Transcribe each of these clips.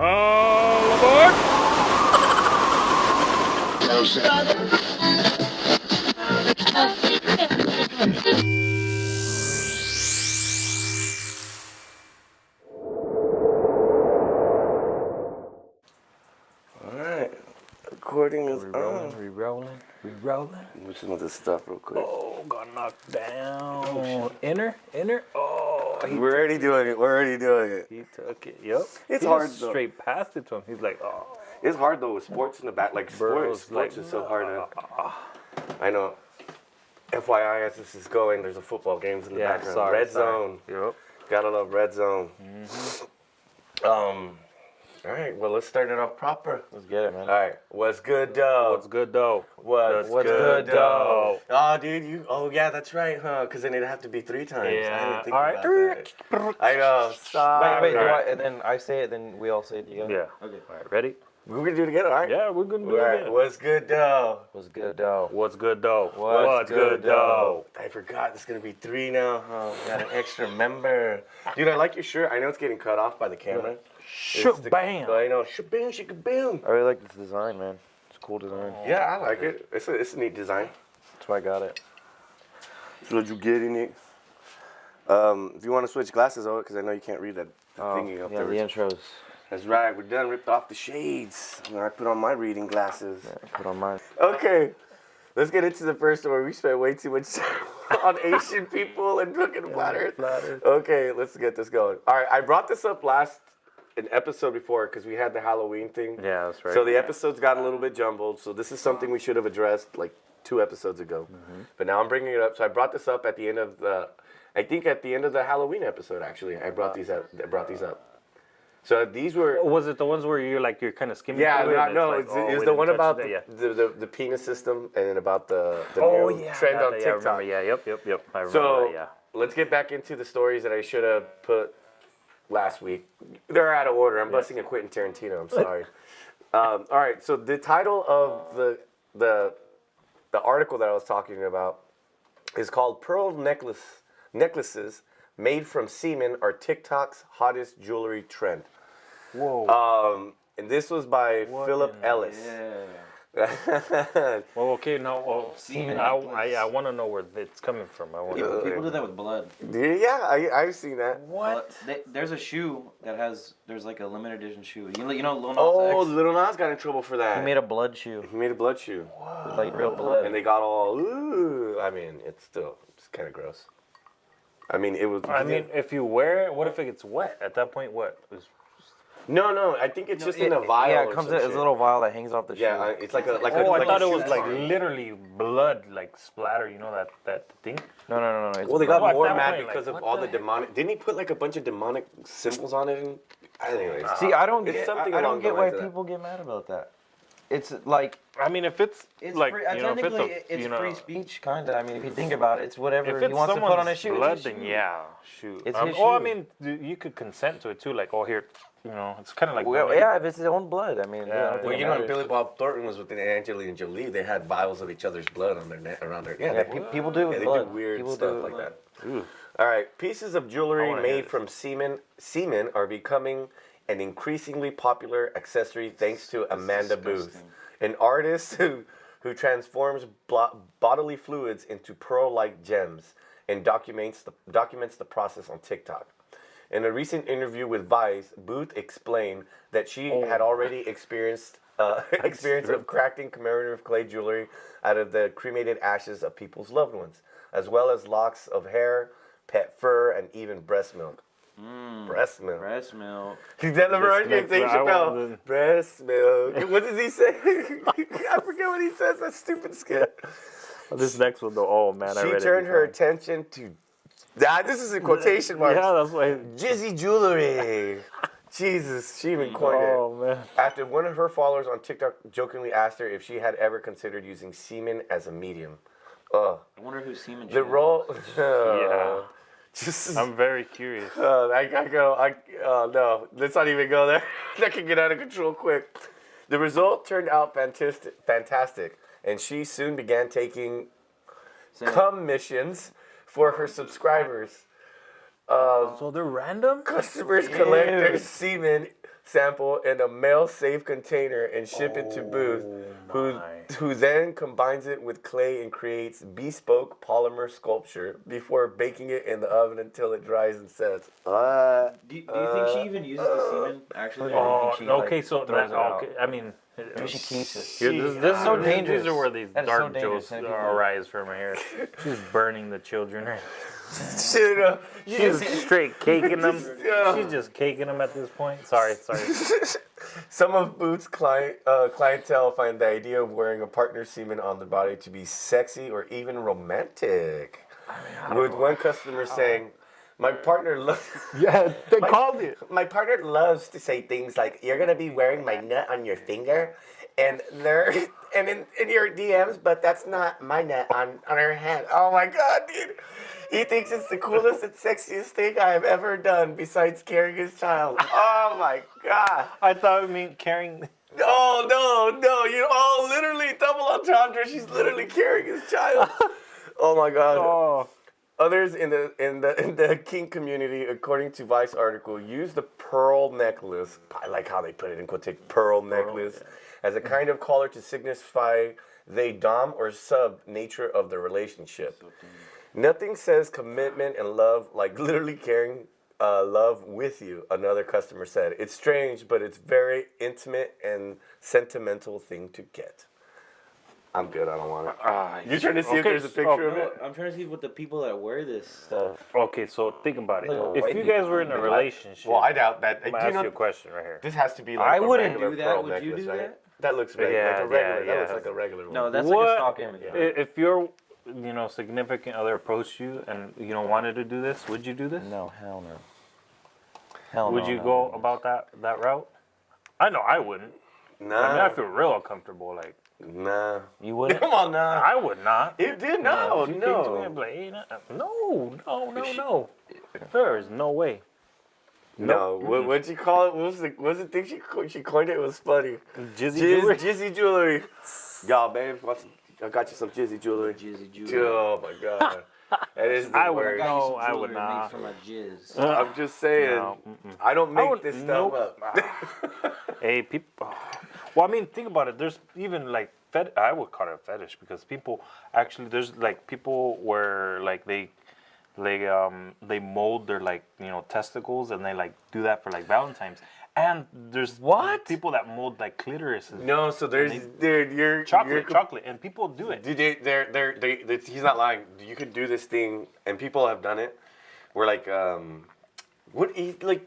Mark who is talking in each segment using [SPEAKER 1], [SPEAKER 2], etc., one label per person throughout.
[SPEAKER 1] All aboard!
[SPEAKER 2] Alright, recording is on.
[SPEAKER 1] Re-rolling.
[SPEAKER 2] Listen to this stuff real quick.
[SPEAKER 1] Oh, got knocked down. Inner. Oh,
[SPEAKER 2] We're already doing it.
[SPEAKER 1] he took it. Yep.
[SPEAKER 2] It's
[SPEAKER 1] He
[SPEAKER 2] hard,
[SPEAKER 1] just
[SPEAKER 2] though.
[SPEAKER 1] straight passed it to him. He's like, oh.
[SPEAKER 2] It's hard though with sports in the back. Like
[SPEAKER 1] Bro,
[SPEAKER 2] sports is so hard to. I know. FYI, as this is going, there's a football games in the background. Red zone.
[SPEAKER 1] Yep.
[SPEAKER 2] Gotta love red zone. All right, well, let's start it off proper.
[SPEAKER 3] Let's get it, man.
[SPEAKER 2] All right, what's good, though?
[SPEAKER 1] What's good, though?
[SPEAKER 2] What's good, though? Oh, dude, oh, yeah, that's right, huh? Because then it'd have to be 3 times. I
[SPEAKER 1] Yeah.
[SPEAKER 2] didn't think
[SPEAKER 1] All
[SPEAKER 2] about
[SPEAKER 1] right.
[SPEAKER 2] that. I know. Stop.
[SPEAKER 3] Wait,
[SPEAKER 1] Alright.
[SPEAKER 3] and then I say it, then we all say it together?
[SPEAKER 1] Yeah.
[SPEAKER 3] Okay.
[SPEAKER 1] All right, ready?
[SPEAKER 2] We're going to do it again, all right?
[SPEAKER 1] Yeah, we're going to do
[SPEAKER 2] All
[SPEAKER 1] it
[SPEAKER 2] right,
[SPEAKER 1] again.
[SPEAKER 2] what's good, though?
[SPEAKER 3] What's good, though?
[SPEAKER 1] What's good, though?
[SPEAKER 3] What's good, though?
[SPEAKER 2] I forgot there's going to be 3 now, huh? Got an extra member. Dude, I like your shirt. I know it's getting cut off by the camera.
[SPEAKER 1] Bam.
[SPEAKER 2] I know. Shabam, shikaboom.
[SPEAKER 3] I really like this design, man. It's a cool design.
[SPEAKER 2] Yeah, I like it. It's a neat design.
[SPEAKER 3] That's why I got it.
[SPEAKER 2] So what you get in it? If you want to switch glasses over, because I know you can't read that thingy up
[SPEAKER 3] yeah,
[SPEAKER 2] there.
[SPEAKER 3] the intros.
[SPEAKER 2] That's right. We're done. Ripped off the shades. I put on my reading glasses.
[SPEAKER 3] Yeah, put on mine.
[SPEAKER 2] Okay. Let's get into the first story. We spent way too much time on Asian people and looking flat Earth. Okay, let's get this going. All right, I brought this up an episode before because we had the Halloween thing.
[SPEAKER 1] Yeah, that's right.
[SPEAKER 2] So the episodes got a little bit jumbled. So this is something we should have addressed like 2 episodes ago. But now I'm bringing it up. So I brought this up at the end of the Halloween episode. Actually, I brought these up. So these were.
[SPEAKER 1] Was it the ones where you're kind of skimming
[SPEAKER 2] Yeah,
[SPEAKER 1] through it?
[SPEAKER 2] no,
[SPEAKER 1] and
[SPEAKER 2] it's,
[SPEAKER 1] like,
[SPEAKER 2] it was
[SPEAKER 1] we
[SPEAKER 2] the
[SPEAKER 1] didn't
[SPEAKER 2] one
[SPEAKER 1] touch
[SPEAKER 2] about
[SPEAKER 1] that,
[SPEAKER 2] the penis system and then about the new trend on
[SPEAKER 1] Yeah, I
[SPEAKER 2] TikTok.
[SPEAKER 1] remember. Yeah, yep. I remember
[SPEAKER 2] So
[SPEAKER 1] that, yeah.
[SPEAKER 2] let's get back into the stories that I should have put last week. They're out of order. I'm busting a Quentin Tarantino. I'm sorry. All right. So the title of the article that I was talking about is called "Pearl Necklaces Made from Semen Are TikTok's Hottest Jewelry Trend."
[SPEAKER 1] Whoa.
[SPEAKER 2] And this was by Philip Ellis.
[SPEAKER 1] Well, okay, now,
[SPEAKER 3] Semen
[SPEAKER 1] I want to know where it's coming from. I want
[SPEAKER 3] People do that with blood.
[SPEAKER 2] Yeah, I've seen that.
[SPEAKER 1] What?
[SPEAKER 3] There's a shoe that there's like a limited edition shoe. You know Lil Nas
[SPEAKER 2] Oh,
[SPEAKER 3] X?
[SPEAKER 2] Lil Nas got in trouble for that.
[SPEAKER 3] He made a blood shoe.
[SPEAKER 2] He made a blood shoe.
[SPEAKER 3] With like real blood.
[SPEAKER 2] And they got all, ooh. I mean, it's kind of gross. I mean, it was.
[SPEAKER 1] I mean, if you wear it, what if it gets wet? At that point, what?
[SPEAKER 2] No, I think it's just in a vial.
[SPEAKER 3] Yeah, it comes in a little vial that hangs off the shoe.
[SPEAKER 2] Yeah, it's like a.
[SPEAKER 1] I thought it was like literally blood, like splatter. You know that thing?
[SPEAKER 3] No.
[SPEAKER 2] Well, they got
[SPEAKER 1] at
[SPEAKER 2] more
[SPEAKER 1] that
[SPEAKER 2] mad
[SPEAKER 1] point,
[SPEAKER 2] because
[SPEAKER 1] like,
[SPEAKER 2] of
[SPEAKER 1] what
[SPEAKER 2] all
[SPEAKER 1] the
[SPEAKER 2] the demonic. Didn't he put like a bunch of demonic symbols on it? Anyways.
[SPEAKER 3] See, I don't
[SPEAKER 2] It's
[SPEAKER 3] get.
[SPEAKER 2] something
[SPEAKER 3] I
[SPEAKER 2] along
[SPEAKER 3] don't
[SPEAKER 2] the
[SPEAKER 3] get why
[SPEAKER 2] lines of that.
[SPEAKER 3] people get mad about that. It's like
[SPEAKER 1] I mean, if it's like
[SPEAKER 3] free,
[SPEAKER 1] you know, if
[SPEAKER 3] technically
[SPEAKER 1] it's
[SPEAKER 3] it's free speech, kind of. I mean, if you think about it, it's whatever
[SPEAKER 1] if
[SPEAKER 3] he
[SPEAKER 1] it's
[SPEAKER 3] wants to put on his shoe.
[SPEAKER 1] blood,
[SPEAKER 3] It's his
[SPEAKER 1] then
[SPEAKER 3] shoe.
[SPEAKER 1] yeah, shoot.
[SPEAKER 3] It's his
[SPEAKER 1] I
[SPEAKER 3] shoe.
[SPEAKER 1] mean, you could consent to it too. Like, oh, here, you know, it's kind of like.
[SPEAKER 3] Well, yeah, if it's his own blood, I mean.
[SPEAKER 1] Yeah,
[SPEAKER 3] I don't think
[SPEAKER 2] Well,
[SPEAKER 3] it
[SPEAKER 2] you know, when
[SPEAKER 3] matters.
[SPEAKER 2] Billy Bob Thornton was with Angelina Jolie, they had vials of each other's blood on their neck, around their.
[SPEAKER 3] Yeah, people do it with
[SPEAKER 2] they
[SPEAKER 3] blood.
[SPEAKER 2] do weird
[SPEAKER 3] People
[SPEAKER 2] stuff
[SPEAKER 3] do it
[SPEAKER 2] like
[SPEAKER 3] with
[SPEAKER 2] that.
[SPEAKER 3] blood.
[SPEAKER 2] All right, pieces of
[SPEAKER 1] I
[SPEAKER 2] jewelry
[SPEAKER 1] wanna hear
[SPEAKER 2] made
[SPEAKER 1] this.
[SPEAKER 2] from semen are becoming an increasingly popular accessory thanks to Amanda Booth, an artist who transforms bodily fluids into pearl-like gems and documents the process on TikTok. In a recent interview with Vice, Booth explained that she had already experienced experience of crafting commemorative clay jewelry out of the cremated ashes of people's loved ones, as well as locks of hair, pet fur, and even breast milk. Breast milk.
[SPEAKER 3] Breast milk.
[SPEAKER 2] He's that the right
[SPEAKER 1] next
[SPEAKER 2] Dave
[SPEAKER 1] one, I
[SPEAKER 2] Chappelle.
[SPEAKER 1] want
[SPEAKER 2] Breast milk. What does he say? I forget what he says. That stupid skit.
[SPEAKER 1] This next one, though. Oh man, I
[SPEAKER 2] She
[SPEAKER 1] read it
[SPEAKER 2] turned her
[SPEAKER 1] before.
[SPEAKER 2] attention to. This is in quotation marks.
[SPEAKER 1] Yeah, that's why.
[SPEAKER 2] Jizzy jewelry. Jesus, she even coined it.
[SPEAKER 1] Oh man.
[SPEAKER 2] After one of her followers on TikTok jokingly asked her if she had ever considered using semen as a medium.
[SPEAKER 3] I wonder who semen.
[SPEAKER 2] The role.
[SPEAKER 1] Yeah.
[SPEAKER 2] Just.
[SPEAKER 1] I'm very curious.
[SPEAKER 2] No, let's not even go there. That can get out of control quick. The result turned out fantastic, and she soon began taking commissions for her subscribers.
[SPEAKER 1] So they're random?
[SPEAKER 2] Customers collect their semen sample in a mail-safe container and ship it to Booth, who then combines it with clay and creates bespoke polymer sculpture before baking it in the oven until it dries and sets.
[SPEAKER 3] Do you think she even uses the semen actually? Or do you think she,
[SPEAKER 1] okay, so
[SPEAKER 3] throws it out?
[SPEAKER 1] I mean,
[SPEAKER 3] Maybe she keeps it.
[SPEAKER 1] this is
[SPEAKER 3] so dangerous.
[SPEAKER 1] These are where these
[SPEAKER 3] That is so
[SPEAKER 1] dark
[SPEAKER 3] dangerous.
[SPEAKER 1] jokes
[SPEAKER 3] Some people-
[SPEAKER 1] arise from here. She's burning the children.
[SPEAKER 2] Shit,
[SPEAKER 1] She's straight caking them. She's just caking them at this point. Sorry.
[SPEAKER 2] Some of Booth's clientele find the idea of wearing a partner's semen on the body to be sexy or even romantic. With one customer saying, "My partner loves."
[SPEAKER 1] Yeah, they called it.
[SPEAKER 2] My partner loves to say things like, "You're gonna be wearing my nut on your finger," and in your DMs, but that's not my nut on her hand. Oh my god, dude. He thinks it's the coolest and sexiest thing I have ever done besides carrying his child. Oh my god.
[SPEAKER 1] I thought it meant carrying.
[SPEAKER 2] No, literally double entendre. She's literally carrying his child. Oh my god.
[SPEAKER 1] Oh.
[SPEAKER 2] Others in the kink community, according to Vice article, use the pearl necklace. I like how they put it in quotation, pearl necklace, as a kind of collar to signify the dom or sub nature of the relationship. Nothing says commitment and love like literally carrying love with you, another customer said. It's strange, but it's very intimate and sentimental thing to get. I'm good, I don't want it. You're trying to see if there's a picture of it?
[SPEAKER 3] I'm trying to see what the people that wear this stuff.
[SPEAKER 1] Okay, so think about it.
[SPEAKER 3] Like,
[SPEAKER 1] If
[SPEAKER 3] white
[SPEAKER 1] you guys were in a
[SPEAKER 3] people.
[SPEAKER 1] relationship,
[SPEAKER 2] Well, I doubt that.
[SPEAKER 1] I'm gonna ask you a question right here.
[SPEAKER 2] This has to be like
[SPEAKER 3] I
[SPEAKER 2] a
[SPEAKER 3] wouldn't
[SPEAKER 2] regular
[SPEAKER 3] do that.
[SPEAKER 2] pearl
[SPEAKER 3] Would you
[SPEAKER 2] necklace,
[SPEAKER 3] do
[SPEAKER 2] right?
[SPEAKER 3] that?
[SPEAKER 2] That looks like a regular. That looks like a regular one.
[SPEAKER 3] No, that's like a stock image.
[SPEAKER 1] If your significant other approached you and wanted to do this, would you do this?
[SPEAKER 3] No, hell no. Hell
[SPEAKER 1] Would
[SPEAKER 3] no,
[SPEAKER 1] you
[SPEAKER 3] no,
[SPEAKER 1] go
[SPEAKER 3] no.
[SPEAKER 1] about that route? I know I wouldn't. I mean, I feel real uncomfortable. Like,
[SPEAKER 2] Nah.
[SPEAKER 3] You wouldn't?
[SPEAKER 2] Come on now.
[SPEAKER 1] I would not.
[SPEAKER 2] It did
[SPEAKER 1] If you came to me and be like, hey, no. There is no way.
[SPEAKER 2] No. What'd you call it? What was the thing she coined it? It was funny. Jizzy jewelry. Y'all, babe, I got you some Jizzy jewelry.
[SPEAKER 3] Jizzy jewelry.
[SPEAKER 2] Oh my god. That is the
[SPEAKER 1] I would
[SPEAKER 2] worst.
[SPEAKER 1] No, I would not.
[SPEAKER 3] Made from my jizz.
[SPEAKER 2] I'm just saying.
[SPEAKER 1] No,
[SPEAKER 2] I don't make this stuff up.
[SPEAKER 1] Hey, people. Well, I mean, think about it. There's even like I would call it a fetish because people actually there's like people where like they mold their like testicles and they like do that for like Valentine's. And there's people that mold like clitorises.
[SPEAKER 2] No, so you're
[SPEAKER 1] chocolate, and people do it.
[SPEAKER 2] He's not lying. You could do this thing, and people have done it. Where like like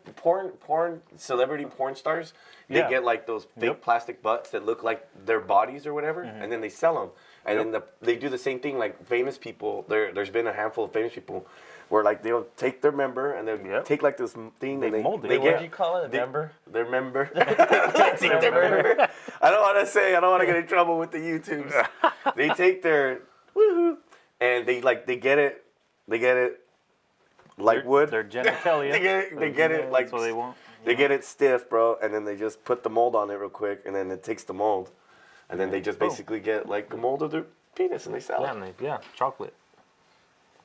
[SPEAKER 2] celebrity porn stars, they get like those fake plastic butts that look like their bodies or whatever, and then they sell them. And then they do the same thing like famous people. There's been a handful of famous people where like they'll take their member and they'll take like this thing
[SPEAKER 1] They
[SPEAKER 2] and
[SPEAKER 1] mold it.
[SPEAKER 2] they
[SPEAKER 3] What do you call it? A member?
[SPEAKER 2] their member. They take their member. I don't want to get in trouble with the YouTubes. They take their woohoo and they get it like wood.
[SPEAKER 1] Their genitalia.
[SPEAKER 2] they get it like
[SPEAKER 1] so they won't.
[SPEAKER 2] They get it stiff, bro, and then they just put the mold on it real quick, and then it takes the mold, and then they just basically get like a mold of their penis, and they sell it.
[SPEAKER 1] Chocolate.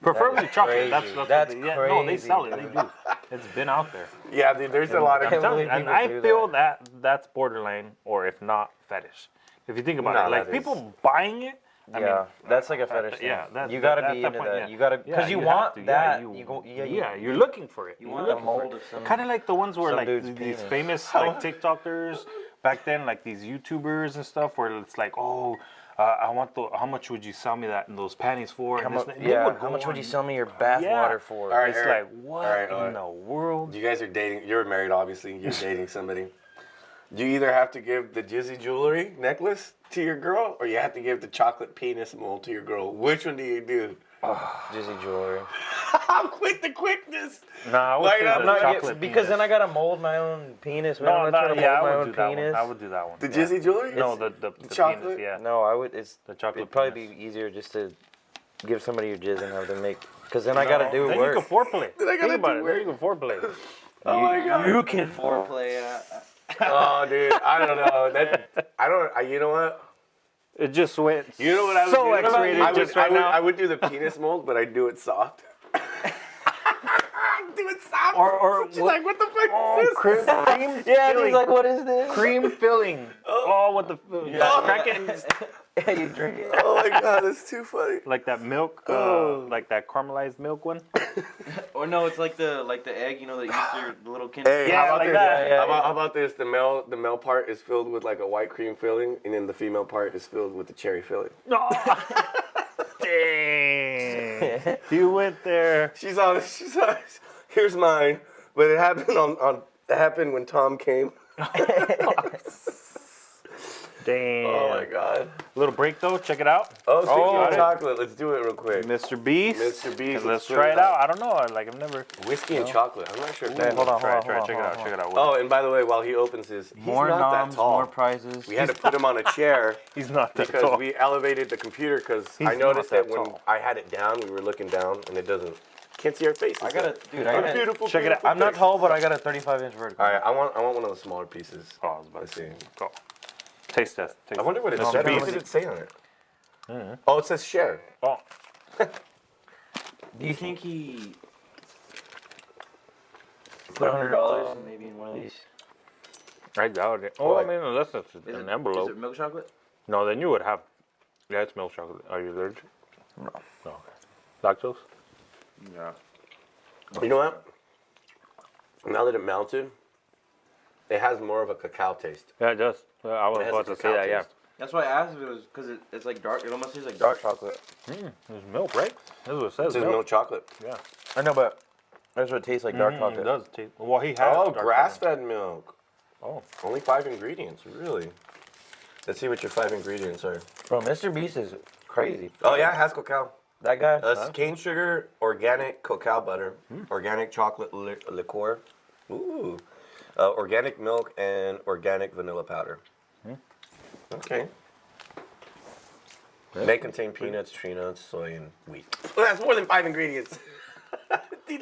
[SPEAKER 1] Preferably chocolate.
[SPEAKER 3] crazy.
[SPEAKER 1] That's
[SPEAKER 3] That's
[SPEAKER 1] no, they
[SPEAKER 3] crazy.
[SPEAKER 1] sell it. They do. It's been out there.
[SPEAKER 2] Yeah, dude, there's a lot of.
[SPEAKER 3] can't believe
[SPEAKER 1] And
[SPEAKER 3] people
[SPEAKER 1] I
[SPEAKER 3] do
[SPEAKER 1] feel that's borderline, or if not, fetish. If you think about
[SPEAKER 2] No,
[SPEAKER 1] it, like
[SPEAKER 2] that
[SPEAKER 1] people buying it. I mean,
[SPEAKER 3] that's like a fetish thing. You gotta be into that. You gotta, because you want that.
[SPEAKER 1] You're looking for it.
[SPEAKER 3] You want the mold of some.
[SPEAKER 1] Kind of like the ones where
[SPEAKER 3] some
[SPEAKER 1] like
[SPEAKER 3] dude's
[SPEAKER 1] these
[SPEAKER 3] penis.
[SPEAKER 1] famous like TikTokers back then, like these YouTubers and stuff, where it's like, I want how much would you sell me that in those panties for? And
[SPEAKER 3] How much would you sell me your bath water for?
[SPEAKER 2] All right,
[SPEAKER 1] It's
[SPEAKER 2] Eric.
[SPEAKER 1] like what
[SPEAKER 2] All right.
[SPEAKER 1] in the world?
[SPEAKER 2] You guys are dating. You're married, obviously. You're dating somebody. You either have to give the Jizzy jewelry necklace to your girl, or you have to give the chocolate penis mold to your girl. Which one do you do?
[SPEAKER 3] Jizzy jewelry.
[SPEAKER 2] How quick the quickness!
[SPEAKER 1] Nah, I would
[SPEAKER 2] Like,
[SPEAKER 1] say
[SPEAKER 2] I'm
[SPEAKER 1] the
[SPEAKER 2] not
[SPEAKER 1] chocolate
[SPEAKER 3] Because
[SPEAKER 1] penis.
[SPEAKER 3] then I gotta mold my own penis. Man.
[SPEAKER 1] No,
[SPEAKER 3] I'm not trying to mold
[SPEAKER 1] I
[SPEAKER 3] my
[SPEAKER 1] would
[SPEAKER 3] own
[SPEAKER 1] do that
[SPEAKER 3] penis.
[SPEAKER 1] one. I would do that one.
[SPEAKER 2] The
[SPEAKER 1] Yeah.
[SPEAKER 2] Jizzy jewelry?
[SPEAKER 1] No, the
[SPEAKER 2] chocolate?
[SPEAKER 1] penis, yeah.
[SPEAKER 3] No, I would.
[SPEAKER 1] The chocolate
[SPEAKER 3] It'd probably
[SPEAKER 1] penis.
[SPEAKER 3] be easier just to give somebody your jizz and have them make. Because then I gotta do
[SPEAKER 1] Then
[SPEAKER 3] work.
[SPEAKER 1] you can foreplay.
[SPEAKER 2] Then I gotta
[SPEAKER 1] Think about
[SPEAKER 2] do
[SPEAKER 1] it.
[SPEAKER 2] work.
[SPEAKER 1] Then you can foreplay.
[SPEAKER 2] Oh my god!
[SPEAKER 3] You can foreplay.
[SPEAKER 2] Oh, dude, I don't know. You know what?
[SPEAKER 1] It just went.
[SPEAKER 2] You know what I would
[SPEAKER 1] so
[SPEAKER 2] do?
[SPEAKER 1] X-rated
[SPEAKER 2] I would,
[SPEAKER 1] just right
[SPEAKER 2] I would,
[SPEAKER 1] now.
[SPEAKER 2] I would do the penis mold, but I'd do it soft. doing sound.
[SPEAKER 1] Or
[SPEAKER 2] she's like, what the fuck
[SPEAKER 1] Oh,
[SPEAKER 2] is this?
[SPEAKER 1] cream
[SPEAKER 3] Yeah,
[SPEAKER 1] filling.
[SPEAKER 3] he's like, what is this?
[SPEAKER 1] Cream filling. Oh, what the crack it and
[SPEAKER 3] Yeah, you drink it.
[SPEAKER 2] Oh my god, that's too funny.
[SPEAKER 1] like that milk, like that caramelized milk one.
[SPEAKER 4] Or no, it's like the egg, you know, the Easter the little kinder.
[SPEAKER 2] Hey,
[SPEAKER 1] Yeah,
[SPEAKER 2] how about
[SPEAKER 1] like
[SPEAKER 2] this?
[SPEAKER 1] that.
[SPEAKER 3] Yeah,
[SPEAKER 2] How about this? The male part is filled with like a white cream filling, and then the female part is filled with the cherry filling.
[SPEAKER 1] No. Dang. You went there.
[SPEAKER 2] She's on. Here's mine, but it happened when Tom came.
[SPEAKER 1] Damn.
[SPEAKER 2] Oh my god.
[SPEAKER 1] Little break though. Check it out.
[SPEAKER 2] Oh, speaking
[SPEAKER 1] got
[SPEAKER 2] of
[SPEAKER 1] it.
[SPEAKER 2] chocolate, let's do it real quick.
[SPEAKER 1] Mr. Beast.
[SPEAKER 2] Mr. Beast,
[SPEAKER 1] Let's
[SPEAKER 2] let's
[SPEAKER 1] try
[SPEAKER 2] do
[SPEAKER 1] it
[SPEAKER 2] it.
[SPEAKER 1] out. I don't know. Like I've never.
[SPEAKER 2] Whiskey and chocolate. I'm not sure.
[SPEAKER 3] Hey, hold on.
[SPEAKER 1] Try. Check it out. Check it out.
[SPEAKER 2] Oh, and by the way, while he opens his, he's
[SPEAKER 3] More
[SPEAKER 2] not
[SPEAKER 3] noms,
[SPEAKER 2] that tall.
[SPEAKER 3] more prizes.
[SPEAKER 2] We had to put him on a chair
[SPEAKER 1] He's not that
[SPEAKER 2] because
[SPEAKER 1] tall.
[SPEAKER 2] we elevated the computer because
[SPEAKER 1] He's
[SPEAKER 2] I noticed
[SPEAKER 1] not
[SPEAKER 2] that
[SPEAKER 1] that
[SPEAKER 2] when
[SPEAKER 1] tall.
[SPEAKER 2] I had it down, we were looking down, and it doesn't. Can't see our faces.
[SPEAKER 3] I got
[SPEAKER 2] yet.
[SPEAKER 3] a
[SPEAKER 2] Beautiful.
[SPEAKER 1] Check it out.
[SPEAKER 3] I'm not tall, but I got a 35-inch vertical.
[SPEAKER 2] All right, I want one of the smaller pieces.
[SPEAKER 1] Oh, I was about
[SPEAKER 2] Let's
[SPEAKER 1] to
[SPEAKER 2] see.
[SPEAKER 1] say. Go. Taste test.
[SPEAKER 2] I wonder what it
[SPEAKER 1] Mr.
[SPEAKER 2] said.
[SPEAKER 1] Beast.
[SPEAKER 2] What did it say on it? Oh, it says share.
[SPEAKER 1] Oh.
[SPEAKER 4] Do you think he
[SPEAKER 3] Put
[SPEAKER 4] $100 maybe in one of these?
[SPEAKER 1] I doubt it. Oh, I mean, unless it's
[SPEAKER 4] Is
[SPEAKER 1] an
[SPEAKER 4] it,
[SPEAKER 1] envelope.
[SPEAKER 4] Is it milk chocolate?
[SPEAKER 1] No, then you would have. Yeah, it's milk chocolate. Are you allergic?
[SPEAKER 3] No.
[SPEAKER 1] No. Okay. Lactose?
[SPEAKER 4] Yeah.
[SPEAKER 2] You know what? Now that it melted, it has more of a cacao taste.
[SPEAKER 1] Yeah, it does. I was
[SPEAKER 2] It has
[SPEAKER 1] about
[SPEAKER 2] a
[SPEAKER 1] to say
[SPEAKER 2] cacao
[SPEAKER 1] that, yeah.
[SPEAKER 2] taste.
[SPEAKER 4] That's why I asked if it was because it's like dark. It almost tastes like
[SPEAKER 3] Dark
[SPEAKER 4] dark.
[SPEAKER 3] chocolate.
[SPEAKER 1] There's milk, right? That's what it says.
[SPEAKER 2] It says milk chocolate.
[SPEAKER 1] Yeah.
[SPEAKER 3] I know, but that's what it tastes like. Dark
[SPEAKER 1] It
[SPEAKER 3] chocolate.
[SPEAKER 1] does taste. Well, he has.
[SPEAKER 2] Oh,
[SPEAKER 1] dark
[SPEAKER 2] grass-fed milk.
[SPEAKER 1] chocolate.
[SPEAKER 2] Only 5 ingredients, really. Let's see what your 5 ingredients are.
[SPEAKER 3] Bro, Mr. Beast is crazy.
[SPEAKER 2] Oh yeah, it has cacao.
[SPEAKER 3] That guy.
[SPEAKER 2] Cane sugar, organic cacao butter, organic chocolate liqueur, organic milk, and organic vanilla powder. Okay. They contain peanuts, tree nuts, soy, and wheat. Well, that's more than 5 ingredients.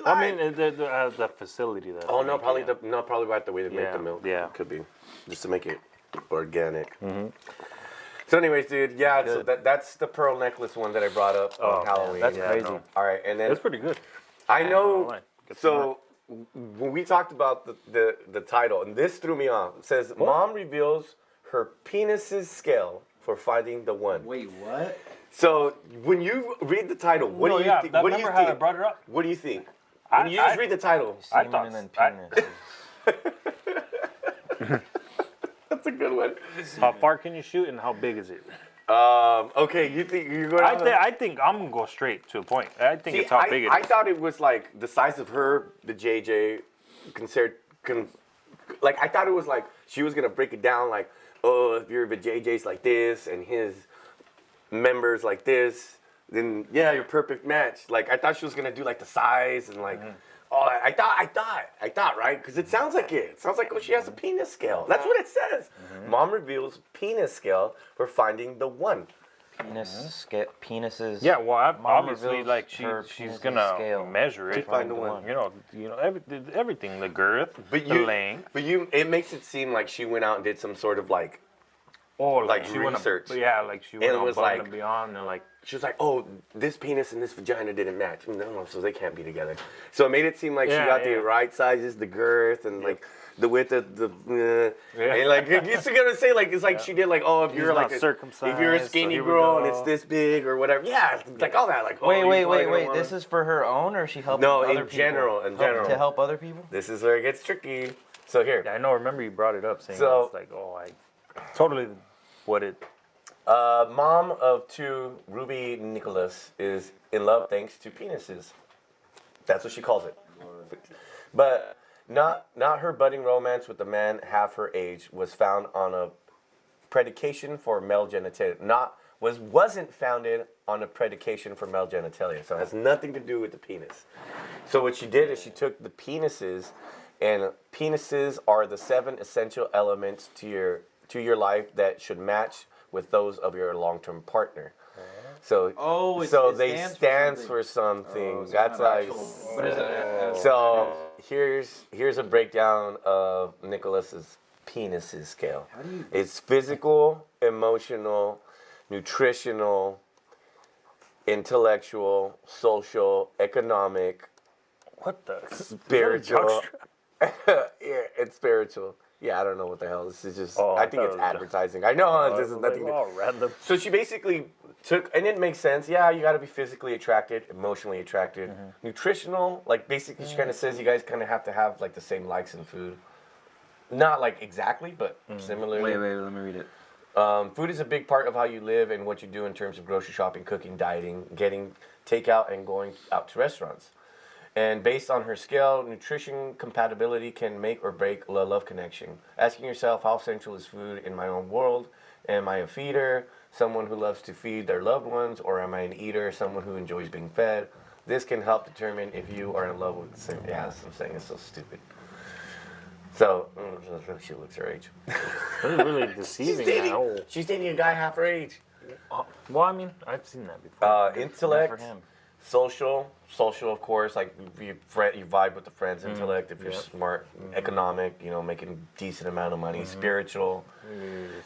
[SPEAKER 1] I mean, the facility that.
[SPEAKER 2] oh no, probably probably about the way they make
[SPEAKER 1] Yeah,
[SPEAKER 2] the milk.
[SPEAKER 1] yeah.
[SPEAKER 2] Could be, just to make it organic. So, anyways, dude, yeah. So that's the pearl necklace one that I brought up on Halloween.
[SPEAKER 3] That's
[SPEAKER 1] Yeah,
[SPEAKER 3] crazy.
[SPEAKER 1] no.
[SPEAKER 2] All right, and then
[SPEAKER 1] It's pretty good.
[SPEAKER 2] I know.
[SPEAKER 1] lie. Get some more.
[SPEAKER 2] So when we talked about the title, and this threw me off. It says, "Mom reveals her penis's scale for finding the one."
[SPEAKER 4] Wait, what?
[SPEAKER 2] So when you read the title, what do you think? What do you
[SPEAKER 1] How I
[SPEAKER 2] think?
[SPEAKER 1] brought it up?
[SPEAKER 2] What do you think?
[SPEAKER 1] I-
[SPEAKER 2] When you just
[SPEAKER 1] I-
[SPEAKER 2] read the title,
[SPEAKER 1] I
[SPEAKER 3] Semen
[SPEAKER 1] thought-
[SPEAKER 3] and then
[SPEAKER 1] I-
[SPEAKER 3] penis.
[SPEAKER 2] that's a good one.
[SPEAKER 1] How far can you shoot and how big is it?
[SPEAKER 2] Okay, you think you're going?
[SPEAKER 1] I think I'm gonna go straight to the point. I think it's how big it is.
[SPEAKER 2] I thought it was like the size of her, the JJ, like I thought it was like she was gonna break it down like, oh, if your JJ's like this and his members like this, then yeah, you're perfect match. Like I thought she was gonna do like the size and like, oh, I thought right, because it sounds like it. It sounds like she has a penis scale. That's what it says. Mom reveals penis scale for finding the one.
[SPEAKER 3] Penises.
[SPEAKER 1] Yeah, well,
[SPEAKER 3] Mom
[SPEAKER 1] obviously,
[SPEAKER 3] reveals
[SPEAKER 1] like
[SPEAKER 3] her
[SPEAKER 1] she's
[SPEAKER 3] penis's
[SPEAKER 1] gonna
[SPEAKER 3] scale
[SPEAKER 1] measure
[SPEAKER 2] to
[SPEAKER 1] it.
[SPEAKER 2] find the one.
[SPEAKER 1] You know, everything, the girth, the length.
[SPEAKER 2] But it makes it seem like she went out and did some sort of like.
[SPEAKER 1] Oh,
[SPEAKER 2] Like
[SPEAKER 1] she went
[SPEAKER 2] research.
[SPEAKER 1] yeah, like she went
[SPEAKER 2] it
[SPEAKER 1] above
[SPEAKER 2] was like-
[SPEAKER 1] and beyond, and like
[SPEAKER 2] She was like, oh, this penis and this vagina didn't match. No, so they can't be together. So it made it seem like she
[SPEAKER 1] Yeah,
[SPEAKER 2] got the
[SPEAKER 1] yeah.
[SPEAKER 2] right sizes, the girth, and like the width of the.
[SPEAKER 1] Yeah.
[SPEAKER 2] And like you're gonna say like it's like she did like if you're
[SPEAKER 1] not
[SPEAKER 2] like if
[SPEAKER 1] circumcised,
[SPEAKER 2] you're a
[SPEAKER 1] so
[SPEAKER 2] skinny
[SPEAKER 1] here we
[SPEAKER 2] girl and
[SPEAKER 1] go.
[SPEAKER 2] it's this big or whatever. Yeah, like all that. Like
[SPEAKER 3] Wait,
[SPEAKER 2] oh,
[SPEAKER 3] wait,
[SPEAKER 2] you're
[SPEAKER 3] wait,
[SPEAKER 2] probably
[SPEAKER 3] wait.
[SPEAKER 2] gonna
[SPEAKER 3] This is for her own, or is she helping
[SPEAKER 2] No,
[SPEAKER 3] other
[SPEAKER 2] in
[SPEAKER 3] people?
[SPEAKER 2] general, in general.
[SPEAKER 3] To help other people?
[SPEAKER 2] This is where it gets tricky. So here,
[SPEAKER 1] I know. Remember you brought it up saying
[SPEAKER 2] So-
[SPEAKER 1] it's like totally what it.
[SPEAKER 2] mom of 2, Ruby Nicholas, is in love thanks to penises. That's what she calls it. But not her budding romance with a man half her age was found on a predication for male genitalia. Wasn't founded on a predication for male genitalia. So it has nothing to do with the penis. So what she did is she took the penises, and penises are the 7 essential elements to your life that should match with those of your long-term partner. So they stands for something. That's like
[SPEAKER 4] What is it?
[SPEAKER 2] so here's a breakdown of Nicholas's penis's scale. It's physical, emotional, nutritional, intellectual, social, economic,
[SPEAKER 1] What the?
[SPEAKER 2] Spiritual. Yeah, it's spiritual. Yeah, I don't know what the hell. This is just. I think it's advertising. I know this is nothing.
[SPEAKER 1] Random.
[SPEAKER 2] So she basically took, and it makes sense. Yeah, you got to be physically attracted, emotionally attracted, nutritional. Like basically, she kind of says you guys kind of have to have like the same likes in food. Not like exactly, but similarly.
[SPEAKER 4] Wait, let me read it.
[SPEAKER 2] Food is a big part of how you live and what you do in terms of grocery shopping, cooking, dieting, getting takeout, and going out to restaurants. And based on her scale, nutrition compatibility can make or break a love connection. Asking yourself, how central is food in my own world? Am I a feeder, someone who loves to feed their loved ones, or am I an eater, someone who enjoys being fed? This can help determine if you are in love with the same. Yeah, that's what I'm saying. It's so stupid. So, she looks her age.
[SPEAKER 1] It's really deceiving.
[SPEAKER 2] She's dating a guy half her age.
[SPEAKER 1] Well, I mean, I've seen that before.
[SPEAKER 2] Intellect,
[SPEAKER 3] for him.
[SPEAKER 2] social, of course. Like you vibe with the friends. Intellect, if you're smart, economic, making decent amount of money. Spiritual,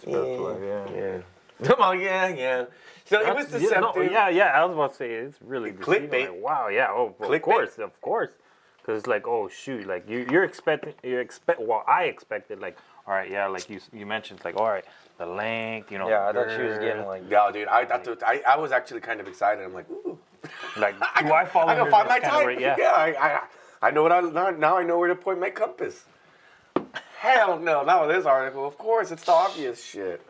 [SPEAKER 2] yeah. Come on, yeah. So it was deceptive.
[SPEAKER 1] Yeah. I was about to say it's really deceiving.
[SPEAKER 2] Clickbait.
[SPEAKER 1] Like, wow, yeah. Oh, well, of course. Because it's like, oh shoot, like you're expecting. Well, I expected like, all right, yeah, like you mentioned, like, all right, the length,
[SPEAKER 3] Yeah, I thought she was getting like.
[SPEAKER 2] Yeah, dude. I was actually kind of excited. I'm like, ooh.
[SPEAKER 1] Like, do I follow?
[SPEAKER 2] I can find my type.
[SPEAKER 1] Yeah.
[SPEAKER 2] I know now. I know where to point my compass. Hell no! Not with this article. Of course, it's the obvious shit.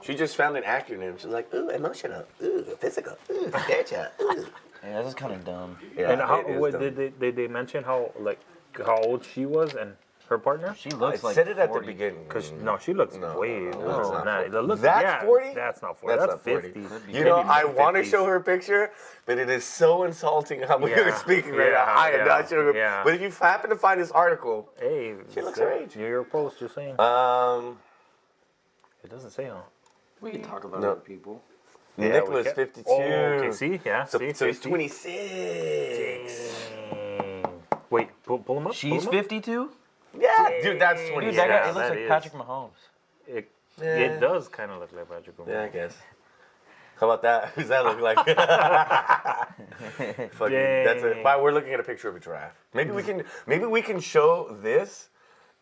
[SPEAKER 2] She just found an acronym. She's like, ooh, emotional, ooh, physical, ooh, spiritual, ooh.
[SPEAKER 3] Yeah, this is kind of dumb.
[SPEAKER 1] Yeah, and how did they mention how old she was and her partner?
[SPEAKER 3] She looks like
[SPEAKER 2] said it
[SPEAKER 3] 40.
[SPEAKER 2] at the beginning.
[SPEAKER 1] Because she looks way older.
[SPEAKER 2] That's 40?
[SPEAKER 1] That's not 40. That's 50.
[SPEAKER 2] I want to show her a picture, but it is so insulting how we were speaking right now. I am not showing her.
[SPEAKER 1] Yeah.
[SPEAKER 2] But if you happen to find this article,
[SPEAKER 1] hey,
[SPEAKER 2] she looks her age.
[SPEAKER 1] Your post, just saying. It doesn't say, huh?
[SPEAKER 4] We can talk about other people.
[SPEAKER 2] Nicholas, 52.
[SPEAKER 1] Oh, okay, see? Yeah,
[SPEAKER 2] So he's 26.
[SPEAKER 1] Wait, pull him up.
[SPEAKER 3] She's 52?
[SPEAKER 2] Yeah, dude, that's 26.
[SPEAKER 3] Dude, it looks like Patrick Mahomes.
[SPEAKER 1] It does kind of look like Patrick Mahomes.
[SPEAKER 2] Yeah, I guess. How about that? Who's that look like? That's it. We're looking at a picture of a giraffe. Maybe we can show this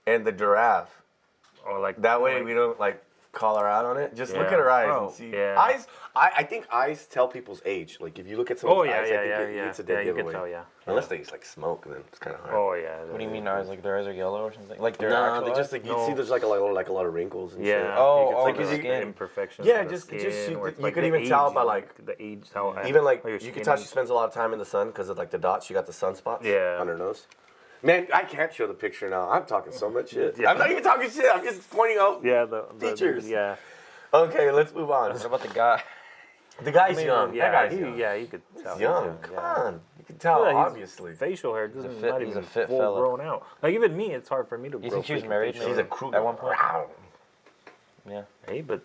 [SPEAKER 2] and the giraffe.
[SPEAKER 1] Or like
[SPEAKER 2] that way we don't call her out on it. Just look at her eyes and see.
[SPEAKER 1] Yeah.
[SPEAKER 2] Eyes. I think eyes tell people's age. Like if you look at someone's eyes, I think it's a dead giveaway.
[SPEAKER 1] You can tell, yeah.
[SPEAKER 2] Unless they smoke, then it's kind of hard.
[SPEAKER 1] Oh yeah.
[SPEAKER 3] What do you mean eyes? Like their eyes are yellow or something? Like their
[SPEAKER 2] no, they
[SPEAKER 3] eyes?
[SPEAKER 2] just you see there's like a lot of wrinkles and shit.
[SPEAKER 3] Oh,
[SPEAKER 1] you
[SPEAKER 3] the
[SPEAKER 1] skin imperfections.
[SPEAKER 2] Yeah, you could even tell by
[SPEAKER 1] the age how
[SPEAKER 2] even you can tell she spends a lot of time in the sun because of like the dots. She got the sunspots on her nose. Man, I can't show the picture now. I'm talking so much shit. I'm not even talking shit. I'm just pointing out
[SPEAKER 1] the
[SPEAKER 2] features.
[SPEAKER 1] Yeah.
[SPEAKER 2] Okay, let's move on.
[SPEAKER 3] What about the guy?
[SPEAKER 2] The guy's young.
[SPEAKER 1] Yeah,
[SPEAKER 2] that guy's young.
[SPEAKER 1] Yeah, you could tell.
[SPEAKER 2] He's young. Come on. You can tell, obviously.
[SPEAKER 1] Facial hair doesn't
[SPEAKER 3] he's a fit
[SPEAKER 1] full
[SPEAKER 3] fella.
[SPEAKER 1] grown out. Like, even me, it's hard for me to grow.
[SPEAKER 3] You think she was married?
[SPEAKER 2] She's a crew
[SPEAKER 3] at one point.
[SPEAKER 2] Yeah.
[SPEAKER 1] Hey, but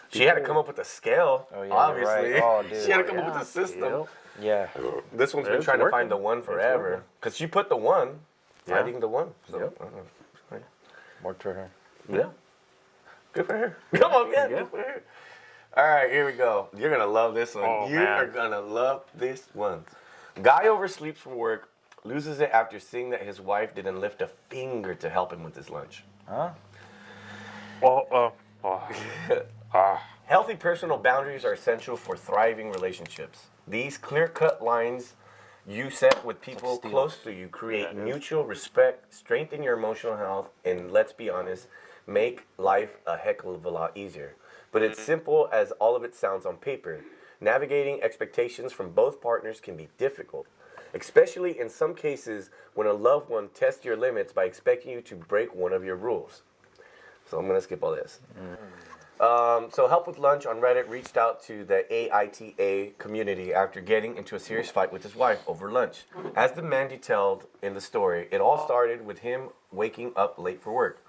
[SPEAKER 2] she had to come up with a scale.
[SPEAKER 3] Oh, yeah,
[SPEAKER 2] obviously.
[SPEAKER 3] Right. Oh, dude.
[SPEAKER 2] She had to come up with a system.
[SPEAKER 3] Yeah.
[SPEAKER 2] This one's been trying to find the one forever. Because she put the one. Finding the one. So, I don't know.
[SPEAKER 3] Worked for her.
[SPEAKER 1] Yeah.
[SPEAKER 2] Good for her. Come on, man. Good for her. All right, here we go. You're going to love this one. Are going to love this one. Guy oversleeps from work, loses it after seeing that his wife didn't lift a finger to help him with his lunch.
[SPEAKER 3] Huh?
[SPEAKER 2] Healthy personal boundaries are essential for thriving relationships. These clear-cut lines you set with people close to you create mutual respect, strengthen your emotional health, and let's be honest, make life a heck of a lot easier. But it's simple as all of it sounds on paper. Navigating expectations from both partners can be difficult, especially in some cases when a loved one tests your limits by expecting you to break one of your rules. So I'm going to skip all this. So Help with Lunch on Reddit reached out to the AITA community after getting into a serious fight with his wife over lunch. As the man detailed in the story, it all started with him waking up late for work.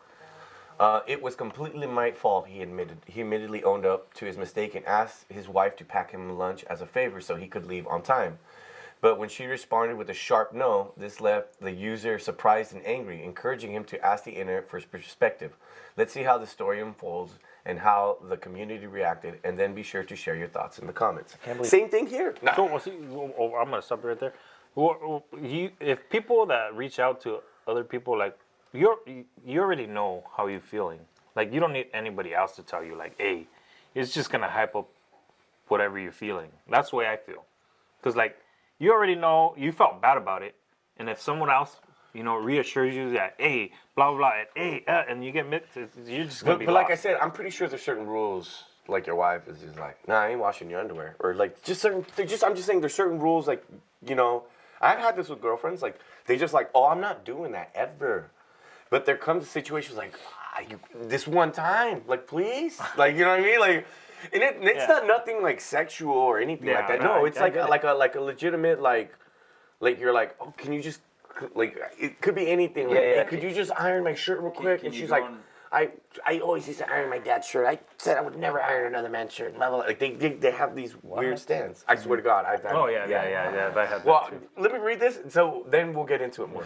[SPEAKER 2] It was completely my fault, he admitted. He immediately owned up to his mistake and asked his wife to pack him lunch as a favor so he could leave on time. But when she responded with a sharp no, this left the user surprised and angry, encouraging him to ask the internet for his perspective. Let's see how the story unfolds and how the community reacted, and then be sure to share your thoughts in the comments. Same thing here.
[SPEAKER 1] So, I'm going to stop right there. Well, if people that reach out to other people, like you already know how you're feeling. Like you don't need anybody else to tell you, like, hey, it's just gonna hype up whatever you're feeling. That's the way I feel, because like you already know you felt bad about it, and if someone else, reassures you that, hey, blah blah, and hey, and you get mixed, you're just gonna be.
[SPEAKER 2] But like I said, I'm pretty sure there's certain rules. Like your wife is just like, nah, I ain't washing your underwear, or like just certain. I'm just saying there's certain rules. Like I've had this with girlfriends. Like they just like, oh, I'm not doing that ever. But there comes situations like, this one time, like please, like you know what I mean, like, and it's not nothing like sexual or anything like that. No, it's like a legitimate like you're like, oh, can you just like it could be anything. Like, hey, could you just iron my shirt real quick? And she's like. I always used to iron my dad's shirt. I said I would never iron another man's shirt. Blah, blah, blah. Like they have these weird stands. I swear to God, I've had.
[SPEAKER 1] Oh yeah. I had
[SPEAKER 2] well, let me read this. So then we'll get into it more.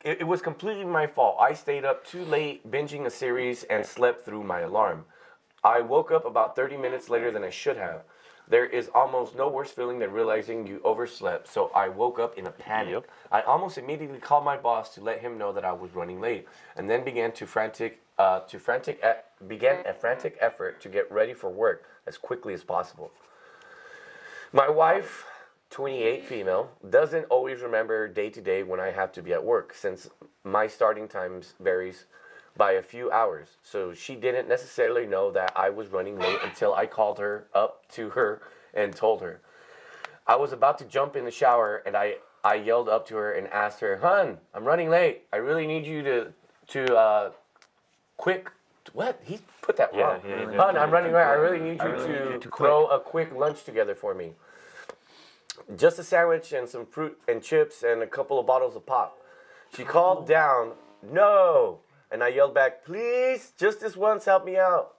[SPEAKER 2] It was completely my fault. I stayed up too late binging a series and slept through my alarm. I woke up about 30 minutes later than I should have. There is almost no worse feeling than realizing you overslept, so I woke up in a panic. Yep. I almost immediately called my boss to let him know that I was running late, and then began a frantic effort to get ready for work as quickly as possible. My wife, 28 female, doesn't always remember day to day when I have to be at work, since my starting times varies by a few hours, so she didn't necessarily know that I was running late until I called her up to her and told her. I was about to jump in the shower and I yelled up to her and asked her, "Hun, I'm running late. I really need you to quick." What? He put that wrong. "Hun, I'm running late. I really need you to throw a quick lunch together for me. Just a sandwich and some fruit and chips and a couple of bottles of pop." She called down, "No." And I yelled back, "Please, just this once, help me out."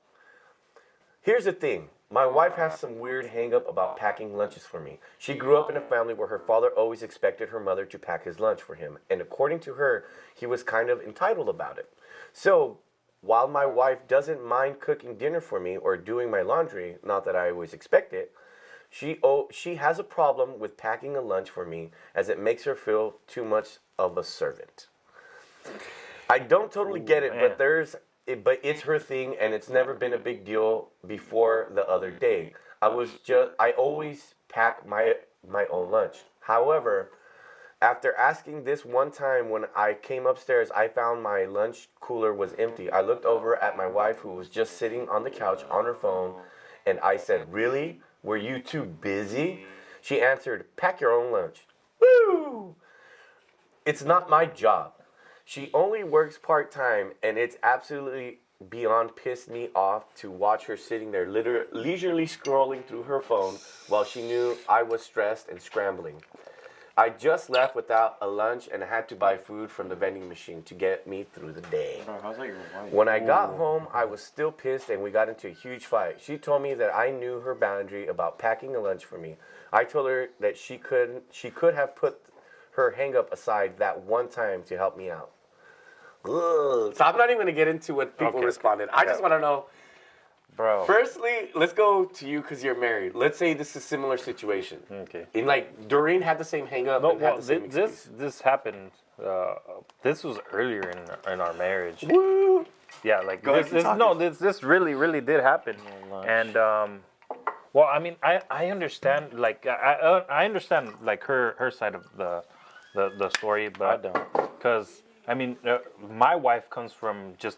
[SPEAKER 2] Here's the thing. My wife has some weird hang-up about packing lunches for me. She grew up in a family where her father always expected her mother to pack his lunch for him. And according to her, he was kind of entitled about it. So, while my wife doesn't mind cooking dinner for me or doing my laundry, not that I always expect it, she has a problem with packing a lunch for me as it makes her feel too much of a servant. I don't totally get it, but it's her thing, and it's never been a big deal before the other day. I always pack my own lunch. However, after asking this one time when I came upstairs, I found my lunch cooler was empty. I looked over at my wife, who was just sitting on the couch on her phone, and I said, "Really? Were you too busy?" She answered, "Pack your own lunch." Woo! It's not my job. She only works part-time, and it's absolutely beyond pissed me off to watch her sitting there leisurely scrolling through her phone while she knew I was stressed and scrambling. I just left without a lunch and had to buy food from the vending machine to get me through the day. When I got home, I was still pissed and we got into a huge fight. She told me that I knew her boundary about packing a lunch for me. I told her that she could have put her hang-up aside that one time to help me out. Ugh. So I'm not even going to get into what people responded. I just want to know, bro. Firstly, let's go to you because you're married. Let's say this is a similar situation. Okay. And like Doreen had the same hang-up. No, well,
[SPEAKER 1] this happened. This was earlier in our marriage.
[SPEAKER 2] Woo!
[SPEAKER 1] Yeah, like this really did happen. And well, I mean, I understand. Like I understand like her side of the story, but I don't, because I mean, my wife comes from just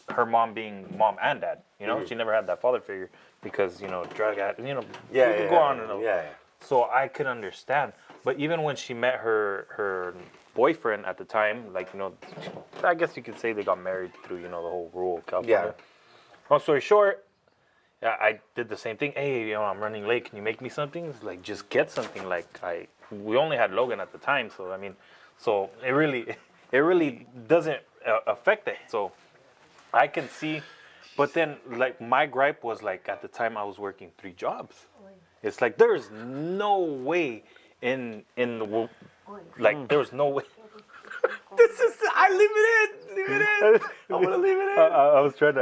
[SPEAKER 1] her mom being mom and dad. You know, she never had that father figure because drug addict. Go on and on. Yeah. So I could understand, but even when she met her boyfriend at the time, like I guess you could say they got married through the whole rural California. Yeah. Long story short, I did the same thing. Hey, I'm running late. Can you make me something? It's like, just get something. Like we only had Logan at the time, so I mean, so it really doesn't affect it. So I can see, but then like my gripe was like at the time I was working 3 jobs. It's like there's no way in the like there was no way.
[SPEAKER 2] I leave it in. Leave it in. I'm gonna leave it in.
[SPEAKER 1] I was trying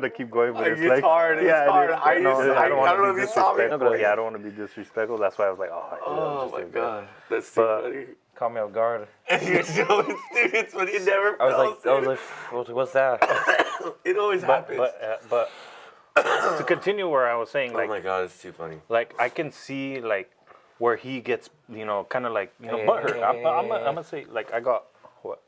[SPEAKER 1] to keep going, but it's like
[SPEAKER 2] hard. It's hard. I
[SPEAKER 1] don't want
[SPEAKER 2] know
[SPEAKER 1] to be
[SPEAKER 2] if you saw me.
[SPEAKER 1] disrespectful. Yeah, I don't want to be disrespectful. That's why I was like,
[SPEAKER 2] Oh my god, that's too funny.
[SPEAKER 3] Caught me off guard.
[SPEAKER 2] It's when you never.
[SPEAKER 3] I was like, what's that?
[SPEAKER 2] It always happens.
[SPEAKER 1] But to continue where I was saying, like,
[SPEAKER 2] oh my god, it's too funny.
[SPEAKER 1] Like I can see like where he gets, kind of like, butthurt. I'm gonna say like I got what?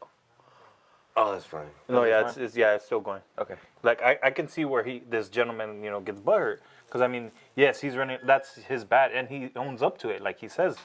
[SPEAKER 2] Oh, that's fine.
[SPEAKER 1] No, yeah, it's still going.
[SPEAKER 3] Okay.
[SPEAKER 1] Like I can see where this gentleman, gets butthurt, because I mean, yes, he's running. That's his bad, and he owns up to it, like he says,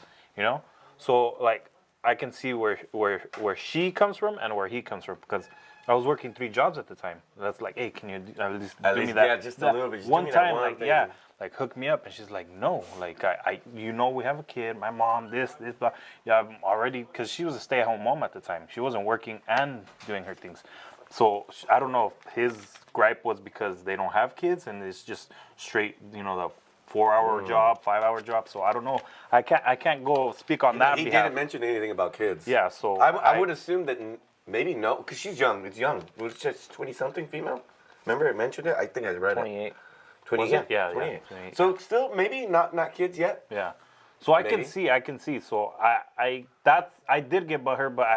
[SPEAKER 1] So like I can see where she comes from and where he comes from, because I was working 3 jobs at the time. That's like, hey, can you at least do me that?
[SPEAKER 2] Yeah, just a little bit. Just
[SPEAKER 1] one
[SPEAKER 2] give me
[SPEAKER 1] time,
[SPEAKER 2] that one
[SPEAKER 1] like,
[SPEAKER 2] thing.
[SPEAKER 1] yeah, like hook me up, and she's like, no, like I we have a kid, my mom, this, blah. Yeah, I'm already, because she was a stay-at-home mom at the time. She wasn't working and doing her things. So I don't know if his gripe was because they don't have kids and it's just straight, the 4-hour job, 5-hour job. So I don't know. I can't go speak on that.
[SPEAKER 2] He
[SPEAKER 1] behalf.
[SPEAKER 2] didn't mention anything about kids.
[SPEAKER 1] Yeah, so
[SPEAKER 2] I would assume that maybe no, because she's young. It's young. It was just 20-something female. Remember it mentioned it? I think I read
[SPEAKER 3] 28.
[SPEAKER 2] it. 28.
[SPEAKER 1] Yeah,
[SPEAKER 2] 28.
[SPEAKER 1] 28.
[SPEAKER 2] So still maybe not kids yet.
[SPEAKER 1] Yeah. So I
[SPEAKER 2] Maybe.
[SPEAKER 1] can see. So I did get butthurt, but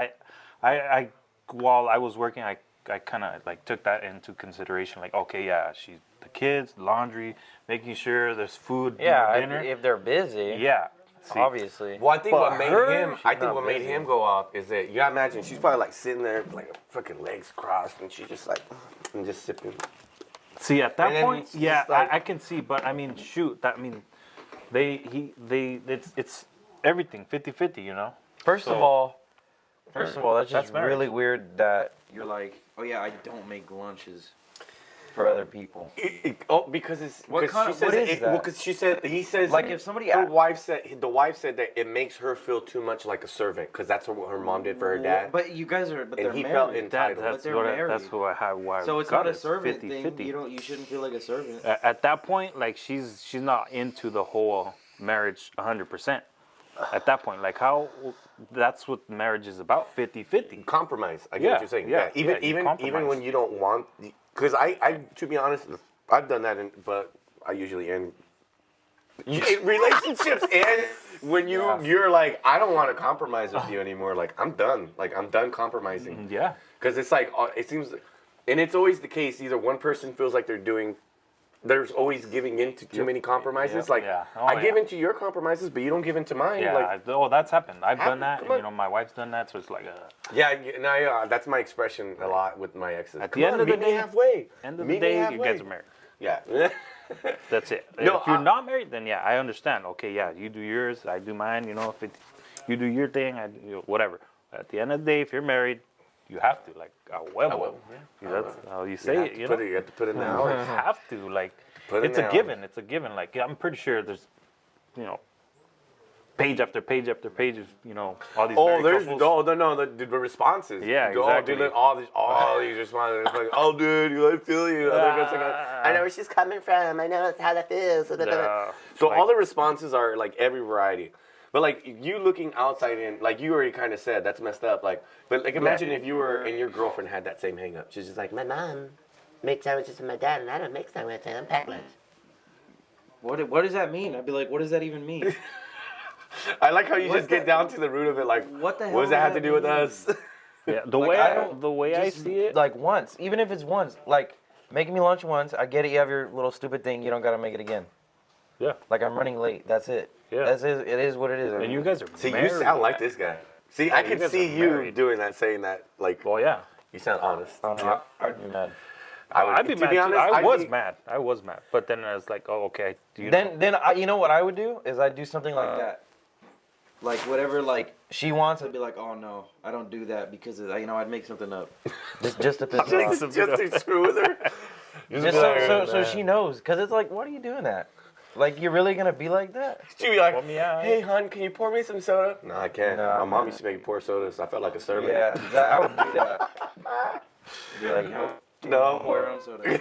[SPEAKER 1] I while I was working, I kind of like took that into consideration. Like, okay, yeah, she's the kids, laundry, making sure there's food, dinner.
[SPEAKER 3] If they're busy.
[SPEAKER 1] Yeah. See,
[SPEAKER 3] Obviously.
[SPEAKER 2] Well, I think
[SPEAKER 1] But
[SPEAKER 2] what made
[SPEAKER 1] her,
[SPEAKER 2] him, I think
[SPEAKER 3] not
[SPEAKER 2] what made
[SPEAKER 3] busy.
[SPEAKER 2] him go off is that you gotta imagine she's probably like sitting there like fucking legs crossed and she's just like and just sipping.
[SPEAKER 1] See, at that
[SPEAKER 2] And then
[SPEAKER 1] point,
[SPEAKER 2] it's
[SPEAKER 1] yeah,
[SPEAKER 2] just like-
[SPEAKER 1] I can see. But I mean, shoot, it's everything 50-50,
[SPEAKER 3] First of all, that's just
[SPEAKER 1] That's marriage.
[SPEAKER 3] really weird that
[SPEAKER 4] You're like, oh yeah, I don't make lunches.
[SPEAKER 3] for other people.
[SPEAKER 2] Because it's
[SPEAKER 4] What
[SPEAKER 2] because
[SPEAKER 4] kind
[SPEAKER 2] she
[SPEAKER 4] of-
[SPEAKER 2] says
[SPEAKER 3] what is
[SPEAKER 2] it,
[SPEAKER 3] that?
[SPEAKER 2] well, because he says
[SPEAKER 3] Like, if somebody
[SPEAKER 2] the
[SPEAKER 3] a-
[SPEAKER 2] wife said that it makes her feel too much like a servant because that's what her mom did for her dad.
[SPEAKER 4] But you guys are,
[SPEAKER 2] And
[SPEAKER 4] they're
[SPEAKER 2] he
[SPEAKER 4] married.
[SPEAKER 2] felt entitled.
[SPEAKER 1] that's
[SPEAKER 4] they're
[SPEAKER 1] what
[SPEAKER 4] married.
[SPEAKER 1] that's why.
[SPEAKER 4] So it's
[SPEAKER 1] got
[SPEAKER 4] not a
[SPEAKER 1] it.
[SPEAKER 4] servant
[SPEAKER 1] 50-50.
[SPEAKER 4] thing. You shouldn't feel like a servant.
[SPEAKER 1] At that point, like she's not into the whole marriage 100%. At that point, like that's what marriage is about, 50-50.
[SPEAKER 2] Compromise. I get
[SPEAKER 1] Yeah,
[SPEAKER 2] what you're saying.
[SPEAKER 1] yeah,
[SPEAKER 2] Even
[SPEAKER 1] yeah, you
[SPEAKER 2] even
[SPEAKER 1] compromise.
[SPEAKER 2] when you don't want, because I to be honest, I've done that, but I usually end relationships end when you're like, I don't want to compromise with you anymore. Like I'm done. Like I'm done compromising.
[SPEAKER 1] Yeah.
[SPEAKER 2] Because it's like it seems, and it's always the case. Either one person feels like there's always giving in to too many compromises.
[SPEAKER 1] Yep.
[SPEAKER 2] Like
[SPEAKER 1] Yeah. Oh,
[SPEAKER 2] I give
[SPEAKER 1] yeah.
[SPEAKER 2] in to your compromises, but you don't give in to mine.
[SPEAKER 1] Yeah,
[SPEAKER 2] Like
[SPEAKER 1] that's happened. I've done that,
[SPEAKER 2] come on.
[SPEAKER 1] and my wife's done that, so it's like
[SPEAKER 2] that's my expression a lot with my exes.
[SPEAKER 1] At the end of the
[SPEAKER 2] meet me
[SPEAKER 1] day-
[SPEAKER 2] halfway.
[SPEAKER 1] end of
[SPEAKER 2] Meet
[SPEAKER 1] the
[SPEAKER 2] me
[SPEAKER 1] day, you
[SPEAKER 2] halfway.
[SPEAKER 1] guys are married.
[SPEAKER 2] Yeah.
[SPEAKER 1] That's it.
[SPEAKER 2] No,
[SPEAKER 1] if you're not married, then yeah, I understand. Okay, yeah, you do yours, I do mine. If you do your thing, I do whatever. At the end of the day, if you're married, you have to like that's how you say it.
[SPEAKER 2] You have to put in the hours.
[SPEAKER 1] You have to like.
[SPEAKER 2] Put in
[SPEAKER 1] It's a
[SPEAKER 2] the
[SPEAKER 1] given. It's a given. Like I'm pretty sure there's, page after page after page of all these.
[SPEAKER 2] Oh,
[SPEAKER 1] married
[SPEAKER 2] there's
[SPEAKER 1] couples.
[SPEAKER 2] the responses.
[SPEAKER 1] Yeah,
[SPEAKER 2] Oh,
[SPEAKER 1] exactly.
[SPEAKER 2] dude, look, all these responses. It's like, oh, dude, I feel you. I know where she's coming from. I know how that feels.
[SPEAKER 1] Yeah.
[SPEAKER 2] So
[SPEAKER 1] Like-
[SPEAKER 2] all the responses are like every variety. But like you looking outside in, like you already kind of said, that's messed up. Like, but like imagine if you were and your girlfriend had that same hang up. She's just like, my mom makes sandwiches with my dad, and I don't make sandwiches. I'm packed lunch.
[SPEAKER 4] What does that mean? I'd be like, what does that even mean?
[SPEAKER 2] I like how you
[SPEAKER 4] What's
[SPEAKER 2] just get
[SPEAKER 4] that-
[SPEAKER 2] down to the root of it. Like,
[SPEAKER 4] What the hell
[SPEAKER 2] what does that have to
[SPEAKER 4] does
[SPEAKER 2] do with
[SPEAKER 4] that
[SPEAKER 2] us?
[SPEAKER 1] Yeah, the
[SPEAKER 3] Like,
[SPEAKER 1] way I
[SPEAKER 3] just,
[SPEAKER 1] see it,
[SPEAKER 3] like once, even if it's once, like making me lunch once, I get it. You have your little stupid thing. You don't gotta make it again.
[SPEAKER 1] yeah,
[SPEAKER 3] Like I'm running late. That's it.
[SPEAKER 1] Yeah.
[SPEAKER 3] That's it. It is what it is.
[SPEAKER 1] and you guys are
[SPEAKER 2] See,
[SPEAKER 1] married.
[SPEAKER 2] you sound like this guy. See, I
[SPEAKER 1] you
[SPEAKER 2] can
[SPEAKER 1] guys
[SPEAKER 2] see
[SPEAKER 1] are
[SPEAKER 2] you
[SPEAKER 1] married.
[SPEAKER 2] doing that, saying that. Like,
[SPEAKER 1] Well, yeah.
[SPEAKER 2] you sound honest.
[SPEAKER 3] I'd be mad.
[SPEAKER 1] I'd be
[SPEAKER 2] to
[SPEAKER 1] mad.
[SPEAKER 2] be
[SPEAKER 1] too.
[SPEAKER 2] honest,
[SPEAKER 1] I
[SPEAKER 2] I'd
[SPEAKER 1] was
[SPEAKER 2] be-
[SPEAKER 1] mad. I was mad. But then I was like, oh, okay.
[SPEAKER 3] Then you know what I would do is I'd do something like that.
[SPEAKER 4] Like whatever, like she wants, I'd be like, oh no, I don't do that because I'd make something up.
[SPEAKER 3] Just to piss her off.
[SPEAKER 2] Just to screw with her.
[SPEAKER 3] Just so she knows, because it's like, what are you doing that? Like, you're really gonna be like that?
[SPEAKER 2] She'd be like,
[SPEAKER 1] Well, yeah.
[SPEAKER 2] hey, hon, can you pour me some soda? No, I can't.
[SPEAKER 3] No,
[SPEAKER 2] My mom
[SPEAKER 3] man.
[SPEAKER 2] used to make me pour soda, so I felt like a servant.
[SPEAKER 3] Yeah, I would do that. Be like,
[SPEAKER 2] No.
[SPEAKER 4] Pour her own soda.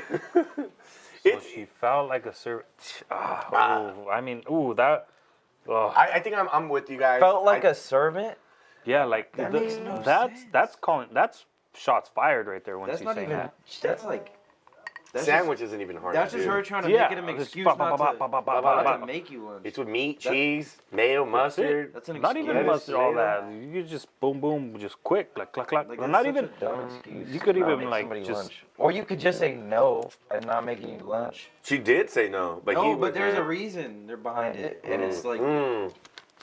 [SPEAKER 1] So she felt like a servant. I mean, that. Oh.
[SPEAKER 2] I think I'm with you guys.
[SPEAKER 3] felt like a servant.
[SPEAKER 1] Yeah, like
[SPEAKER 3] That makes no
[SPEAKER 1] that's shots fired right there. Once
[SPEAKER 4] That's
[SPEAKER 1] you
[SPEAKER 4] not
[SPEAKER 1] say
[SPEAKER 4] even.
[SPEAKER 1] that.
[SPEAKER 4] That's like. That's
[SPEAKER 2] Sandwich isn't even hard
[SPEAKER 4] That's
[SPEAKER 2] to
[SPEAKER 4] just
[SPEAKER 2] do.
[SPEAKER 4] her trying to
[SPEAKER 1] Yeah,
[SPEAKER 4] make it an
[SPEAKER 1] it's
[SPEAKER 4] excuse
[SPEAKER 1] ba-
[SPEAKER 4] not
[SPEAKER 1] ba-
[SPEAKER 4] to,
[SPEAKER 1] ba- ba- ba-
[SPEAKER 2] ba-
[SPEAKER 4] not
[SPEAKER 2] ba-
[SPEAKER 4] to make you lunch.
[SPEAKER 2] It's with meat, cheese, mayo,
[SPEAKER 1] That's
[SPEAKER 2] mustard.
[SPEAKER 1] it.
[SPEAKER 4] That's an
[SPEAKER 1] Not
[SPEAKER 4] excuse.
[SPEAKER 1] even
[SPEAKER 2] Lettuce,
[SPEAKER 1] mustard, all
[SPEAKER 2] tomato.
[SPEAKER 1] that. You just boom, boom, just quick, like clack, clack.
[SPEAKER 4] Like,
[SPEAKER 1] Or
[SPEAKER 4] that's
[SPEAKER 1] not
[SPEAKER 4] such
[SPEAKER 1] even.
[SPEAKER 4] a dumb excuse.
[SPEAKER 1] You could
[SPEAKER 3] Not
[SPEAKER 1] even
[SPEAKER 3] make
[SPEAKER 1] like
[SPEAKER 3] somebody
[SPEAKER 1] just.
[SPEAKER 3] lunch. Or you could just say no and not make you lunch.
[SPEAKER 2] She did say no, but
[SPEAKER 4] No,
[SPEAKER 2] he
[SPEAKER 4] but there's a
[SPEAKER 2] was
[SPEAKER 4] reason they're behind it, and it's like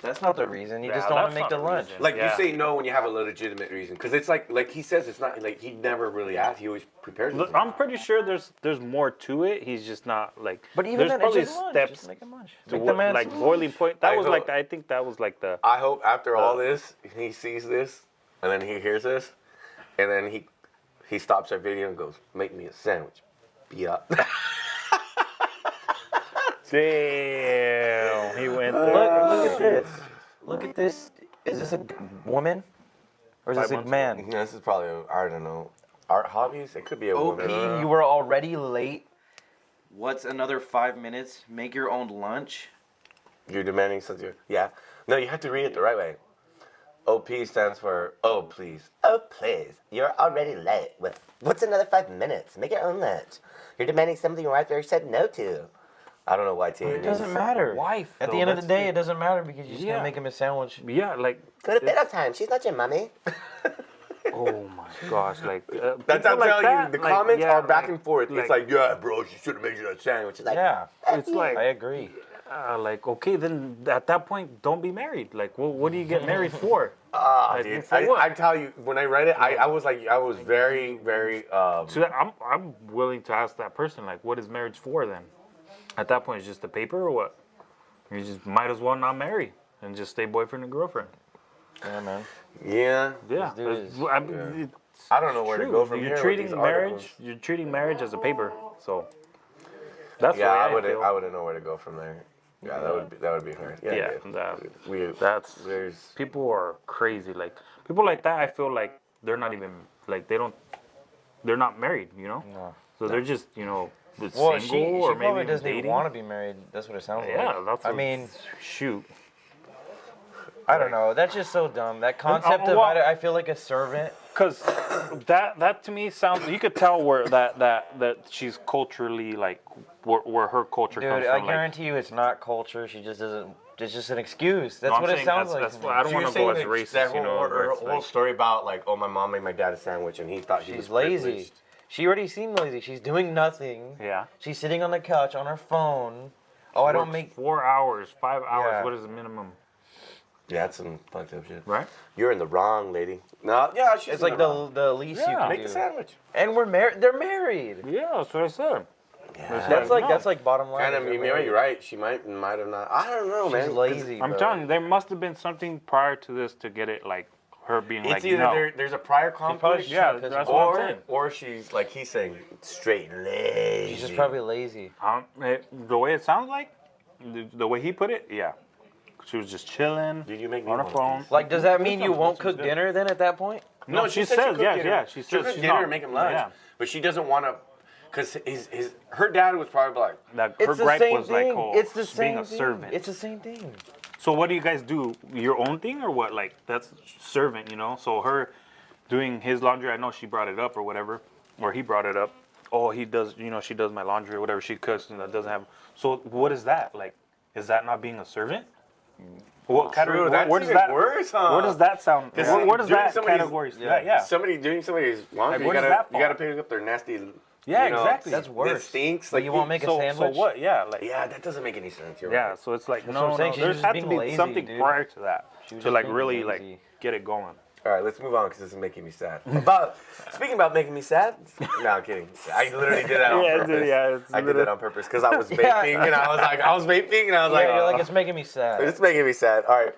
[SPEAKER 3] That's not the reason. You
[SPEAKER 1] Yeah,
[SPEAKER 3] just don't want
[SPEAKER 1] that's
[SPEAKER 3] to make
[SPEAKER 1] not
[SPEAKER 3] the
[SPEAKER 1] a
[SPEAKER 3] lunch.
[SPEAKER 1] reason.
[SPEAKER 2] like
[SPEAKER 1] Yeah.
[SPEAKER 2] you say no when you have a legitimate reason, because it's like he says it's not like he never really asks. He always prepares.
[SPEAKER 1] Look, I'm pretty sure there's more to it. He's just not like.
[SPEAKER 3] But even
[SPEAKER 1] there's
[SPEAKER 3] then, it's
[SPEAKER 1] probably
[SPEAKER 3] just lunch.
[SPEAKER 1] steps
[SPEAKER 3] Just make him lunch.
[SPEAKER 1] to
[SPEAKER 3] Make the
[SPEAKER 1] what,
[SPEAKER 3] man
[SPEAKER 1] like
[SPEAKER 3] some
[SPEAKER 1] boiling point. That
[SPEAKER 2] I
[SPEAKER 1] was
[SPEAKER 2] hope-
[SPEAKER 1] like I think that was like the.
[SPEAKER 2] I hope after all this, he sees this, and then he hears this, and then he stops our video and goes, "Make me a sandwich." Yeah.
[SPEAKER 1] Damn, he went
[SPEAKER 3] Look,
[SPEAKER 1] there.
[SPEAKER 3] look at this. Look at this. Is this a woman? Or is
[SPEAKER 1] 5
[SPEAKER 3] this a
[SPEAKER 1] months
[SPEAKER 3] man?
[SPEAKER 2] This is probably I don't know. Art hobbies? It could be a
[SPEAKER 4] OP,
[SPEAKER 2] woman.
[SPEAKER 3] You were already late.
[SPEAKER 4] what's another 5 minutes? Make your own lunch.
[SPEAKER 2] You're demanding something. Yeah. No, you have to read it the right way. OP stands for oh please.
[SPEAKER 5] Oh, please. You're already late. What's another 5 minutes? Make your own lunch. You're demanding something your wife already said no to.
[SPEAKER 2] I don't know why TA
[SPEAKER 3] It doesn't matter.
[SPEAKER 1] Wife,
[SPEAKER 3] At
[SPEAKER 1] though,
[SPEAKER 3] the end of the
[SPEAKER 1] that's
[SPEAKER 3] day,
[SPEAKER 1] the-
[SPEAKER 3] it doesn't matter because you're just
[SPEAKER 1] Yeah.
[SPEAKER 3] gonna make him a sandwich.
[SPEAKER 1] Yeah, like.
[SPEAKER 5] Go to bed on time. She's not your mommy.
[SPEAKER 1] Oh my gosh, like.
[SPEAKER 2] That's
[SPEAKER 1] people
[SPEAKER 2] how I'm telling
[SPEAKER 1] that,
[SPEAKER 2] you. The
[SPEAKER 1] like,
[SPEAKER 2] comments
[SPEAKER 1] yeah,
[SPEAKER 2] are back and forth. It's
[SPEAKER 1] like-
[SPEAKER 2] like, yeah, bro, she should have made you that sandwich. It's like,
[SPEAKER 3] Yeah,
[SPEAKER 1] It's like.
[SPEAKER 3] I agree.
[SPEAKER 1] Like okay, then at that point, don't be married. Like, well, what do you get married for? Like,
[SPEAKER 2] dude,
[SPEAKER 1] for what?
[SPEAKER 2] I tell you, when I read it, I was like, I was very, very.
[SPEAKER 1] So I'm willing to ask that person, like, what is marriage for then? At that point, it's just a paper or what? You just might as well not marry and just stay boyfriend and girlfriend.
[SPEAKER 3] Yeah, man.
[SPEAKER 2] Yeah.
[SPEAKER 1] Yeah,
[SPEAKER 3] do is-
[SPEAKER 1] I mean, it's
[SPEAKER 2] I don't know where to
[SPEAKER 1] true.
[SPEAKER 2] go from
[SPEAKER 1] You're
[SPEAKER 2] here.
[SPEAKER 1] treating
[SPEAKER 2] with these
[SPEAKER 1] marriage.
[SPEAKER 2] articles.
[SPEAKER 1] You're treating marriage as a paper. So that's
[SPEAKER 2] Yeah,
[SPEAKER 1] the
[SPEAKER 2] I
[SPEAKER 1] way
[SPEAKER 2] wouldn't.
[SPEAKER 1] feel.
[SPEAKER 2] I wouldn't know where to go from there. Yeah, that would be hard. Yeah,
[SPEAKER 1] Yeah,
[SPEAKER 2] we
[SPEAKER 1] that's
[SPEAKER 2] there's
[SPEAKER 1] people are crazy. Like people like that, I feel like they're not even like they're not married. You know,
[SPEAKER 3] No.
[SPEAKER 1] so they're just single
[SPEAKER 3] Well, she
[SPEAKER 1] or maybe
[SPEAKER 3] probably
[SPEAKER 1] even
[SPEAKER 3] doesn't even
[SPEAKER 1] dating.
[SPEAKER 3] want to be married. That's what it sounds like.
[SPEAKER 1] Yeah, that's.
[SPEAKER 3] I
[SPEAKER 1] what-
[SPEAKER 3] mean,
[SPEAKER 1] shoot.
[SPEAKER 3] I don't know. That's just so dumb. That concept of
[SPEAKER 1] well-
[SPEAKER 3] I feel like a servant.
[SPEAKER 1] Because that to me sounds, you could tell where that she's culturally like where her culture
[SPEAKER 3] Dude,
[SPEAKER 1] comes
[SPEAKER 3] I
[SPEAKER 1] from. Like,
[SPEAKER 3] guarantee you, it's not culture. She just doesn't. It's just an excuse. That's
[SPEAKER 1] no, I'm
[SPEAKER 3] what it
[SPEAKER 1] saying
[SPEAKER 3] sounds
[SPEAKER 1] that's,
[SPEAKER 3] like.
[SPEAKER 1] that's why I don't want to go as racist,
[SPEAKER 2] That
[SPEAKER 1] you know.
[SPEAKER 2] whole,
[SPEAKER 1] where
[SPEAKER 2] her
[SPEAKER 1] it's
[SPEAKER 2] whole
[SPEAKER 1] like-
[SPEAKER 2] story about like, oh, my mom made my dad a sandwich, and he thought he was
[SPEAKER 3] She's lazy.
[SPEAKER 2] privileged.
[SPEAKER 3] She already seemed lazy. She's doing nothing.
[SPEAKER 1] Yeah.
[SPEAKER 3] She's sitting on the couch on her phone. Oh, I don't
[SPEAKER 1] Works
[SPEAKER 3] make.
[SPEAKER 1] 4 hours, 5 hours.
[SPEAKER 3] Yeah.
[SPEAKER 1] What is the minimum?
[SPEAKER 2] Yeah, that's some fucked up shit.
[SPEAKER 1] Right?
[SPEAKER 2] You're in the wrong, lady. No, yeah, she's
[SPEAKER 3] It's
[SPEAKER 2] in
[SPEAKER 3] like
[SPEAKER 2] wrong.
[SPEAKER 3] the least you
[SPEAKER 1] Yeah.
[SPEAKER 3] can
[SPEAKER 2] Make
[SPEAKER 3] do.
[SPEAKER 2] the sandwich.
[SPEAKER 3] And we're married. They're married.
[SPEAKER 1] Yeah, that's what I said.
[SPEAKER 2] Yeah.
[SPEAKER 3] That's like bottom line.
[SPEAKER 2] Kind
[SPEAKER 3] is
[SPEAKER 2] of,
[SPEAKER 3] they're
[SPEAKER 2] you're
[SPEAKER 3] married.
[SPEAKER 2] right. She might have not. I don't know, man.
[SPEAKER 3] She's
[SPEAKER 2] 'cause
[SPEAKER 3] lazy.
[SPEAKER 1] I'm
[SPEAKER 3] bro.
[SPEAKER 1] telling you, there must have been something prior to this to get it like her being
[SPEAKER 2] It's
[SPEAKER 1] like
[SPEAKER 2] either
[SPEAKER 1] no.
[SPEAKER 2] there's a prior
[SPEAKER 3] probably
[SPEAKER 2] conflict,
[SPEAKER 3] should-
[SPEAKER 1] Yeah,
[SPEAKER 3] because
[SPEAKER 1] that's what I'm
[SPEAKER 2] or
[SPEAKER 1] saying.
[SPEAKER 2] or she's like he's saying straight lazy.
[SPEAKER 3] She's just probably lazy.
[SPEAKER 1] The way it sounds like, the way he put it, yeah. She was just chilling
[SPEAKER 2] Did you make me
[SPEAKER 1] on her
[SPEAKER 2] one,
[SPEAKER 1] phone.
[SPEAKER 2] please?
[SPEAKER 3] Like, does that mean you
[SPEAKER 1] sounds-
[SPEAKER 3] won't
[SPEAKER 1] that sounds
[SPEAKER 3] cook
[SPEAKER 1] good.
[SPEAKER 3] dinner then at that point?
[SPEAKER 1] No, she
[SPEAKER 2] said
[SPEAKER 1] says,
[SPEAKER 2] cooked
[SPEAKER 1] yeah,
[SPEAKER 2] dinner.
[SPEAKER 1] yeah. She
[SPEAKER 2] She'll
[SPEAKER 1] says
[SPEAKER 2] cook
[SPEAKER 1] she's
[SPEAKER 2] dinner
[SPEAKER 1] not.
[SPEAKER 2] and make him lunch,
[SPEAKER 1] Yeah.
[SPEAKER 2] but she doesn't want to, because her dad was probably like,
[SPEAKER 1] That
[SPEAKER 3] It's
[SPEAKER 1] her
[SPEAKER 3] the
[SPEAKER 1] gripe
[SPEAKER 3] same
[SPEAKER 1] was like,
[SPEAKER 3] thing.
[SPEAKER 1] oh,
[SPEAKER 3] It's the same
[SPEAKER 1] being a
[SPEAKER 3] thing.
[SPEAKER 1] servant.
[SPEAKER 3] It's the same thing.
[SPEAKER 1] So what do you guys do? Your own thing or what? Like that's servant, you know? So her doing his laundry, I know she brought it up or whatever, or he brought it up. Oh, he does, she does my laundry or whatever. She cooks and that doesn't have. So what is that? Like, is that not being a servant? What
[SPEAKER 2] True,
[SPEAKER 1] category?
[SPEAKER 2] that's
[SPEAKER 1] Where does
[SPEAKER 2] even
[SPEAKER 1] that?
[SPEAKER 2] worse, huh?
[SPEAKER 1] Where does that sound?
[SPEAKER 2] Because
[SPEAKER 1] Where does
[SPEAKER 2] doing
[SPEAKER 1] that
[SPEAKER 2] somebody's-
[SPEAKER 1] category? Yeah.
[SPEAKER 2] somebody doing somebody's laundry,
[SPEAKER 1] Like, where
[SPEAKER 2] you
[SPEAKER 1] does
[SPEAKER 2] gotta
[SPEAKER 1] that
[SPEAKER 2] you gotta
[SPEAKER 1] fall?
[SPEAKER 2] pick up their nasty.
[SPEAKER 1] Yeah,
[SPEAKER 2] you know,
[SPEAKER 1] exactly.
[SPEAKER 3] That's
[SPEAKER 2] That
[SPEAKER 3] worse.
[SPEAKER 2] stinks.
[SPEAKER 3] But
[SPEAKER 2] Like
[SPEAKER 3] you won't make a
[SPEAKER 1] So
[SPEAKER 3] sandwich?
[SPEAKER 1] what? Yeah, like
[SPEAKER 2] Yeah, that doesn't make any sense. You're
[SPEAKER 1] yeah.
[SPEAKER 2] right.
[SPEAKER 1] So it's like
[SPEAKER 3] what
[SPEAKER 1] no,
[SPEAKER 3] I'm saying,
[SPEAKER 1] no.
[SPEAKER 3] she's
[SPEAKER 1] There's
[SPEAKER 3] just
[SPEAKER 1] had to
[SPEAKER 3] being
[SPEAKER 1] be
[SPEAKER 3] lazy,
[SPEAKER 1] something
[SPEAKER 3] dude.
[SPEAKER 1] prior to that
[SPEAKER 3] She was
[SPEAKER 1] to
[SPEAKER 3] just
[SPEAKER 1] like
[SPEAKER 3] being
[SPEAKER 1] really
[SPEAKER 3] lazy.
[SPEAKER 1] like get it going.
[SPEAKER 2] All right, let's move on because this is making me sad. Speaking about making me sad. No, I'm kidding. I literally did that on
[SPEAKER 1] Yeah,
[SPEAKER 2] purpose.
[SPEAKER 1] it's
[SPEAKER 2] I did
[SPEAKER 1] literally-
[SPEAKER 2] that on purpose because I was vaping and I was vaping and I was like,
[SPEAKER 3] Yeah, you're like,
[SPEAKER 2] oh.
[SPEAKER 3] it's making me sad.
[SPEAKER 2] It's making me sad. All right.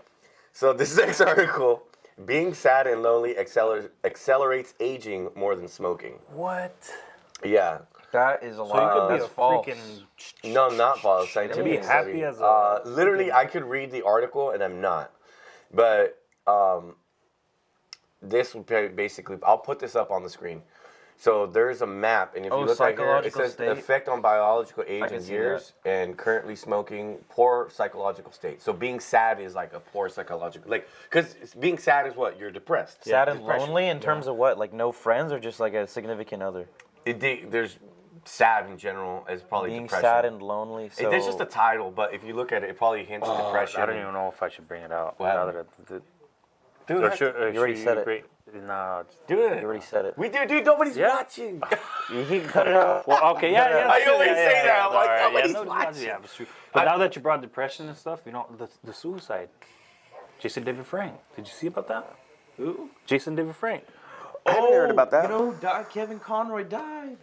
[SPEAKER 2] So this next article, being sad and lonely accelerates aging more than smoking.
[SPEAKER 1] What?
[SPEAKER 2] Yeah.
[SPEAKER 3] That is a
[SPEAKER 1] So you
[SPEAKER 3] lot.
[SPEAKER 1] could be
[SPEAKER 3] That's
[SPEAKER 1] a
[SPEAKER 3] false.
[SPEAKER 1] freaking
[SPEAKER 2] No, not false. Scientific
[SPEAKER 1] be happy
[SPEAKER 2] study.
[SPEAKER 1] as a-
[SPEAKER 2] literally, I could read the article and I'm not. But this would basically, I'll put this up on the screen. So there's a map, and if you look right here, it
[SPEAKER 3] psychological
[SPEAKER 2] says
[SPEAKER 3] state?
[SPEAKER 2] effect on biological age
[SPEAKER 3] can
[SPEAKER 2] and
[SPEAKER 3] see
[SPEAKER 2] years, and currently smoking, poor psychological state. So being sad is like a poor psychological, like, because being sad is what? You're depressed.
[SPEAKER 3] Sad and
[SPEAKER 2] Depression.
[SPEAKER 3] lonely in terms of what? Like no friends or just like a significant other?
[SPEAKER 2] There's sad in general is probably
[SPEAKER 3] Being
[SPEAKER 2] depression.
[SPEAKER 3] sad and lonely. So
[SPEAKER 2] There's just a title, but if you look at it, it probably hints at depression.
[SPEAKER 1] I don't even know if I should bring it out.
[SPEAKER 2] What
[SPEAKER 1] Now
[SPEAKER 2] happened?
[SPEAKER 1] that
[SPEAKER 2] Dude,
[SPEAKER 3] You already said it.
[SPEAKER 1] Nah,
[SPEAKER 2] do it.
[SPEAKER 3] you already said it.
[SPEAKER 2] We do, dude. Nobody's
[SPEAKER 1] Yeah.
[SPEAKER 2] watching.
[SPEAKER 3] You can cut it out.
[SPEAKER 1] well, okay, yeah.
[SPEAKER 2] I always say that.
[SPEAKER 1] All
[SPEAKER 2] Like,
[SPEAKER 1] right,
[SPEAKER 2] nobody's
[SPEAKER 1] no,
[SPEAKER 2] watching.
[SPEAKER 1] Yeah, that's true. But now that you brought depression and stuff, you know, the suicide. Jason David Frank. Did you see about that?
[SPEAKER 4] Who?
[SPEAKER 1] Jason David Frank.
[SPEAKER 5] I haven't heard about that.
[SPEAKER 4] You know who died? Kevin Conroy died.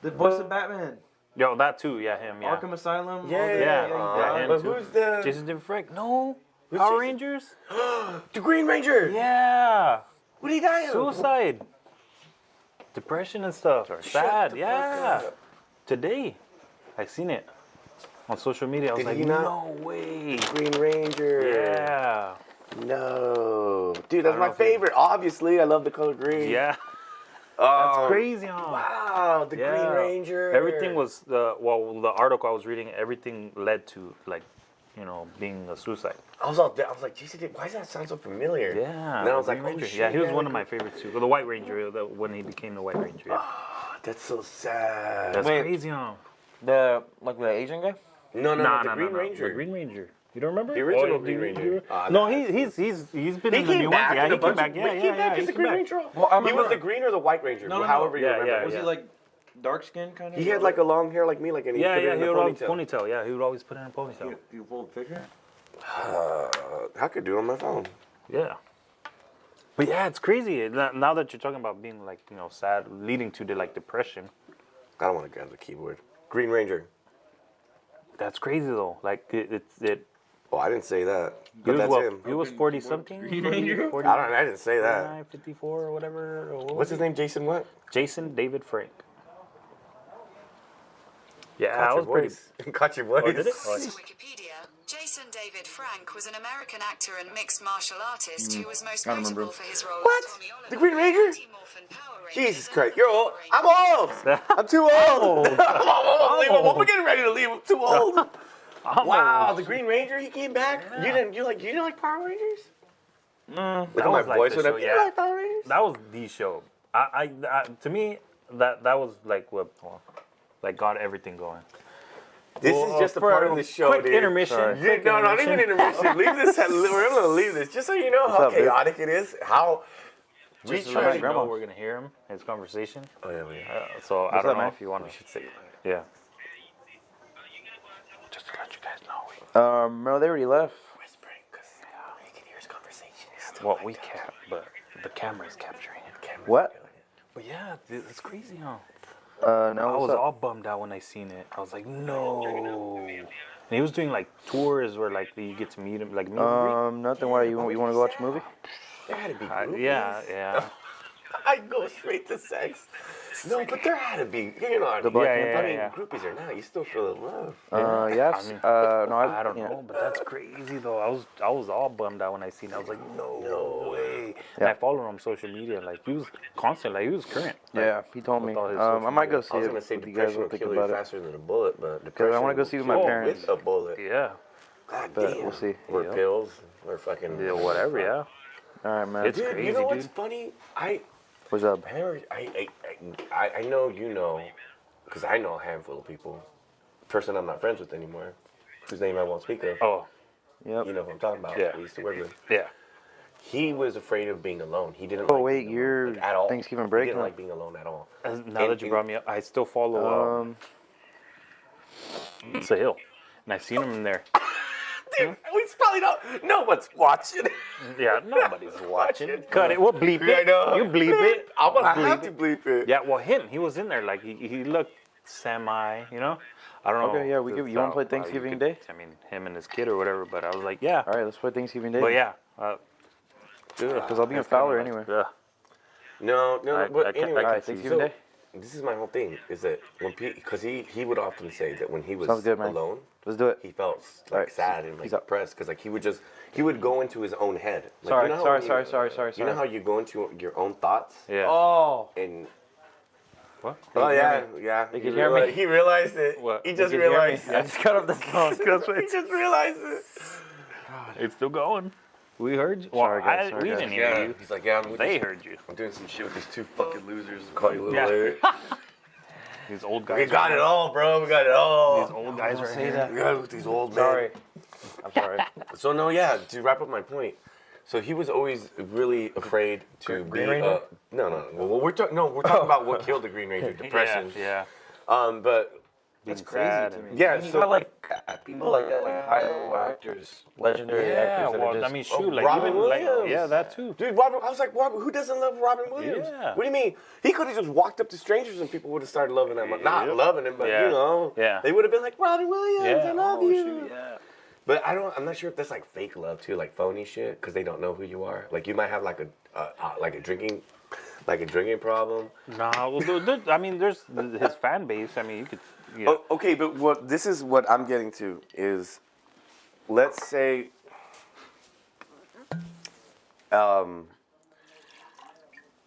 [SPEAKER 4] The voice of Batman.
[SPEAKER 1] Yo, that too. Yeah, him. Yeah.
[SPEAKER 4] Arkham Asylum.
[SPEAKER 2] Yeah,
[SPEAKER 4] all that.
[SPEAKER 1] Yeah,
[SPEAKER 2] yeah.
[SPEAKER 1] him
[SPEAKER 2] But
[SPEAKER 1] too.
[SPEAKER 2] who's the
[SPEAKER 1] Jason David Frank. No.
[SPEAKER 2] Who's
[SPEAKER 1] Power
[SPEAKER 2] Jason?
[SPEAKER 1] Rangers.
[SPEAKER 2] the Green Ranger?
[SPEAKER 1] Yeah.
[SPEAKER 2] What did he die of?
[SPEAKER 1] Suicide. Depression and stuff. Sad.
[SPEAKER 2] the fuck
[SPEAKER 1] Yeah.
[SPEAKER 2] up.
[SPEAKER 1] Today, I seen it on social media. I was
[SPEAKER 2] Did
[SPEAKER 1] like,
[SPEAKER 2] he not?
[SPEAKER 1] no way.
[SPEAKER 2] Green Ranger.
[SPEAKER 1] Yeah.
[SPEAKER 2] No, dude, that's
[SPEAKER 1] don't
[SPEAKER 2] my
[SPEAKER 1] know if you-
[SPEAKER 2] favorite. Obviously, I love the color green.
[SPEAKER 1] Yeah.
[SPEAKER 2] Oh,
[SPEAKER 1] That's crazy, huh?
[SPEAKER 2] Wow, the Green
[SPEAKER 1] Yeah.
[SPEAKER 2] Ranger.
[SPEAKER 1] Everything was the article I was reading. Everything led to like, you know, being a suicide.
[SPEAKER 2] I was like, Jesus, why does that sound so familiar?
[SPEAKER 1] Yeah.
[SPEAKER 2] And then I was like,
[SPEAKER 1] Green
[SPEAKER 2] oh
[SPEAKER 1] Ranger.
[SPEAKER 2] shit.
[SPEAKER 1] Yeah, he was one
[SPEAKER 2] the
[SPEAKER 1] of my favorites too. Well, the White Ranger, when he became the White Ranger. Yeah.
[SPEAKER 2] Green- That's so sad.
[SPEAKER 1] That's
[SPEAKER 3] Wait.
[SPEAKER 1] crazy, huh?
[SPEAKER 3] The Asian guy?
[SPEAKER 2] No,
[SPEAKER 1] Nah,
[SPEAKER 2] the Green Ranger.
[SPEAKER 1] The Green Ranger. You don't remember?
[SPEAKER 2] The original
[SPEAKER 1] Oh,
[SPEAKER 2] Green
[SPEAKER 1] you-
[SPEAKER 2] Ranger.
[SPEAKER 1] you-
[SPEAKER 2] Ah,
[SPEAKER 1] no,
[SPEAKER 2] nah,
[SPEAKER 1] he's been
[SPEAKER 2] He
[SPEAKER 1] in the
[SPEAKER 2] came
[SPEAKER 1] new
[SPEAKER 2] back.
[SPEAKER 1] ones. Yeah,
[SPEAKER 2] in
[SPEAKER 1] he
[SPEAKER 2] a bunch
[SPEAKER 1] came back.
[SPEAKER 2] of-
[SPEAKER 1] Yeah,
[SPEAKER 2] he came back as
[SPEAKER 1] he
[SPEAKER 2] the
[SPEAKER 1] came
[SPEAKER 2] Green
[SPEAKER 1] back.
[SPEAKER 2] Ranger.
[SPEAKER 4] Well, I
[SPEAKER 2] He was
[SPEAKER 4] remember-
[SPEAKER 2] the Green or the White Ranger,
[SPEAKER 4] No, no,
[SPEAKER 2] however you
[SPEAKER 1] Yeah,
[SPEAKER 2] remember.
[SPEAKER 1] yeah,
[SPEAKER 2] it.
[SPEAKER 4] Was he like dark skin kind of?
[SPEAKER 2] He had like a long hair like me, like and he
[SPEAKER 1] Yeah,
[SPEAKER 2] put it
[SPEAKER 1] yeah,
[SPEAKER 2] in
[SPEAKER 1] he
[SPEAKER 2] a
[SPEAKER 1] would always
[SPEAKER 2] ponytail.
[SPEAKER 1] ponytail. Yeah, he would always put it in a ponytail.
[SPEAKER 4] You pulled a picture?
[SPEAKER 2] I could do it on my phone.
[SPEAKER 1] Yeah. But yeah, it's crazy. Now that you're talking about being like, you know, sad, leading to the like depression.
[SPEAKER 2] I don't want to grab the keyboard. Green Ranger.
[SPEAKER 1] That's crazy though. Like it.
[SPEAKER 2] Oh, I didn't say that.
[SPEAKER 1] He
[SPEAKER 2] But
[SPEAKER 1] was
[SPEAKER 2] that's
[SPEAKER 1] what?
[SPEAKER 2] him.
[SPEAKER 1] He was 40 something. 40,
[SPEAKER 2] I didn't say that.
[SPEAKER 1] 49, 54 or whatever. Or what
[SPEAKER 2] What's
[SPEAKER 1] was
[SPEAKER 2] his
[SPEAKER 1] it?
[SPEAKER 2] name? Jason what?
[SPEAKER 1] Jason David Frank. Yeah,
[SPEAKER 2] Caught
[SPEAKER 1] I
[SPEAKER 2] your
[SPEAKER 1] was pretty.
[SPEAKER 2] voice. Caught your voice.
[SPEAKER 1] Oh, did it? Oh,
[SPEAKER 6] Wikipedia, Jason David Frank was an American actor and mixed martial artist who was most
[SPEAKER 4] I remember.
[SPEAKER 6] notable for his role
[SPEAKER 2] What?
[SPEAKER 6] as Tommy Oliver
[SPEAKER 2] The Green Ranger?
[SPEAKER 6] in Mighty Morphin Power Rangers
[SPEAKER 2] Jesus
[SPEAKER 6] and
[SPEAKER 2] Christ,
[SPEAKER 6] the
[SPEAKER 2] you're old.
[SPEAKER 6] Power Rangers.
[SPEAKER 2] I'm old. I'm too old. I'm old. We're getting ready to leave. I'm too old. Wow, the Green Ranger, he came back.
[SPEAKER 1] Yeah.
[SPEAKER 2] You didn't like Power Rangers? Look
[SPEAKER 1] That
[SPEAKER 2] at my
[SPEAKER 1] was like
[SPEAKER 2] voice
[SPEAKER 1] the
[SPEAKER 2] when
[SPEAKER 1] show,
[SPEAKER 2] I
[SPEAKER 1] yeah.
[SPEAKER 2] You like Power Rangers?
[SPEAKER 1] That was the show. I to me that was like what like got everything going.
[SPEAKER 2] This is just a part of the show,
[SPEAKER 1] quick
[SPEAKER 2] dude.
[SPEAKER 1] intermission.
[SPEAKER 3] Sorry.
[SPEAKER 1] Quick
[SPEAKER 2] No, not even intermission. Leave this. We're gonna leave this just so you know how
[SPEAKER 3] up, dude?
[SPEAKER 2] chaotic it is. How we
[SPEAKER 1] Just to
[SPEAKER 2] try
[SPEAKER 1] let
[SPEAKER 2] to
[SPEAKER 1] you know, we're gonna hear him his conversation.
[SPEAKER 2] Oh yeah,
[SPEAKER 1] So I
[SPEAKER 3] What's
[SPEAKER 1] don't
[SPEAKER 3] up,
[SPEAKER 1] know
[SPEAKER 3] man?
[SPEAKER 1] if you want to.
[SPEAKER 2] should say.
[SPEAKER 1] Yeah. Just to let you guys know.
[SPEAKER 3] No, they already left.
[SPEAKER 2] Whispering, because you can hear his conversation.
[SPEAKER 1] Well, we can't, but the camera's capturing it.
[SPEAKER 3] What?
[SPEAKER 1] But yeah, it's crazy, huh?
[SPEAKER 3] No,
[SPEAKER 1] I was
[SPEAKER 3] what's up?
[SPEAKER 1] all bummed out when I seen it. I was like, no. And he was doing like tours where like you get to meet him, like meet and greet.
[SPEAKER 3] Nothing. Why you want to go watch a movie?
[SPEAKER 2] There had to be groupies.
[SPEAKER 1] Yeah.
[SPEAKER 2] I go straight to sex. No, but there had to be. You know,
[SPEAKER 3] The Black
[SPEAKER 1] Yeah,
[SPEAKER 2] I mean,
[SPEAKER 1] yeah.
[SPEAKER 2] groupies or not, you still feel in love.
[SPEAKER 3] Yeah.
[SPEAKER 1] I mean,
[SPEAKER 3] No,
[SPEAKER 1] I don't
[SPEAKER 3] yeah.
[SPEAKER 1] know, but that's crazy though. I was all bummed out when I seen it. I was like, no way. And
[SPEAKER 3] Yeah.
[SPEAKER 1] I follow him on social media. Like he was constant. Like he was current. Like,
[SPEAKER 3] Yeah, he told me.
[SPEAKER 1] with all his
[SPEAKER 3] I
[SPEAKER 1] social
[SPEAKER 3] might go
[SPEAKER 1] media.
[SPEAKER 3] see
[SPEAKER 2] I was
[SPEAKER 3] it.
[SPEAKER 2] gonna say
[SPEAKER 3] If you guys
[SPEAKER 2] depression
[SPEAKER 3] will
[SPEAKER 2] will
[SPEAKER 3] think
[SPEAKER 2] kill you
[SPEAKER 3] about it.
[SPEAKER 2] faster than a bullet, but
[SPEAKER 3] I
[SPEAKER 2] depression
[SPEAKER 3] wanna go
[SPEAKER 2] will
[SPEAKER 3] see it with
[SPEAKER 2] kill
[SPEAKER 3] my
[SPEAKER 2] you
[SPEAKER 3] parents.
[SPEAKER 2] with a bullet.
[SPEAKER 1] Yeah.
[SPEAKER 2] God
[SPEAKER 3] But
[SPEAKER 2] damn.
[SPEAKER 3] we'll see.
[SPEAKER 2] Or
[SPEAKER 1] Yeah.
[SPEAKER 2] pills, or fucking.
[SPEAKER 1] Yeah. Whatever. Yeah.
[SPEAKER 3] All right, man.
[SPEAKER 1] It's
[SPEAKER 2] Dude,
[SPEAKER 1] crazy,
[SPEAKER 2] you know what's
[SPEAKER 1] dude.
[SPEAKER 2] funny?
[SPEAKER 3] What's up?
[SPEAKER 2] I know you know, because I know a handful of people. Person I'm not friends with anymore, whose name I won't speak of.
[SPEAKER 1] Oh.
[SPEAKER 3] Yep.
[SPEAKER 2] You know who I'm talking about.
[SPEAKER 1] Yeah.
[SPEAKER 2] We used to work with.
[SPEAKER 1] Yeah.
[SPEAKER 2] He was afraid of being alone. He didn't.
[SPEAKER 3] Oh,
[SPEAKER 2] like
[SPEAKER 3] wait,
[SPEAKER 2] being
[SPEAKER 3] your
[SPEAKER 2] alone, like, at all.
[SPEAKER 3] Thanksgiving break,
[SPEAKER 2] He didn't
[SPEAKER 3] huh?
[SPEAKER 2] like being alone at all.
[SPEAKER 1] Now that you brought me up, I still follow Sahil, and I seen him in there.
[SPEAKER 2] Dude, we probably don't. No one's watching.
[SPEAKER 1] Yeah, nobody's watching. Cut it. We'll bleep it.
[SPEAKER 2] I know.
[SPEAKER 1] You bleep it.
[SPEAKER 2] I'm gonna
[SPEAKER 1] Bleep
[SPEAKER 2] have to
[SPEAKER 1] it.
[SPEAKER 2] bleep it.
[SPEAKER 1] Yeah, well, he was in there. Like he looked semi. You know, I don't know.
[SPEAKER 3] Okay, yeah, you wanna play Thanksgiving Day?
[SPEAKER 1] I mean, him and his kid or whatever. But I was like, yeah.
[SPEAKER 3] All right, let's play Thanksgiving Day.
[SPEAKER 1] But yeah.
[SPEAKER 3] Because I'll be in Fowler anyway.
[SPEAKER 1] Yeah.
[SPEAKER 2] No.
[SPEAKER 1] I
[SPEAKER 2] But
[SPEAKER 1] can't-
[SPEAKER 2] anyway,
[SPEAKER 3] All right,
[SPEAKER 1] see.
[SPEAKER 3] Thanksgiving Day.
[SPEAKER 2] this is my whole thing, is that when because he would often say that when he was
[SPEAKER 3] Sounds good, man.
[SPEAKER 2] alone,
[SPEAKER 3] Let's do it.
[SPEAKER 2] he felt like
[SPEAKER 3] Alright,
[SPEAKER 2] sad and like
[SPEAKER 3] he's up.
[SPEAKER 2] depressed because like he would go into his own head. Like,
[SPEAKER 3] Sorry,
[SPEAKER 2] you know how
[SPEAKER 3] sorry.
[SPEAKER 2] You know how you go into your own thoughts
[SPEAKER 1] Yeah.
[SPEAKER 3] Oh.
[SPEAKER 2] and.
[SPEAKER 1] What?
[SPEAKER 2] Oh
[SPEAKER 3] hear
[SPEAKER 2] yeah,
[SPEAKER 3] me.
[SPEAKER 2] yeah.
[SPEAKER 3] They can hear me.
[SPEAKER 2] He realized it.
[SPEAKER 1] What?
[SPEAKER 2] He
[SPEAKER 1] They
[SPEAKER 2] just
[SPEAKER 3] You can hear me.
[SPEAKER 2] realized.
[SPEAKER 3] I just cut off the phone.
[SPEAKER 2] He just realized it.
[SPEAKER 1] It's still going. We heard you.
[SPEAKER 3] Sorry,
[SPEAKER 1] Well,
[SPEAKER 3] guys, sorry,
[SPEAKER 1] we
[SPEAKER 3] guys.
[SPEAKER 1] didn't hear you.
[SPEAKER 2] He's like, yeah, I'm with
[SPEAKER 1] They
[SPEAKER 2] these-
[SPEAKER 1] heard you.
[SPEAKER 2] I'm doing some shit with these two fucking losers. Call you a little
[SPEAKER 1] Yeah.
[SPEAKER 2] later.
[SPEAKER 1] These old guys.
[SPEAKER 2] We got
[SPEAKER 1] right
[SPEAKER 2] it all, bro. We got it all.
[SPEAKER 1] These old guys right
[SPEAKER 3] Say
[SPEAKER 1] here.
[SPEAKER 3] that.
[SPEAKER 2] We got it with these old men.
[SPEAKER 3] Sorry. I'm sorry.
[SPEAKER 2] So no, yeah. To wrap up my point, so he was always really afraid to
[SPEAKER 3] Green
[SPEAKER 2] be.
[SPEAKER 3] Ranger?
[SPEAKER 2] No. Well, we're talking about what killed the Green Ranger, depression.
[SPEAKER 1] Yeah.
[SPEAKER 2] But
[SPEAKER 3] That's
[SPEAKER 1] Being
[SPEAKER 3] crazy
[SPEAKER 1] sad
[SPEAKER 3] to
[SPEAKER 1] and-
[SPEAKER 3] me.
[SPEAKER 2] Yeah,
[SPEAKER 3] You
[SPEAKER 2] so-
[SPEAKER 3] got like people like that, like high-level actors, legendary
[SPEAKER 1] Yeah.
[SPEAKER 3] actors that are
[SPEAKER 1] Well,
[SPEAKER 3] just.
[SPEAKER 1] I mean, shoot, like
[SPEAKER 2] Robin
[SPEAKER 1] even like
[SPEAKER 2] Williams.
[SPEAKER 1] yeah, that too.
[SPEAKER 2] dude, Robin, I was like, Robin, who doesn't love Robin Williams?
[SPEAKER 1] Yeah.
[SPEAKER 2] What do you mean? He could have just walked up to strangers and people would have started loving him. Not
[SPEAKER 1] Yep.
[SPEAKER 2] loving him, but
[SPEAKER 1] Yeah.
[SPEAKER 2] you know,
[SPEAKER 1] Yeah.
[SPEAKER 2] they would have been like, Robin Williams,
[SPEAKER 1] Yeah.
[SPEAKER 2] I love
[SPEAKER 1] Oh,
[SPEAKER 2] you.
[SPEAKER 1] shoot, yeah.
[SPEAKER 2] But I'm not sure if that's like fake love too, like phony shit, because they don't know who you are. Like you might have like a drinking problem.
[SPEAKER 1] Nah, well, I mean, there's his fan base. I mean, you could. Yeah.
[SPEAKER 2] Oh, okay, but this is what I'm getting to is, let's say,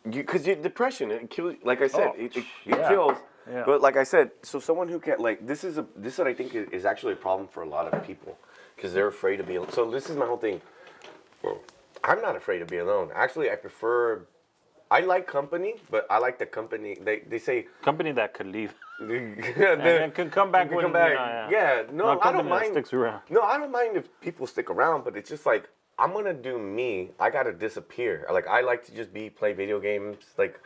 [SPEAKER 2] because your depression, it kills. Like I said,
[SPEAKER 1] Oh,
[SPEAKER 2] it
[SPEAKER 1] yeah.
[SPEAKER 2] kills.
[SPEAKER 1] Yeah.
[SPEAKER 2] But like I said, so someone who can like this is what I think is actually a problem for a lot of people because they're afraid to be alone. So this is my whole thing. Well, I'm not afraid to be alone. Actually, I like company, but I like the company. They say
[SPEAKER 1] Company that could leave and
[SPEAKER 2] and
[SPEAKER 1] can come back when.
[SPEAKER 2] come back.
[SPEAKER 1] You know,
[SPEAKER 2] Yeah, no,
[SPEAKER 1] Not
[SPEAKER 2] I don't
[SPEAKER 1] company that
[SPEAKER 2] mind.
[SPEAKER 1] sticks around.
[SPEAKER 2] No, I don't mind if people stick around, but it's just like I'm gonna do me. I gotta disappear. Like I like to just play video games. Like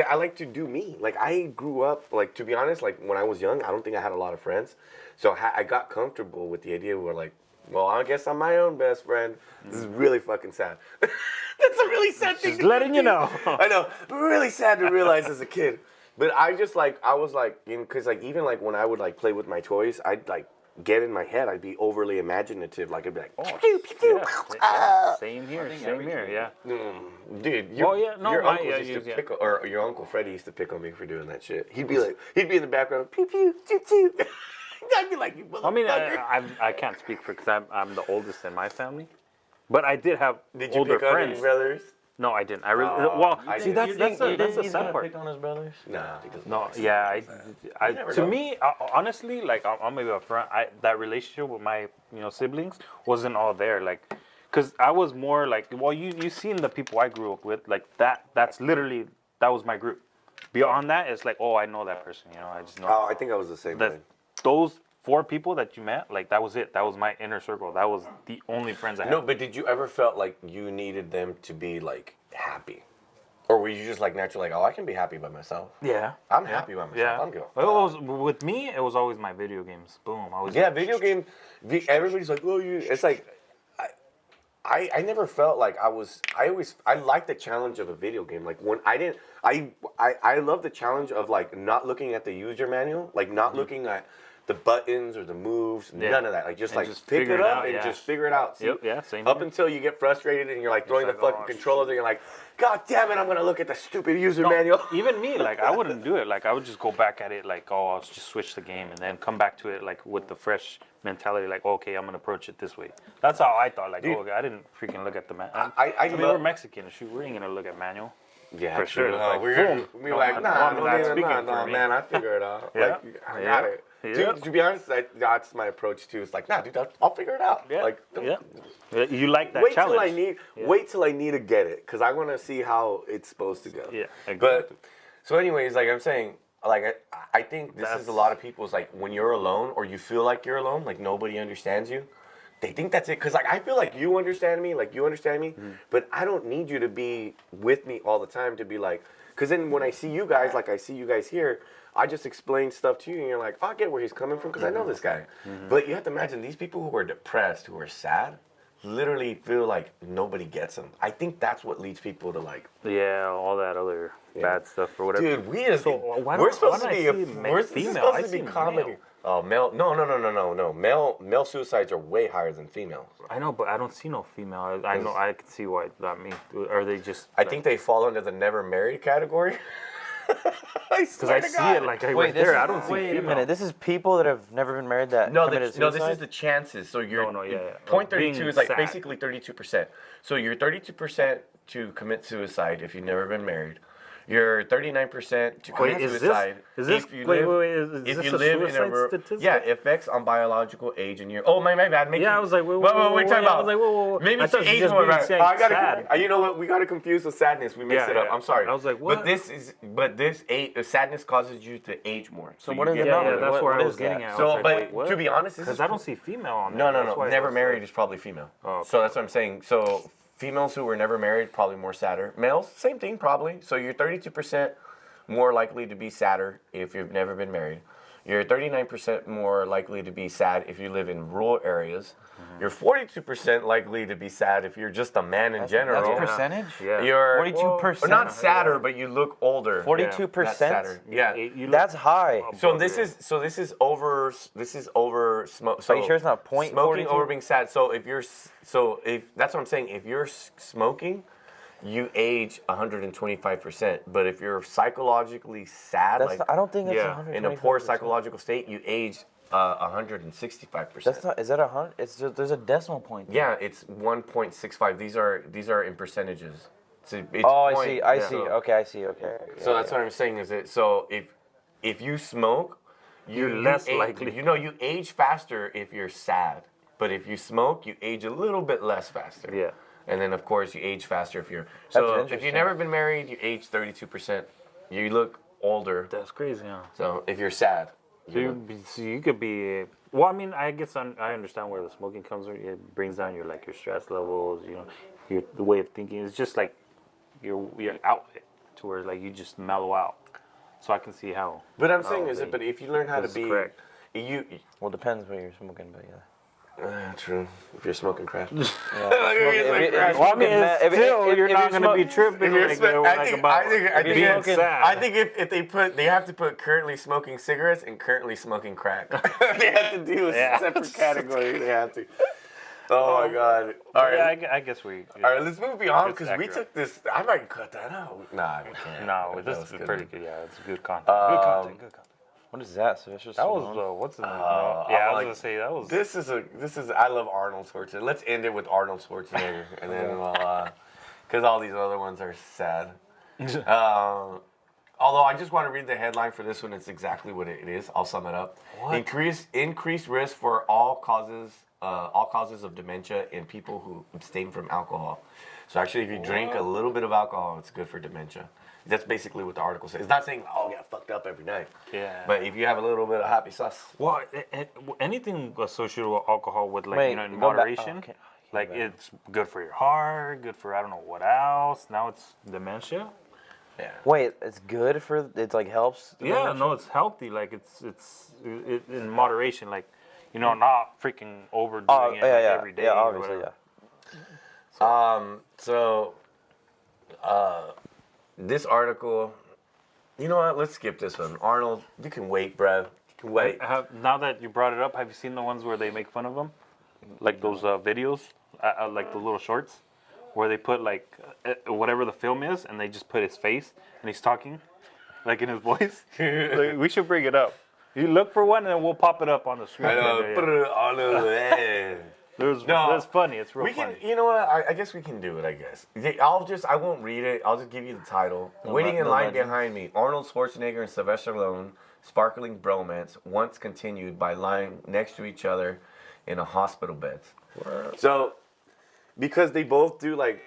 [SPEAKER 2] I like to do me. Like I grew up. Like to be honest, like when I was young, I don't think I had a lot of friends. So I got comfortable with the idea where like, well, I guess I'm my own best friend. This is really fucking sad. That's a really sad thing.
[SPEAKER 1] Just letting you know.
[SPEAKER 2] I know, really sad to realize as a kid. But I was like, because like even like when I would like play with my toys, I'd like get in my head. I'd be overly imaginative. Like I'd be like, pew, pew, pew,
[SPEAKER 1] Same here. Same here. Yeah.
[SPEAKER 2] dude.
[SPEAKER 1] No,
[SPEAKER 2] your
[SPEAKER 1] my-
[SPEAKER 2] uncle
[SPEAKER 1] yeah,
[SPEAKER 2] used to
[SPEAKER 1] yeah.
[SPEAKER 2] pick, or your uncle Freddie used to pick on me for doing that shit. He'd be in the background, pew pew, pew pew. I'd be like, you motherfucker.
[SPEAKER 1] I mean, I can't speak for because I'm the oldest in my family, but I did have
[SPEAKER 2] Did you
[SPEAKER 1] older
[SPEAKER 2] pick on
[SPEAKER 1] friends.
[SPEAKER 2] your brothers?
[SPEAKER 1] No, I didn't. I really
[SPEAKER 2] Oh, I
[SPEAKER 1] see.
[SPEAKER 2] did.
[SPEAKER 1] That's the
[SPEAKER 3] He's
[SPEAKER 1] sad
[SPEAKER 3] gonna
[SPEAKER 1] part.
[SPEAKER 3] pick on his brothers.
[SPEAKER 2] Nah, he doesn't.
[SPEAKER 1] No, yeah, I
[SPEAKER 2] never
[SPEAKER 1] to
[SPEAKER 2] know.
[SPEAKER 1] me, honestly, like I'm maybe upfront. That relationship with my siblings wasn't all there, like, cause I was more like, well, you seen the people I grew up with, like that's literally that was my group. Beyond that, it's like, oh, I know that person, I just know.
[SPEAKER 2] Oh, I think I was the same
[SPEAKER 1] that
[SPEAKER 2] way.
[SPEAKER 1] those 4 people that you met, like that was it. That was my inner circle. That was the only friends I had.
[SPEAKER 2] No, but did you ever felt like you needed them to be like happy? Or were you just like naturally like, oh, I can be happy by myself?
[SPEAKER 1] Yeah.
[SPEAKER 2] I'm happy by myself.
[SPEAKER 1] Yeah.
[SPEAKER 2] I'm good.
[SPEAKER 1] It was, with me, it was always my video games. Boom. I was
[SPEAKER 2] Yeah, video game. Everybody's like, well, you. It's like, I never felt like I liked the challenge of a video game. Like when I love the challenge of like not looking at the user manual, like not looking at the buttons or the moves,
[SPEAKER 1] Yeah.
[SPEAKER 2] none of that. Like just
[SPEAKER 1] And
[SPEAKER 2] like
[SPEAKER 1] just
[SPEAKER 2] pick
[SPEAKER 1] figure
[SPEAKER 2] it
[SPEAKER 1] it
[SPEAKER 2] up
[SPEAKER 1] out,
[SPEAKER 2] and
[SPEAKER 1] yeah.
[SPEAKER 2] just figure it out. See,
[SPEAKER 1] Yep, yeah, same
[SPEAKER 2] Up
[SPEAKER 1] here.
[SPEAKER 2] until you get frustrated and you're like throwing
[SPEAKER 1] like,
[SPEAKER 2] the fucking
[SPEAKER 1] oh,
[SPEAKER 2] controller, and you're like, God damn it, I'm gonna look at the stupid user manual.
[SPEAKER 1] Even me, like I wouldn't do it. Like I would just go back at it, like, oh, I'll just switch the game and then come back to it, like with the fresh mentality, like, okay, I'm gonna approach it this way. That's how I thought. Like,
[SPEAKER 2] Dude.
[SPEAKER 1] oh, okay, I didn't freaking look at the manual.
[SPEAKER 2] I
[SPEAKER 1] mean,
[SPEAKER 2] love-
[SPEAKER 1] we're Mexican. Shoot, we ain't gonna look at manual.
[SPEAKER 2] Yeah,
[SPEAKER 1] For
[SPEAKER 2] true.
[SPEAKER 1] sure.
[SPEAKER 2] No,
[SPEAKER 1] Like,
[SPEAKER 2] we're
[SPEAKER 1] boom.
[SPEAKER 2] we
[SPEAKER 1] No,
[SPEAKER 2] like,
[SPEAKER 1] I-
[SPEAKER 2] nah,
[SPEAKER 1] I'm not speaking
[SPEAKER 2] nah,
[SPEAKER 1] for me.
[SPEAKER 2] man, I figure it out.
[SPEAKER 1] Yeah.
[SPEAKER 2] Like, I got
[SPEAKER 1] Yeah.
[SPEAKER 2] it.
[SPEAKER 1] Yeah.
[SPEAKER 2] Dude, to be honest, that's my approach too. It's like, nah, dude, I'll figure it out.
[SPEAKER 1] Yeah.
[SPEAKER 2] Like,
[SPEAKER 1] Yeah. You like that
[SPEAKER 2] wait
[SPEAKER 1] challenge?
[SPEAKER 2] wait till I need to get it, because I want to see how it's supposed to go.
[SPEAKER 1] Yeah, exactly.
[SPEAKER 2] But so, anyways, like I'm saying, like I think this is
[SPEAKER 1] That's-
[SPEAKER 2] a lot of people's like when you're alone or you feel like you're alone, like nobody understands you. They think that's it, because like I feel like you understand me,
[SPEAKER 1] Mm-hmm.
[SPEAKER 2] but I don't need you to be with me all the time to be like, because then when I see you guys, like I see you guys here, I just explain stuff to you, and you're like, oh, I get where he's coming from because I know this guy.
[SPEAKER 1] Mm-hmm.
[SPEAKER 2] But you have to imagine these people who are depressed, who are sad, literally feel like nobody gets them. I think that's what leads people to like,
[SPEAKER 1] Yeah, all that other bad stuff or whatever.
[SPEAKER 2] dude, we just
[SPEAKER 1] why
[SPEAKER 2] we're
[SPEAKER 1] don't-
[SPEAKER 2] supposed
[SPEAKER 1] why
[SPEAKER 2] to
[SPEAKER 1] don't
[SPEAKER 2] be
[SPEAKER 1] I see
[SPEAKER 2] we're
[SPEAKER 1] female?
[SPEAKER 2] supposed
[SPEAKER 1] I
[SPEAKER 2] to
[SPEAKER 1] see
[SPEAKER 2] be comedy.
[SPEAKER 1] male.
[SPEAKER 2] Oh, male? No. Male suicides are way higher than females.
[SPEAKER 1] I know, but I don't see no female. I know. I can see why. Not me. Are they just?
[SPEAKER 2] I think they fall under the never married category.
[SPEAKER 1] Because I see it like right there. I don't see
[SPEAKER 3] Wait a
[SPEAKER 1] female.
[SPEAKER 3] minute. This is people that have never been married that committed
[SPEAKER 2] no,
[SPEAKER 3] suicide?
[SPEAKER 2] this is the chances. So you're
[SPEAKER 1] No, yeah.
[SPEAKER 2] point 32
[SPEAKER 1] Being
[SPEAKER 2] is like
[SPEAKER 1] sad.
[SPEAKER 2] basically 32%. So you're 32% to commit suicide if you've never been married. You're 39% to commit suicide.
[SPEAKER 1] Is this
[SPEAKER 2] if you
[SPEAKER 1] wait,
[SPEAKER 2] live,
[SPEAKER 1] is
[SPEAKER 2] if
[SPEAKER 1] this
[SPEAKER 2] you
[SPEAKER 1] a
[SPEAKER 2] live
[SPEAKER 1] suicide
[SPEAKER 2] in a
[SPEAKER 1] statistic?
[SPEAKER 2] yeah, effects on biological age and year. Oh my bad. Maybe,
[SPEAKER 1] Yeah, I was like, wait,
[SPEAKER 2] what are we talking about?
[SPEAKER 1] I was like, whoa.
[SPEAKER 2] Maybe
[SPEAKER 1] I thought
[SPEAKER 2] it's
[SPEAKER 1] you
[SPEAKER 2] age
[SPEAKER 1] just
[SPEAKER 2] more,
[SPEAKER 1] being
[SPEAKER 2] right?
[SPEAKER 1] sad.
[SPEAKER 2] You know what? We got to confuse with sadness. We mixed it up.
[SPEAKER 1] Yeah.
[SPEAKER 2] I'm sorry.
[SPEAKER 1] I was like, what?
[SPEAKER 2] But this sadness causes you to age more.
[SPEAKER 3] So
[SPEAKER 2] you
[SPEAKER 3] what is
[SPEAKER 2] get
[SPEAKER 3] the
[SPEAKER 1] Yeah,
[SPEAKER 3] number?
[SPEAKER 1] that's
[SPEAKER 3] What-
[SPEAKER 1] where
[SPEAKER 3] what
[SPEAKER 1] I was
[SPEAKER 3] is
[SPEAKER 1] getting
[SPEAKER 3] that?
[SPEAKER 1] at. I
[SPEAKER 2] So,
[SPEAKER 1] was like,
[SPEAKER 2] but
[SPEAKER 1] wait, what?
[SPEAKER 2] to be honest, this
[SPEAKER 1] Because
[SPEAKER 2] is
[SPEAKER 1] I don't see female on there. That's
[SPEAKER 2] No.
[SPEAKER 1] why I
[SPEAKER 2] Never
[SPEAKER 1] was
[SPEAKER 2] married
[SPEAKER 1] like-
[SPEAKER 2] is probably female.
[SPEAKER 1] Oh, okay.
[SPEAKER 2] So that's what I'm saying. So females who were never married probably more sadder. Males, same thing probably. So you're 32% more likely to be sadder if you've never been married. You're 39% more likely to be sad if you live in rural areas. You're 42% likely to be sad if you're just a man in general.
[SPEAKER 3] That's percentage?
[SPEAKER 1] Yeah.
[SPEAKER 2] You're
[SPEAKER 3] 42%?
[SPEAKER 2] not sadder, but you look older.
[SPEAKER 3] 42%?
[SPEAKER 2] Not sadder. Yeah.
[SPEAKER 1] You look
[SPEAKER 3] That's high.
[SPEAKER 2] So this is over smoke. So
[SPEAKER 3] Are you sure it's not point
[SPEAKER 2] smoking
[SPEAKER 3] 42?
[SPEAKER 2] over being sad? So if that's what I'm saying. If you're smoking, you age 125%. But if you're psychologically sad,
[SPEAKER 3] That's not, I don't think that's
[SPEAKER 1] yeah,
[SPEAKER 3] 125%.
[SPEAKER 2] in a poor psychological state, you age 165%.
[SPEAKER 3] That's not. Is that 100? It's just, there's a decimal point. There.
[SPEAKER 2] Yeah, it's 1.65. These are in percentages. It's
[SPEAKER 3] Oh, I
[SPEAKER 2] point-
[SPEAKER 3] see. I
[SPEAKER 2] yeah.
[SPEAKER 3] see. Okay, I see. Okay.
[SPEAKER 2] So that's what I'm saying is that so if you smoke,
[SPEAKER 1] You're less
[SPEAKER 2] age,
[SPEAKER 1] likely.
[SPEAKER 2] you age faster if you're sad, but if you smoke, you age a little bit less faster.
[SPEAKER 1] Yeah.
[SPEAKER 2] And then of course you age faster if you're so if
[SPEAKER 3] interesting.
[SPEAKER 2] you've never been married, you age 32%. You look older.
[SPEAKER 1] That's crazy, huh?
[SPEAKER 2] So if you're sad,
[SPEAKER 1] So you could be. Well, I mean, I guess I understand where the smoking comes from. It brings down your stress levels. The way of thinking. It's just like your outlet to where like you just mellow out. So I can see how.
[SPEAKER 2] But I'm saying is it? But if you learn how to
[SPEAKER 1] That's
[SPEAKER 2] be,
[SPEAKER 1] correct.
[SPEAKER 3] Well, depends what you're smoking, but yeah.
[SPEAKER 2] True. If you're smoking crack.
[SPEAKER 1] Well, I mean,
[SPEAKER 3] if
[SPEAKER 1] you're not
[SPEAKER 3] you're
[SPEAKER 1] gonna be tripping
[SPEAKER 2] I think if they have to put currently smoking cigarettes and currently smoking crack. They have to do a separate category. They have to. Oh my God! All right,
[SPEAKER 1] Yeah, I guess we.
[SPEAKER 2] all right. Let's move beyond
[SPEAKER 1] It's
[SPEAKER 2] because we
[SPEAKER 1] accurate.
[SPEAKER 2] took this. I might cut that out. Nah, we can't.
[SPEAKER 1] No, this
[SPEAKER 2] was
[SPEAKER 1] is
[SPEAKER 2] good.
[SPEAKER 1] pretty good. Yeah, it's good content.
[SPEAKER 3] Good content. What is that? Sylvester
[SPEAKER 1] That
[SPEAKER 3] Stallone?
[SPEAKER 1] was what's the name?
[SPEAKER 2] I
[SPEAKER 1] Yeah, I was
[SPEAKER 2] like-
[SPEAKER 1] gonna say that was.
[SPEAKER 2] This is. I love Arnold Schwarzenegger. Let's end it with Arnold Schwarzenegger, and then we'll, because all these other ones are sad. Although I just want to read the headline for this one. It's exactly what it is. I'll sum it up. Increased risk for all causes of dementia in people who abstain from alcohol. So actually, if you drink a little bit of alcohol, it's good for dementia. That's basically what the article says. It's not saying, oh, get fucked up every night.
[SPEAKER 1] Yeah.
[SPEAKER 2] But if you have a little bit of happy sauce.
[SPEAKER 1] Well, anything associated with alcohol, with like
[SPEAKER 3] Wait,
[SPEAKER 1] in
[SPEAKER 3] go back.
[SPEAKER 1] moderation,
[SPEAKER 3] Oh, okay.
[SPEAKER 1] like it's good for your heart, good for I don't know what else. Now it's dementia.
[SPEAKER 2] Yeah.
[SPEAKER 3] Wait, it's good for it's like helps. the
[SPEAKER 1] Yeah,
[SPEAKER 3] dementia?
[SPEAKER 1] no, it's healthy. Like it's in moderation. Like not freaking overdoing
[SPEAKER 3] Oh,
[SPEAKER 1] it
[SPEAKER 3] yeah,
[SPEAKER 1] every day.
[SPEAKER 3] yeah,
[SPEAKER 1] or
[SPEAKER 3] obviously,
[SPEAKER 1] whatever.
[SPEAKER 3] yeah.
[SPEAKER 2] This article, you know what? Let's skip this one. Arnold, you can wait, bruh. You can wait.
[SPEAKER 1] Now that you brought it up, have you seen the ones where they make fun of him, like those videos, like the little shorts, where they put like whatever the film is, and they just put his face and he's talking, like in his voice. Like, we should bring it up. You look for one, and then we'll pop it up on the screen. It's funny. It's real
[SPEAKER 2] We
[SPEAKER 1] funny.
[SPEAKER 2] can, you know what? I guess we can do it. I guess I won't read it. I'll just give you the title. Waiting in line behind me, Arnold Schwarzenegger and Sylvester Stallone, sparkling bromance, once continued by lying next to each other in a hospital bed. So, because they both do like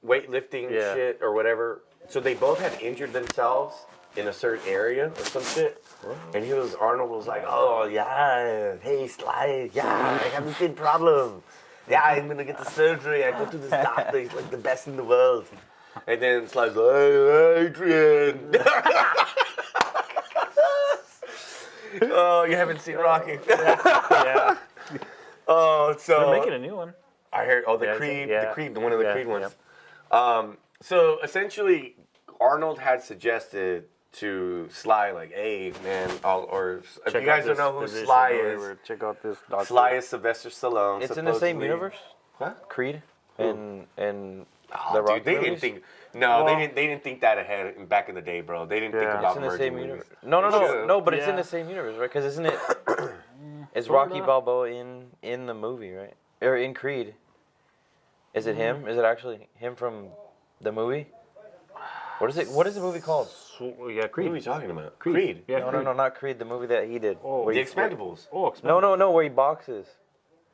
[SPEAKER 2] weightlifting shit or whatever, so they both had injured themselves in a certain area or some shit. And Arnold was like, oh yeah, hey Sly, yeah, I have the same problem. Yeah, I'm gonna get the surgery. I go to this doctor, he's like the best in the world. And then Sly's like, hey, Adrian. Oh, you haven't seen Rocky.
[SPEAKER 1] Yeah,
[SPEAKER 2] Oh, so
[SPEAKER 1] they're making a new one.
[SPEAKER 2] I heard. Oh,
[SPEAKER 1] Yeah,
[SPEAKER 2] the Creed, one of the
[SPEAKER 1] Yeah,
[SPEAKER 2] Creed ones. So essentially, Arnold had suggested to Sly, like, hey, man, or if you guys don't know who Sly is,
[SPEAKER 1] check out this doctor.
[SPEAKER 2] Sly is Sylvester Stallone.
[SPEAKER 3] It's in the same
[SPEAKER 2] supposedly.
[SPEAKER 3] universe.
[SPEAKER 2] What?
[SPEAKER 3] Creed and
[SPEAKER 2] Oh,
[SPEAKER 3] The
[SPEAKER 2] dude,
[SPEAKER 3] Rocky
[SPEAKER 2] they didn't
[SPEAKER 3] movies?
[SPEAKER 2] think. No, they didn't think that ahead back in the day, bro. They didn't think
[SPEAKER 1] Yeah.
[SPEAKER 2] about
[SPEAKER 3] It's in the
[SPEAKER 2] merging
[SPEAKER 3] same
[SPEAKER 2] movies.
[SPEAKER 3] universe. No,
[SPEAKER 2] should've.
[SPEAKER 3] but it's in
[SPEAKER 1] Yeah.
[SPEAKER 3] the same universe, right? Because isn't it? Is
[SPEAKER 1] Sorta.
[SPEAKER 3] Rocky Balboa in the movie, right? Or in Creed? Is it him? Is it actually him from the movie? What is it? What is the movie called?
[SPEAKER 1] Yeah,
[SPEAKER 2] What are
[SPEAKER 1] Creed.
[SPEAKER 2] we talking about? Creed.
[SPEAKER 1] Yeah,
[SPEAKER 3] No,
[SPEAKER 1] Creed.
[SPEAKER 3] not Creed. The movie that he did.
[SPEAKER 1] Oh,
[SPEAKER 3] Where
[SPEAKER 2] The
[SPEAKER 3] he-
[SPEAKER 2] Expendables.
[SPEAKER 1] Oh,
[SPEAKER 3] No, where he boxes.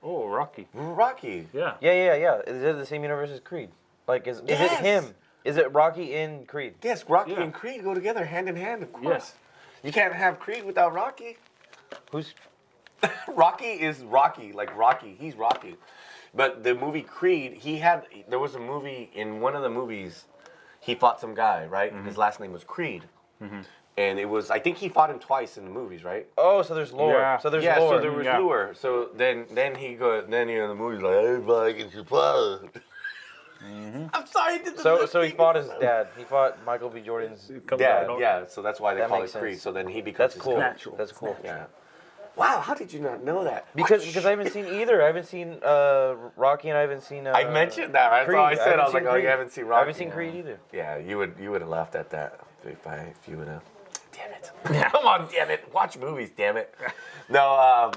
[SPEAKER 1] Oh, Rocky.
[SPEAKER 2] Rocky.
[SPEAKER 1] Yeah.
[SPEAKER 3] Yeah. Is it the same universe as Creed? Like, is it
[SPEAKER 2] Yes.
[SPEAKER 3] him? Is it Rocky in Creed?
[SPEAKER 2] Yes, Rocky
[SPEAKER 1] Yeah.
[SPEAKER 2] and Creed go together hand in hand, of course.
[SPEAKER 1] Yes.
[SPEAKER 2] You can't have Creed without Rocky.
[SPEAKER 3] Who's?
[SPEAKER 2] Rocky is Rocky, like Rocky. He's Rocky. But the movie Creed, there was a movie, in one of the movies, he fought some guy, right? And his last name was Creed. And it was, I think he fought him twice in the movies, right?
[SPEAKER 3] Oh, so there's lore.
[SPEAKER 1] Yeah.
[SPEAKER 3] So there's
[SPEAKER 2] yeah,
[SPEAKER 3] lore.
[SPEAKER 2] so there was
[SPEAKER 1] Yeah.
[SPEAKER 2] lure. So then the movie's like, everybody gets your blood. I'm sorry.
[SPEAKER 3] So he fought his dad. He fought Michael B. Jordan's.
[SPEAKER 2] Yeah, so that's why they
[SPEAKER 3] That
[SPEAKER 2] call it
[SPEAKER 3] makes
[SPEAKER 2] Creed.
[SPEAKER 3] sense.
[SPEAKER 2] So then he becomes
[SPEAKER 3] That's cool.
[SPEAKER 2] his coach.
[SPEAKER 3] That's cool.
[SPEAKER 2] Yeah. Wow, how did you not know that?
[SPEAKER 3] Because I haven't seen either. I haven't seen Rocky, and I haven't seen.
[SPEAKER 2] I mentioned that, right?
[SPEAKER 3] Creed.
[SPEAKER 2] So I said, I was
[SPEAKER 3] haven't
[SPEAKER 2] like,
[SPEAKER 3] seen
[SPEAKER 2] oh, you
[SPEAKER 3] Creed.
[SPEAKER 2] haven't seen Rocky.
[SPEAKER 3] I haven't seen Creed either.
[SPEAKER 2] Yeah, you would have laughed at that if you would have. Damn it! Come on, damn it! Watch movies, damn it! No.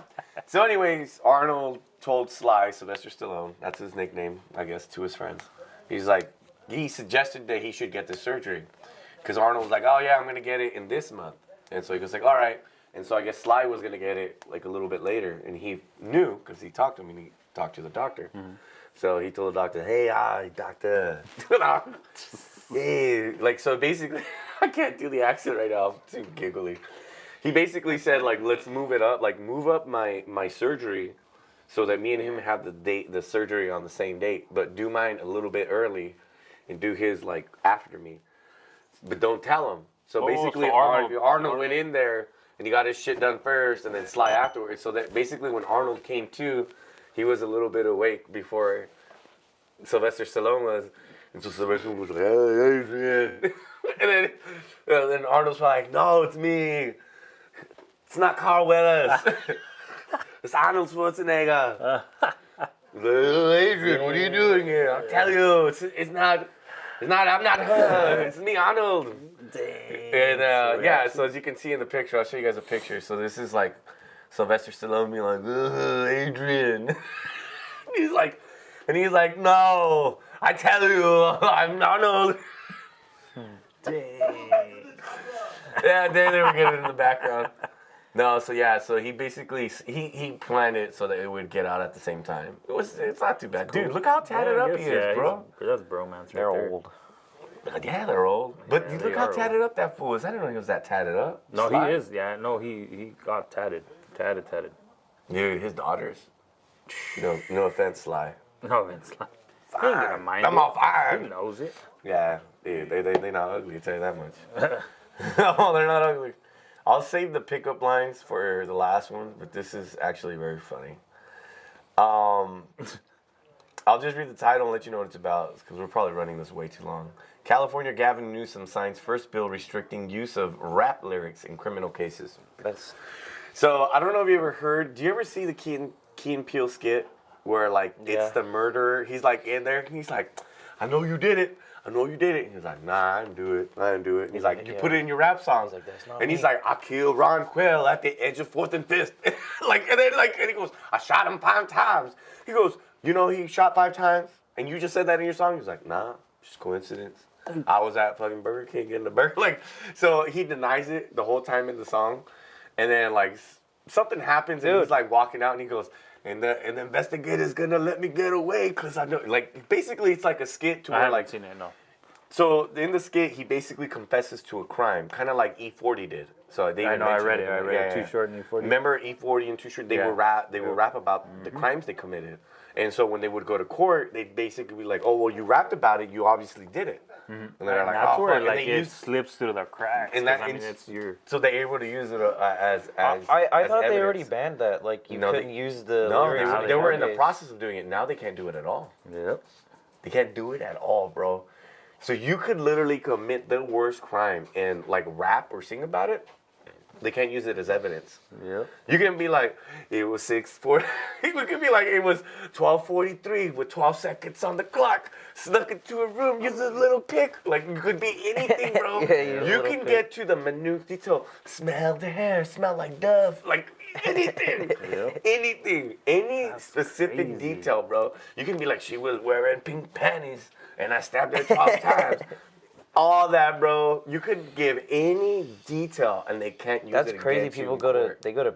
[SPEAKER 2] So, anyways, Arnold told Sly, Sylvester Stallone, that's his nickname, I guess, to his friends. He's like, he suggested that he should get the surgery, because Arnold was like, oh yeah, I'm gonna get it in this month, and so he was like, all right. And so I guess Sly was gonna get it like a little bit later, and he knew because he talked to him and he talked to the doctor. So he told the doctor, "Hey, doctor." Hey, like so basically, I can't do the accent right now. I'm too giggly. He basically said like, let's move it up, like move up my surgery, so that me and him have the surgery on the same date, but do mine a little bit early, and do his like after me, but don't tell him. So basically,
[SPEAKER 1] so
[SPEAKER 2] Arnold went in there. And he got his shit done first, and then Sly afterwards. So that basically, when Arnold came to, he was a little bit awake before Sylvester Stallone was. And so Sylvester was like, "Hey, Adrian," and then Arnold's like, "No, it's me. It's not Carl Weathers. It's Arnold Schwarzenegger." He's like, "Oh, Adrian, what are you doing here? I'll tell you, it's not. I'm not her. It's me, Arnold." And yeah, so as you can see in the picture, I'll show you guys a picture. So this is like Sylvester Stallone being like, Adrian. he's like, no, I tell you, I'm Arnold. Yeah, there we get it in the background. No, so yeah, so he basically he planned it so that it would get out at the same time. It's not too bad, dude. Look how tatted up he is, bro.
[SPEAKER 1] That's bromance.
[SPEAKER 3] They're
[SPEAKER 1] right there.
[SPEAKER 3] old.
[SPEAKER 2] Yeah, they're old. But
[SPEAKER 1] Yeah,
[SPEAKER 2] look
[SPEAKER 1] they
[SPEAKER 2] how
[SPEAKER 1] are
[SPEAKER 2] tatted up that fool is. I didn't know he was that tatted up.
[SPEAKER 1] No,
[SPEAKER 2] Sly.
[SPEAKER 1] he is. Yeah, no, he got tatted.
[SPEAKER 2] Dude, his daughters. No offense, Sly.
[SPEAKER 1] No, Vince. He ain't gonna mind
[SPEAKER 2] I'm
[SPEAKER 1] it.
[SPEAKER 2] on fire.
[SPEAKER 1] He knows it.
[SPEAKER 2] Yeah, dude, they not ugly, I'll tell you that much. No, they're not ugly. I'll save the pickup lines for the last one, but this is actually very funny. I'll just read the title and let you know what it's about, because we're probably running this way too long. California Gavin Newsom signs first bill restricting use of rap lyrics in criminal cases. So, I don't know if you ever heard, do you ever see the Key and Peele skit where, like, it's the murderer? He's, like, in there, and he's like, I know you did it. And he's like, nah, I didn't do it. And he's like, you put it in your rap songs.
[SPEAKER 3] Like, that's not
[SPEAKER 2] and he's
[SPEAKER 3] me.
[SPEAKER 2] like, I killed Ron Quell at the edge of 4th and 5th. And he goes, I shot him 5 times. He goes, you know he shot 5 times? And you just said that in your song? He's like, nah, just coincidence. I was at fucking Burger King getting the burger. Like, so he denies it the whole time in the song. And then, like, something happens, and he's, like, walking out, and he goes, and the investigator's gonna let me get away, because I know, like, basically, it's like a skit to
[SPEAKER 1] I
[SPEAKER 2] where,
[SPEAKER 1] haven't
[SPEAKER 2] like,
[SPEAKER 1] seen it. No.
[SPEAKER 2] so in the skit, he basically confesses to a crime, kind of like E40 did. So they
[SPEAKER 1] I know. I
[SPEAKER 2] mentioned
[SPEAKER 1] read it. I read it.
[SPEAKER 2] Yeah.
[SPEAKER 1] Too Short and E40.
[SPEAKER 2] Remember E40 and Too Short? They would rap about the crimes they committed. And so when they would go to court, they'd basically be like, "Oh, well, you rapped about it. You obviously did it." And they're
[SPEAKER 1] And
[SPEAKER 2] like,
[SPEAKER 1] that's
[SPEAKER 2] "Oh,
[SPEAKER 1] where
[SPEAKER 2] fuck."
[SPEAKER 1] like
[SPEAKER 2] And
[SPEAKER 1] it
[SPEAKER 2] they use,
[SPEAKER 1] slips through the cracks.
[SPEAKER 2] And that-
[SPEAKER 1] 'cause, I mean,
[SPEAKER 2] it's-
[SPEAKER 1] it's your.
[SPEAKER 2] so they're able to use it as
[SPEAKER 3] I
[SPEAKER 2] as
[SPEAKER 3] thought they already
[SPEAKER 2] evidence.
[SPEAKER 3] banned that. Like, you
[SPEAKER 2] No,
[SPEAKER 3] couldn't use the
[SPEAKER 2] No,
[SPEAKER 3] lyrics.
[SPEAKER 1] now
[SPEAKER 2] they were in the
[SPEAKER 3] nowadays.
[SPEAKER 2] process of doing it. Now they can't do it at all.
[SPEAKER 1] Yep.
[SPEAKER 2] They can't do it at all, bro. So you could literally commit the worst crime and like rap or sing about it, They can't use it as evidence.
[SPEAKER 1] Yep.
[SPEAKER 2] You can be like, it was 6:40. It could be like, it was 12:43 with 12 seconds on the clock. Snuck into a room, used a little pick. Like, it could be anything, bro.
[SPEAKER 3] Yeah, use a
[SPEAKER 2] you
[SPEAKER 3] little
[SPEAKER 2] can
[SPEAKER 3] pick.
[SPEAKER 2] get to the minute detail. Smell the hair, smell like Dove. Like, anything.
[SPEAKER 1] Yep.
[SPEAKER 2] Anything. Any specific
[SPEAKER 1] crazy.
[SPEAKER 2] detail, bro. You can be like, she was wearing pink panties, and I stabbed her 12 times. All that, bro. You could give any detail, and they can't use
[SPEAKER 3] That's
[SPEAKER 2] it
[SPEAKER 3] crazy.
[SPEAKER 2] against you
[SPEAKER 3] People
[SPEAKER 2] in
[SPEAKER 3] go to
[SPEAKER 2] court.
[SPEAKER 3] they go to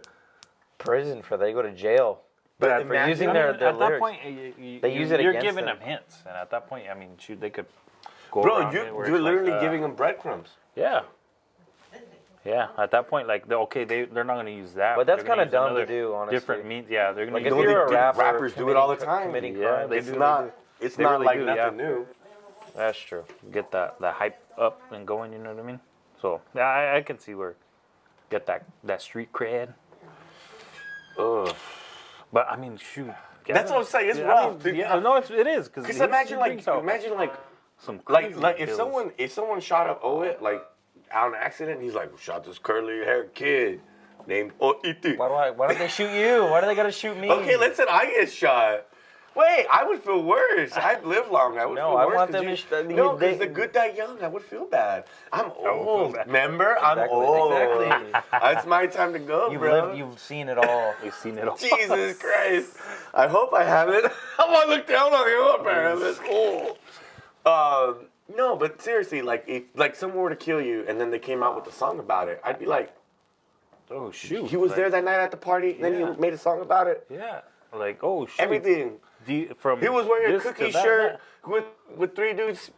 [SPEAKER 3] prison for that. They go to jail.
[SPEAKER 2] But
[SPEAKER 3] for
[SPEAKER 2] imagine-
[SPEAKER 3] using
[SPEAKER 1] I
[SPEAKER 3] their
[SPEAKER 1] mean, at that
[SPEAKER 3] lyrics.
[SPEAKER 1] point,
[SPEAKER 3] They use it
[SPEAKER 1] you're
[SPEAKER 3] against
[SPEAKER 1] giving
[SPEAKER 3] them.
[SPEAKER 1] them hints, and at that point, I mean, shoot, they could go
[SPEAKER 2] Bro,
[SPEAKER 1] around it where
[SPEAKER 2] you're
[SPEAKER 1] it's
[SPEAKER 2] literally
[SPEAKER 1] like,
[SPEAKER 2] giving them breadcrumbs.
[SPEAKER 1] Yeah. Yeah, at that point, like, they're not going to use that.
[SPEAKER 3] But that's
[SPEAKER 1] they're gonna
[SPEAKER 3] kinda
[SPEAKER 1] use
[SPEAKER 3] dumb to
[SPEAKER 1] another
[SPEAKER 3] do, honestly.
[SPEAKER 1] Different means, yeah. They're going
[SPEAKER 3] Like,
[SPEAKER 1] to
[SPEAKER 3] if
[SPEAKER 1] use
[SPEAKER 3] you're a rapper,
[SPEAKER 2] rappers do it all the time.
[SPEAKER 3] committing
[SPEAKER 1] Yeah,
[SPEAKER 3] crimes.
[SPEAKER 1] they
[SPEAKER 2] It's
[SPEAKER 1] do.
[SPEAKER 2] not. It's
[SPEAKER 1] They
[SPEAKER 2] not
[SPEAKER 1] really
[SPEAKER 2] like
[SPEAKER 1] do,
[SPEAKER 2] nothing
[SPEAKER 1] yeah.
[SPEAKER 2] new.
[SPEAKER 3] That's true.
[SPEAKER 1] get the hype up and going, you know what I mean? So, yeah, I can see where get that street cred.
[SPEAKER 2] Ugh.
[SPEAKER 1] But, I mean, shoot.
[SPEAKER 2] That's what I'm saying. It's
[SPEAKER 1] Yeah,
[SPEAKER 2] rough.
[SPEAKER 1] I mean,
[SPEAKER 2] dude.
[SPEAKER 1] yeah, no, it is.
[SPEAKER 2] Because imagine like
[SPEAKER 1] some
[SPEAKER 2] like
[SPEAKER 1] crazy
[SPEAKER 2] if
[SPEAKER 1] bills.
[SPEAKER 2] someone shot up Oet like out in an accident, and he's like, shot this curly haired kid named Oiti.
[SPEAKER 3] Why don't they shoot you? Why do they gotta shoot me?
[SPEAKER 2] Okay, let's say I get shot. Wait, I would feel worse. I've lived long. I would
[SPEAKER 3] No,
[SPEAKER 2] feel
[SPEAKER 3] I
[SPEAKER 2] worse.
[SPEAKER 3] want
[SPEAKER 2] 'cause
[SPEAKER 3] them
[SPEAKER 2] you-
[SPEAKER 3] to
[SPEAKER 2] No,
[SPEAKER 3] they-
[SPEAKER 2] because the good die young. I would feel bad. I'm
[SPEAKER 1] feel
[SPEAKER 2] old.
[SPEAKER 1] bad.
[SPEAKER 2] Remember? I'm
[SPEAKER 3] Exactly,
[SPEAKER 2] old.
[SPEAKER 3] exactly.
[SPEAKER 2] It's my time to go,
[SPEAKER 3] You've
[SPEAKER 2] bro.
[SPEAKER 3] lived, you've seen it all.
[SPEAKER 1] We've seen it all.
[SPEAKER 2] Jesus Christ. I hope I haven't. I want to look down on you, man. That's cool. No, but seriously, like if like someone were to kill you and then they came out with a song about it, I'd be like,
[SPEAKER 1] Oh, shoot.
[SPEAKER 2] he was
[SPEAKER 1] Like,
[SPEAKER 2] there that night at the party, and then
[SPEAKER 1] Yeah.
[SPEAKER 2] he made a song about it.
[SPEAKER 1] Yeah. Like, oh, shoot.
[SPEAKER 2] Everything.
[SPEAKER 1] From
[SPEAKER 2] He was wearing a
[SPEAKER 1] this to
[SPEAKER 2] cookie
[SPEAKER 1] that,
[SPEAKER 2] shirt
[SPEAKER 1] that.
[SPEAKER 2] with two dudes,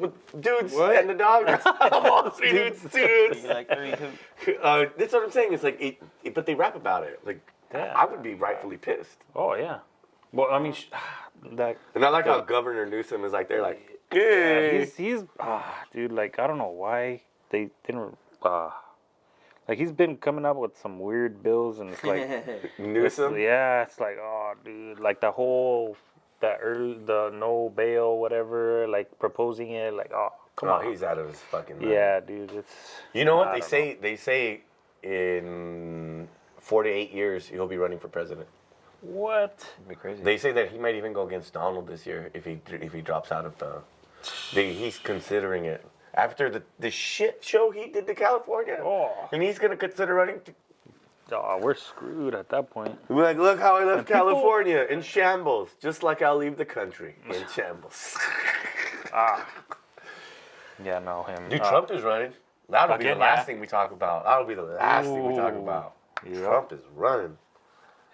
[SPEAKER 2] and the dog. All three dudes, two dudes.
[SPEAKER 3] Like 32.
[SPEAKER 2] That's what I'm saying. It's like, but they rap about it. Like,
[SPEAKER 1] Yeah.
[SPEAKER 2] I would be rightfully pissed.
[SPEAKER 1] Oh, yeah. Well, I mean, that.
[SPEAKER 2] And I like how Governor Newsom is like, they're like,
[SPEAKER 1] Yeah,
[SPEAKER 2] hey.
[SPEAKER 1] he's dude, like, I don't know why they didn't, like, he's been coming up with some weird bills, and it's like,
[SPEAKER 2] Newsom.
[SPEAKER 1] yeah, it's like, oh, dude, like, the whole, the no bail, whatever, like, proposing it, like, oh, come on.
[SPEAKER 2] He's out of his fucking mind.
[SPEAKER 1] Yeah, dude, it's.
[SPEAKER 2] You know what
[SPEAKER 1] I
[SPEAKER 2] they
[SPEAKER 1] don't
[SPEAKER 2] say? They say in 4 to 8 years he'll be running for president.
[SPEAKER 1] What?
[SPEAKER 3] It'd be crazy.
[SPEAKER 2] They say that he might even go against Donald this year if he drops out of the. He's considering it after the shit show he did to California.
[SPEAKER 1] Oh.
[SPEAKER 2] And he's gonna consider running.
[SPEAKER 1] Oh, we're screwed at that point.
[SPEAKER 2] We're like, look how I left
[SPEAKER 1] people-
[SPEAKER 2] California in shambles, just like I'll leave the country in shambles.
[SPEAKER 1] Yeah, no, him.
[SPEAKER 2] Dude, Trump is running. That'll be the
[SPEAKER 1] Again,
[SPEAKER 2] last
[SPEAKER 1] yeah.
[SPEAKER 2] thing we talk about. That'll be the last thing we talk
[SPEAKER 1] Ooh.
[SPEAKER 2] about.
[SPEAKER 1] Yeah.
[SPEAKER 2] Trump is running.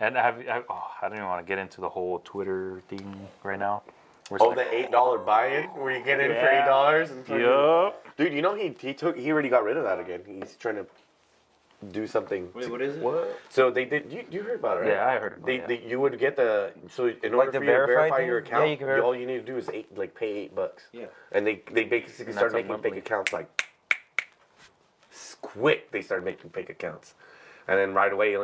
[SPEAKER 1] And I don't even want to get into the whole Twitter thing right now. We're
[SPEAKER 2] Oh,
[SPEAKER 1] like,
[SPEAKER 2] the $8 buy-in where you get in
[SPEAKER 1] Yeah.
[SPEAKER 2] for $8 and fucking-
[SPEAKER 1] Yup.
[SPEAKER 2] Dude, you know he already got rid of that again. He's trying to do something.
[SPEAKER 4] Wait, what is it?
[SPEAKER 1] What?
[SPEAKER 2] So they did. You heard about it, right?
[SPEAKER 1] Yeah, I heard about it, yeah.
[SPEAKER 2] You would get the in
[SPEAKER 3] Like
[SPEAKER 2] order
[SPEAKER 3] the
[SPEAKER 2] for you to
[SPEAKER 3] verified
[SPEAKER 2] verify
[SPEAKER 3] thing?
[SPEAKER 2] your
[SPEAKER 3] Yeah,
[SPEAKER 2] account.
[SPEAKER 3] you can
[SPEAKER 2] all you need to do is pay $8.
[SPEAKER 4] Yeah.
[SPEAKER 2] And they basically
[SPEAKER 1] And
[SPEAKER 2] started
[SPEAKER 1] that's a
[SPEAKER 2] making fake
[SPEAKER 1] monthly.
[SPEAKER 2] accounts like quick. They started making fake accounts, and then right away,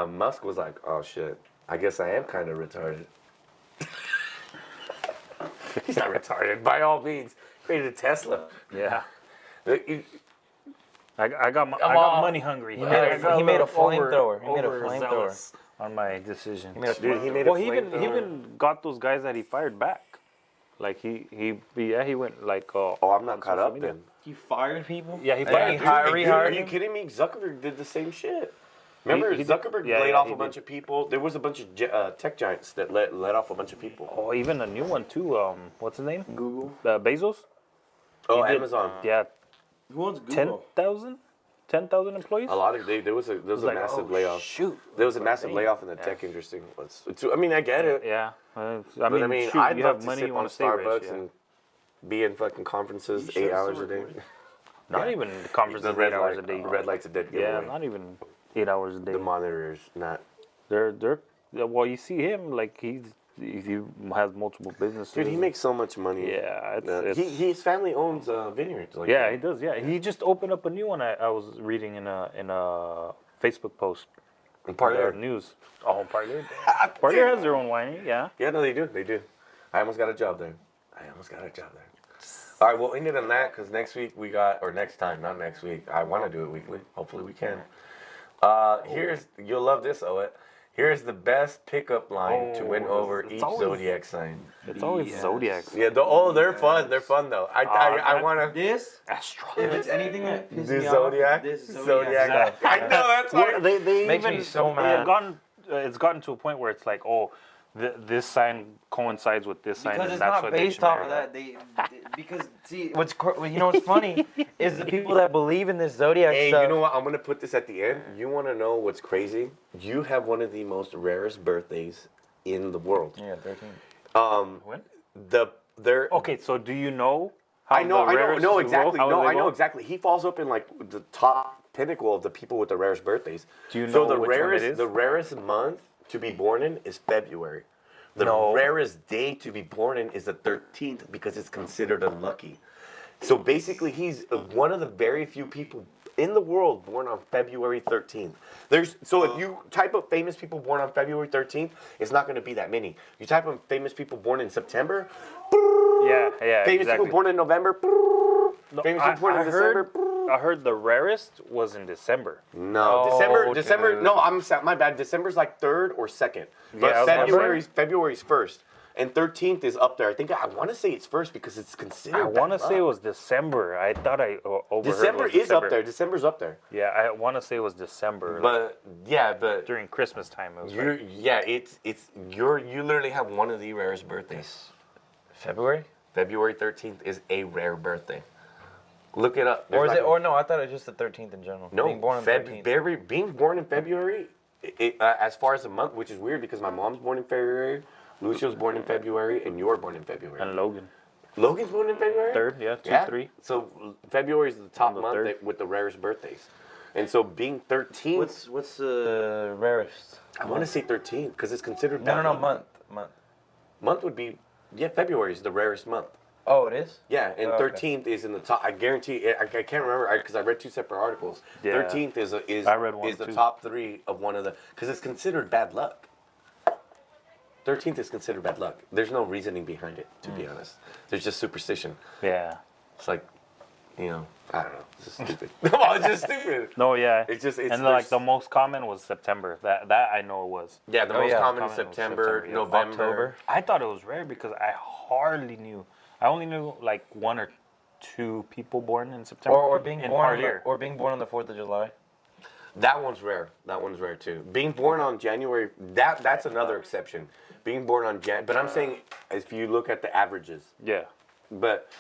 [SPEAKER 2] Musk was like, "Oh shit, I guess I am kind of retarded." He's not retarded by all means. Created a Tesla.
[SPEAKER 1] Yeah.
[SPEAKER 2] You-
[SPEAKER 1] I got money hungry. He
[SPEAKER 3] made a flamethrower. He made a flamethrower.
[SPEAKER 1] On my decision.
[SPEAKER 2] Dude, he made a
[SPEAKER 1] Well, he
[SPEAKER 2] flamethrower.
[SPEAKER 1] even got those guys that he fired back. Like he went like.
[SPEAKER 2] Oh, I'm not
[SPEAKER 1] on
[SPEAKER 2] caught
[SPEAKER 1] social
[SPEAKER 2] up
[SPEAKER 1] media.
[SPEAKER 2] then.
[SPEAKER 4] He fired people?
[SPEAKER 1] Yeah, he
[SPEAKER 3] Yeah,
[SPEAKER 1] fired.
[SPEAKER 3] he
[SPEAKER 1] people.
[SPEAKER 3] hired- rehired
[SPEAKER 2] Are you
[SPEAKER 3] him?
[SPEAKER 2] kidding me? Zuckerberg did the same shit. Remember,
[SPEAKER 1] He did-
[SPEAKER 2] Zuckerberg
[SPEAKER 1] yeah,
[SPEAKER 2] laid
[SPEAKER 1] yeah,
[SPEAKER 2] off
[SPEAKER 1] he
[SPEAKER 2] a bunch
[SPEAKER 1] did.
[SPEAKER 2] of people. There was a bunch of tech giants that let off a bunch of people.
[SPEAKER 1] Oh, even a new one too. What's his name?
[SPEAKER 4] Google.
[SPEAKER 1] Bezos.
[SPEAKER 2] Oh,
[SPEAKER 1] He did-
[SPEAKER 2] Amazon.
[SPEAKER 1] Yeah,
[SPEAKER 4] Who owns Google?
[SPEAKER 1] 10,000 employees.
[SPEAKER 2] A lot of there was a
[SPEAKER 1] Like,
[SPEAKER 2] massive
[SPEAKER 1] oh,
[SPEAKER 2] layoff.
[SPEAKER 1] Shoot.
[SPEAKER 2] There was a massive layoff in the tech industry. I mean, I get it.
[SPEAKER 1] Yeah.
[SPEAKER 2] But
[SPEAKER 1] I mean, shoot,
[SPEAKER 2] I'd
[SPEAKER 1] you
[SPEAKER 2] love
[SPEAKER 1] have
[SPEAKER 2] to
[SPEAKER 1] money,
[SPEAKER 2] sit
[SPEAKER 1] you
[SPEAKER 2] on
[SPEAKER 1] want to stay rich.
[SPEAKER 2] Starbucks
[SPEAKER 1] Yeah.
[SPEAKER 2] and be in fucking conferences
[SPEAKER 4] You
[SPEAKER 2] 8
[SPEAKER 4] sure
[SPEAKER 2] hours
[SPEAKER 4] it's
[SPEAKER 2] a
[SPEAKER 4] still
[SPEAKER 2] day.
[SPEAKER 4] recording?
[SPEAKER 1] Not even conferences 8 hours a day.
[SPEAKER 2] The red light's a dead
[SPEAKER 1] Yeah,
[SPEAKER 2] giveaway.
[SPEAKER 1] not even 8 hours a day.
[SPEAKER 2] The monitor's not.
[SPEAKER 1] They're well, you see him like he has multiple businesses.
[SPEAKER 2] Dude, he makes so much money.
[SPEAKER 1] Yeah, it's
[SPEAKER 2] His family owns vineyards. Like
[SPEAKER 1] yeah, he does. Yeah, he just opened up a new one. I was reading in a Facebook post.
[SPEAKER 2] in Parler.
[SPEAKER 1] News. Oh, Parler. Parler has their own winery. Yeah.
[SPEAKER 2] Yeah, no, they do. I almost got a job there. All right, we'll end it on that because next week we got, or next time, not next week. I want to do it weekly. Hopefully we can. You'll love this, Owet. Here's the best pickup line to win over each zodiac sign.
[SPEAKER 1] It's always zodiacs.
[SPEAKER 2] Yeah, they're fun. They're fun though. I want to.
[SPEAKER 4] This,
[SPEAKER 1] Astrology.
[SPEAKER 4] if it's anything that pisses
[SPEAKER 2] The
[SPEAKER 4] me
[SPEAKER 2] zodiac,
[SPEAKER 4] off, it's this
[SPEAKER 2] zodiac. I know that's why.
[SPEAKER 1] They
[SPEAKER 3] Makes
[SPEAKER 1] even
[SPEAKER 3] me so
[SPEAKER 1] they
[SPEAKER 3] mad.
[SPEAKER 1] have gotten it's gotten to a point where it's like, oh, this sign coincides with this sign,
[SPEAKER 4] Because
[SPEAKER 1] and
[SPEAKER 4] it's
[SPEAKER 1] that's
[SPEAKER 4] not
[SPEAKER 1] what they
[SPEAKER 4] based
[SPEAKER 1] should
[SPEAKER 4] off
[SPEAKER 1] marry.
[SPEAKER 4] of that. Because see, what's funny is the people that believe in this zodiac
[SPEAKER 2] Hey,
[SPEAKER 4] stuff.
[SPEAKER 2] you know what? I'm gonna put this at the end. You want to know what's crazy? You have one of the most rarest birthdays in the world.
[SPEAKER 4] Yeah, 13.
[SPEAKER 1] When?
[SPEAKER 2] They're
[SPEAKER 1] Okay, so do you know? How
[SPEAKER 2] I know,
[SPEAKER 1] the rarest
[SPEAKER 2] no,
[SPEAKER 1] go?
[SPEAKER 2] exactly.
[SPEAKER 1] How
[SPEAKER 2] No,
[SPEAKER 1] they
[SPEAKER 2] I know
[SPEAKER 1] go?
[SPEAKER 2] exactly. He falls up in like the top pinnacle of the people with the rarest birthdays.
[SPEAKER 1] Do you
[SPEAKER 2] So
[SPEAKER 1] know
[SPEAKER 2] the
[SPEAKER 1] which one it
[SPEAKER 2] rarest,
[SPEAKER 1] is?
[SPEAKER 2] the rarest month to be born in is February. The
[SPEAKER 1] No.
[SPEAKER 2] rarest day to be born in is the 13th because it's considered unlucky. So basically, he's one of the very few people in the world born on February 13th. So if you type up famous people born on February 13th, it's not going to be that many. You type up famous people born in September,
[SPEAKER 1] Yeah,
[SPEAKER 2] famous
[SPEAKER 1] exactly.
[SPEAKER 2] people born in November,
[SPEAKER 1] No,
[SPEAKER 2] famous people born in December.
[SPEAKER 1] I heard the rarest was in December.
[SPEAKER 2] No,
[SPEAKER 3] Oh,
[SPEAKER 2] December.
[SPEAKER 3] dude.
[SPEAKER 2] No, my bad. December's like 3rd or 2nd, but
[SPEAKER 1] I was gonna say.
[SPEAKER 2] February's 1st, and 13th is up there. I want to say it's 1st because it's considered.
[SPEAKER 1] I want to
[SPEAKER 2] bad
[SPEAKER 1] say it
[SPEAKER 2] luck.
[SPEAKER 1] was December. I thought I overheard
[SPEAKER 2] December
[SPEAKER 1] it was
[SPEAKER 2] is up there. December's up there,
[SPEAKER 1] Yeah, I want to say it was December.
[SPEAKER 2] but
[SPEAKER 1] during Christmas time, it was
[SPEAKER 2] you're
[SPEAKER 1] right.
[SPEAKER 2] you literally have one of the rarest birthdays.
[SPEAKER 3] February?
[SPEAKER 2] February 13th is a rare birthday. Look it up.
[SPEAKER 3] Or is
[SPEAKER 2] There's
[SPEAKER 3] it?
[SPEAKER 2] like-
[SPEAKER 3] Or no, I thought it was just the 13th in general.
[SPEAKER 2] No,
[SPEAKER 3] Being born on 13th.
[SPEAKER 2] being born in February, as far as the month, which is weird because my mom's born in February, Lucio's born in February, and you're born in February.
[SPEAKER 1] And Logan,
[SPEAKER 2] Logan's born in February?
[SPEAKER 1] 3rd, yeah, 2,
[SPEAKER 2] Yeah.
[SPEAKER 1] 3.
[SPEAKER 2] So February is the top
[SPEAKER 1] the
[SPEAKER 2] month
[SPEAKER 1] 3rd.
[SPEAKER 2] with the rarest birthdays. And so being 13,
[SPEAKER 4] What's the rarest?
[SPEAKER 2] I want to say 13 because it's considered
[SPEAKER 4] No,
[SPEAKER 2] bad
[SPEAKER 4] no,
[SPEAKER 2] luck.
[SPEAKER 4] month.
[SPEAKER 2] Month would be, February is the rarest month.
[SPEAKER 4] Oh, it is.
[SPEAKER 2] Yeah, and
[SPEAKER 4] Oh, okay.
[SPEAKER 2] 13th is in the top. I guarantee. I can't remember because I read 2 separate articles.
[SPEAKER 1] Yeah.
[SPEAKER 2] 13th is
[SPEAKER 1] I read one
[SPEAKER 2] is the
[SPEAKER 1] too.
[SPEAKER 2] top 3 of one of the because it's considered bad luck. 13th is considered bad luck. There's no reasoning behind it, to be honest. There's just superstition.
[SPEAKER 1] Yeah.
[SPEAKER 2] It's like, I don't know. It's just stupid. No, it's just stupid.
[SPEAKER 1] No, yeah.
[SPEAKER 2] It's
[SPEAKER 1] and like the most common was September. That I know it was.
[SPEAKER 2] Yeah, the
[SPEAKER 3] Oh,
[SPEAKER 2] most
[SPEAKER 3] yeah.
[SPEAKER 2] common is
[SPEAKER 1] Common was
[SPEAKER 2] September,
[SPEAKER 1] September, yeah.
[SPEAKER 2] November.
[SPEAKER 3] October.
[SPEAKER 1] I thought it was rare because I hardly knew. I only knew like 1 or 2 people born in September.
[SPEAKER 3] Or being
[SPEAKER 1] in
[SPEAKER 3] born on
[SPEAKER 1] Parlier.
[SPEAKER 3] or being born on the 4th of July.
[SPEAKER 2] That one's rare. That one's rare too. Being born on January, that's another exception. Being born on but I'm saying if you look at the averages.
[SPEAKER 1] Yeah.
[SPEAKER 2] But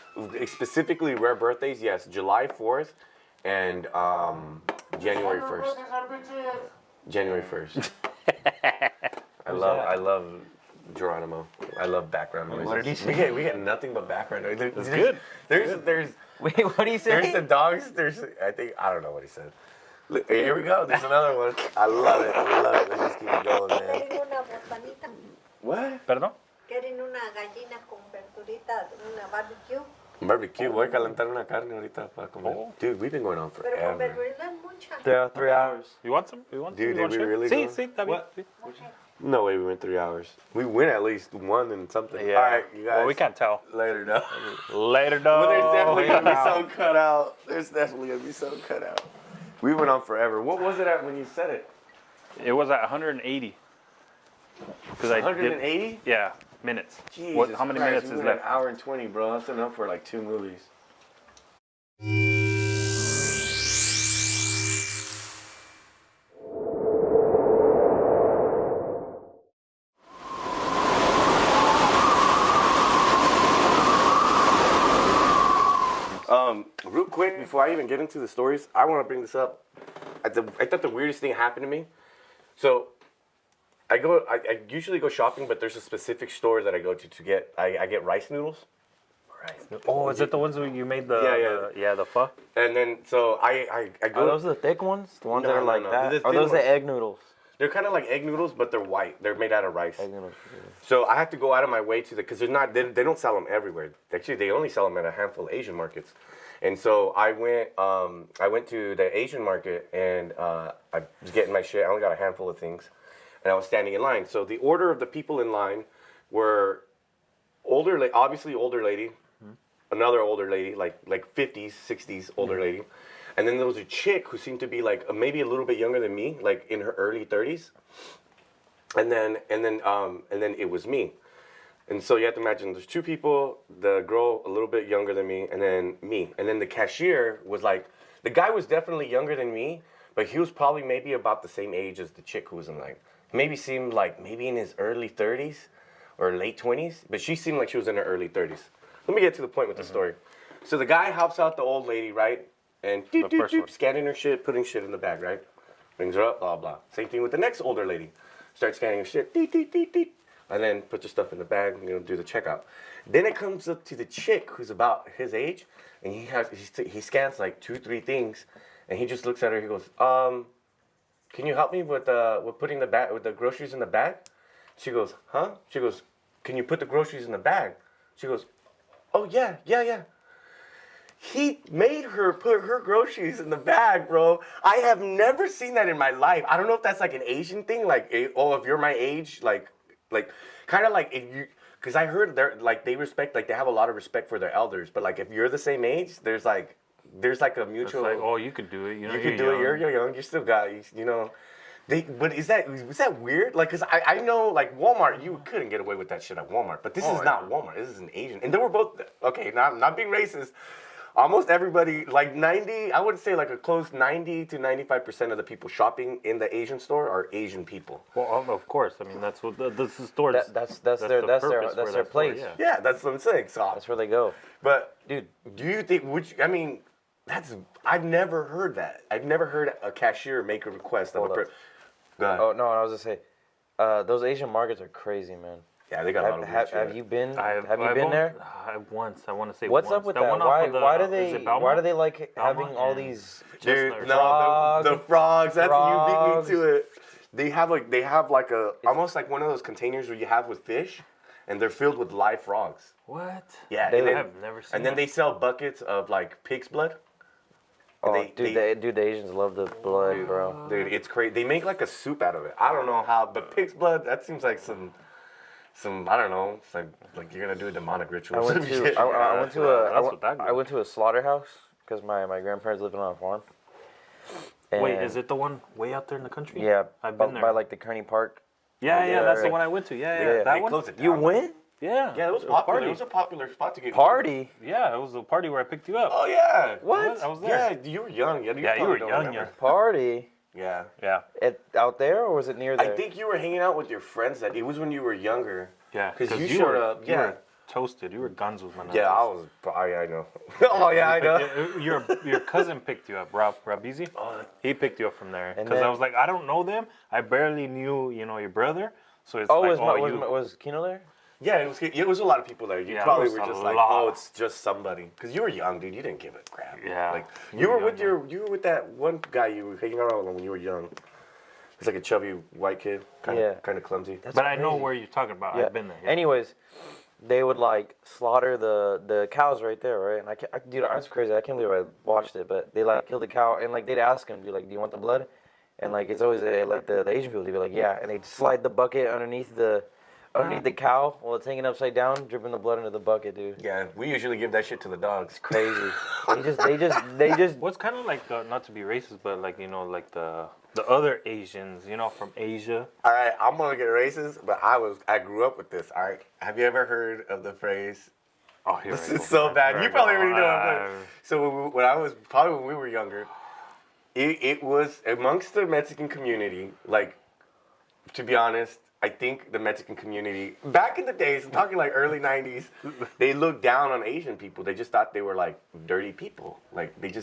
[SPEAKER 2] specifically rare birthdays, yes, July 4th and January 1st. January 1st. I love Geronimo. I love background noises.
[SPEAKER 3] What did he say?
[SPEAKER 2] We get nothing but background noise.
[SPEAKER 1] That's good.
[SPEAKER 2] There's
[SPEAKER 3] Wait, what do you say?
[SPEAKER 2] there's the dogs. I don't know what he said. Look, here we go. There's another one. I love it. Let's just keep it going, man.
[SPEAKER 7] Quieren una botanita,
[SPEAKER 2] What?
[SPEAKER 1] Perdón.
[SPEAKER 7] quieren una gallina con verdurita, una barbecue,
[SPEAKER 2] Barbecue. Voy a calentar una carne ahorita para comer.
[SPEAKER 1] Oh.
[SPEAKER 2] Dude, we've been going on
[SPEAKER 7] pero con
[SPEAKER 2] forever.
[SPEAKER 7] verdurita mucha.
[SPEAKER 4] Yeah, 3 hours.
[SPEAKER 1] You want some? You want
[SPEAKER 2] Dude,
[SPEAKER 1] some? You
[SPEAKER 2] did we
[SPEAKER 1] want
[SPEAKER 2] really
[SPEAKER 1] Sí,
[SPEAKER 2] go?
[SPEAKER 1] sí, está bien.
[SPEAKER 4] What?
[SPEAKER 1] Sí.
[SPEAKER 2] No way we went 3 hours. We went at least 1 and something.
[SPEAKER 1] Yeah.
[SPEAKER 2] All right, you guys.
[SPEAKER 1] Well, we can't tell.
[SPEAKER 2] Later, no.
[SPEAKER 1] Later, though.
[SPEAKER 2] Well, there's definitely going to be some cut out. There's definitely going to be some cut out. We went on forever. What was it at when you said it?
[SPEAKER 1] It was at 180. Because I did.
[SPEAKER 2] 180?
[SPEAKER 1] Yeah, minutes.
[SPEAKER 2] Jesus
[SPEAKER 1] How many
[SPEAKER 2] Christ,
[SPEAKER 1] minutes
[SPEAKER 2] we
[SPEAKER 1] is
[SPEAKER 2] went
[SPEAKER 1] left?
[SPEAKER 2] An hour and 20, bro. That's enough for like 2 movies. Real quick, before I even get into the stories, I want to bring this up. I thought the weirdest thing happened to me. So, I usually go shopping, but there's a specific store that I go to get. I get rice noodles.
[SPEAKER 1] Oh, is it the ones where you made the the pho?
[SPEAKER 2] And then so I go.
[SPEAKER 3] Are those the thick ones? The ones
[SPEAKER 2] No,
[SPEAKER 3] that are
[SPEAKER 2] no,
[SPEAKER 3] like
[SPEAKER 2] no.
[SPEAKER 3] that?
[SPEAKER 2] The
[SPEAKER 3] Are those
[SPEAKER 2] thin
[SPEAKER 3] the egg noodles?
[SPEAKER 2] They're kind of like egg noodles, but they're white. They're made out of rice.
[SPEAKER 3] Egg noodles.
[SPEAKER 2] So I have to go out of my way to because they're not. They don't sell them everywhere. Actually, they only sell them at a handful of Asian markets. And so I went to the Asian market and I was getting my shit. I only got a handful of things, and I was standing in line. So the order of the people in line were obviously older lady, another older lady, like 50s, 60s older lady, and then there was a chick who seemed to be like maybe a little bit younger than me, like in her early 30s, and then it was me. And so you have to imagine there's two people, the girl a little bit younger than me, and then me. And then the cashier was like, the guy was definitely younger than me, but he was probably maybe about the same age as the chick who was in like, maybe seemed like maybe in his early 30s or late 20s, but she seemed like she was in her early 30s. Let me get to the point with the story. So the guy helps out the old lady, right? And scanning her shit, putting shit in the bag, right? Brings her up, blah, blah. Same thing with the next older lady. Starts scanning her shit, and then puts her stuff in the bag, do the checkout. Then it comes up to the chick who's about his age, and he scans like 2-3 things, and he just looks at her. He goes, "Can you help me with putting the groceries in the bag?" She goes, "Huh?" She goes, "Can you put the groceries in the bag?" She goes, "Oh yeah." He made her put her groceries in the bag, bro. I have never seen that in my life. I don't know if that's like an Asian thing, like, oh, if you're my age, like kind of like if you, because I heard they respect, like they have a lot of respect for their elders, but like if you're the same age, there's like a mutual.
[SPEAKER 1] It's like, oh, you could do it.
[SPEAKER 2] You could do it. You're young. You still got, But is that weird? Like, cause I know like Walmart, you couldn't get away with that shit at Walmart, but this is not Walmart. This is an Asian, and they were both okay. Not being racist. Almost everybody, like 90, I would say like a close 90 to 95% of the people shopping in the Asian store are Asian people.
[SPEAKER 1] Well, of course. I mean, that's what the store.
[SPEAKER 3] That's their place.
[SPEAKER 2] Yeah, that's what I'm saying. So
[SPEAKER 3] That's where they go.
[SPEAKER 2] But dude, do you think I've never heard that. I've never heard a cashier make a request of a person. Go ahead.
[SPEAKER 3] Oh no, I was gonna say, those Asian markets are crazy, man.
[SPEAKER 2] Yeah, they got a lot of weird shit.
[SPEAKER 3] Have you been? Have you been there?
[SPEAKER 1] Once. I want to say.
[SPEAKER 3] What's up with that? Why do they like having all these?
[SPEAKER 2] Dude,
[SPEAKER 3] frogs,
[SPEAKER 2] the frogs. That's you beat me to it. They have like a almost like one of those containers where you have with fish, and they're filled with live frogs.
[SPEAKER 1] What?
[SPEAKER 2] Yeah,
[SPEAKER 1] I've never seen.
[SPEAKER 2] And then they sell buckets of like pig's blood.
[SPEAKER 3] Oh, the Asians love the blood, bro.
[SPEAKER 2] Dude, it's crazy. They make like a soup out of it. I don't know how, but pig's blood. That seems like some I don't know. It's like you're gonna do a demonic ritual.
[SPEAKER 3] I went to a slaughterhouse because my grandparents lived on a farm. And
[SPEAKER 1] wait, is it the one way out there in the country?
[SPEAKER 3] Yeah,
[SPEAKER 1] I've been there.
[SPEAKER 3] By like the Kearney Park.
[SPEAKER 1] Yeah, that's the one I went to. Yeah. That one.
[SPEAKER 2] Closed it down.
[SPEAKER 3] You went?
[SPEAKER 1] Yeah.
[SPEAKER 2] Yeah, it was popular. It was a popular spot to get
[SPEAKER 3] Party?
[SPEAKER 1] Yeah, it was a party where I picked you up.
[SPEAKER 2] Oh yeah.
[SPEAKER 3] What?
[SPEAKER 1] I was there.
[SPEAKER 2] Yeah, you were young.
[SPEAKER 1] You were young.
[SPEAKER 3] Party?
[SPEAKER 2] Yeah.
[SPEAKER 1] Yeah.
[SPEAKER 3] Out there or was it near there?
[SPEAKER 2] I think you were hanging out with your friends. It was when you were younger.
[SPEAKER 1] Yeah.
[SPEAKER 2] Because you showed up.
[SPEAKER 1] You were toasted. You were guns with my nuts.
[SPEAKER 2] Yeah, I was. I know. Oh yeah, I know.
[SPEAKER 1] Your cousin picked you up, Rabizi. He picked you up from there because I was like, I don't know them. I barely knew, your brother. So it's
[SPEAKER 3] was Kino there?
[SPEAKER 2] Yeah, it was a lot of people there. You probably were just like, oh, it's just somebody. Because you were young, dude. You didn't give a crap.
[SPEAKER 1] Yeah.
[SPEAKER 2] Like you were with that one guy you were hanging around with when you were young. He's like a chubby white kid, kind of clumsy.
[SPEAKER 1] But I know where you're talking about. Yeah. I've been there. Yeah.
[SPEAKER 3] Anyways, they would like slaughter the cows right there, right? And dude, that's crazy. I can't believe I watched it, but they like killed the cow and like they'd ask him, do you want the blood? And like it's always like the Asian people, they'd be like, yeah, and they'd slide the bucket underneath the cow while it's hanging upside down, dripping the blood into the bucket, dude.
[SPEAKER 2] Yeah, we usually give that shit to the dogs.
[SPEAKER 3] Crazy. they just.
[SPEAKER 1] What's kind of like not to be racist, but like like the other Asians, from Asia.
[SPEAKER 2] All right, I'm gonna get racist, but I grew up with this. All right, have you ever heard of the phrase?
[SPEAKER 1] Oh,
[SPEAKER 2] this is so bad. You probably already know. So when we were younger, it was amongst the Mexican community. Like, to be honest, I think the Mexican community back in the days, I'm talking like early '90s, they looked down on Asian people. They just thought they were like dirty people. Like like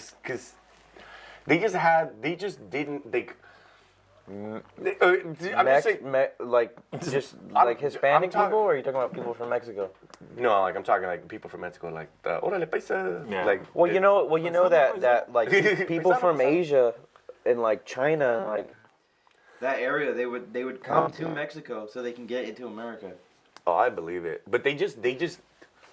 [SPEAKER 3] Hispanic people, or are you talking about people from Mexico?
[SPEAKER 2] No, like I'm talking like people from Mexico, like the Órale Paisa.
[SPEAKER 1] Yeah.
[SPEAKER 2] Like
[SPEAKER 3] you know that like people from Asia and like China, like
[SPEAKER 4] that area, they would come to Mexico so they can get into America.
[SPEAKER 2] Oh, I believe it. But they just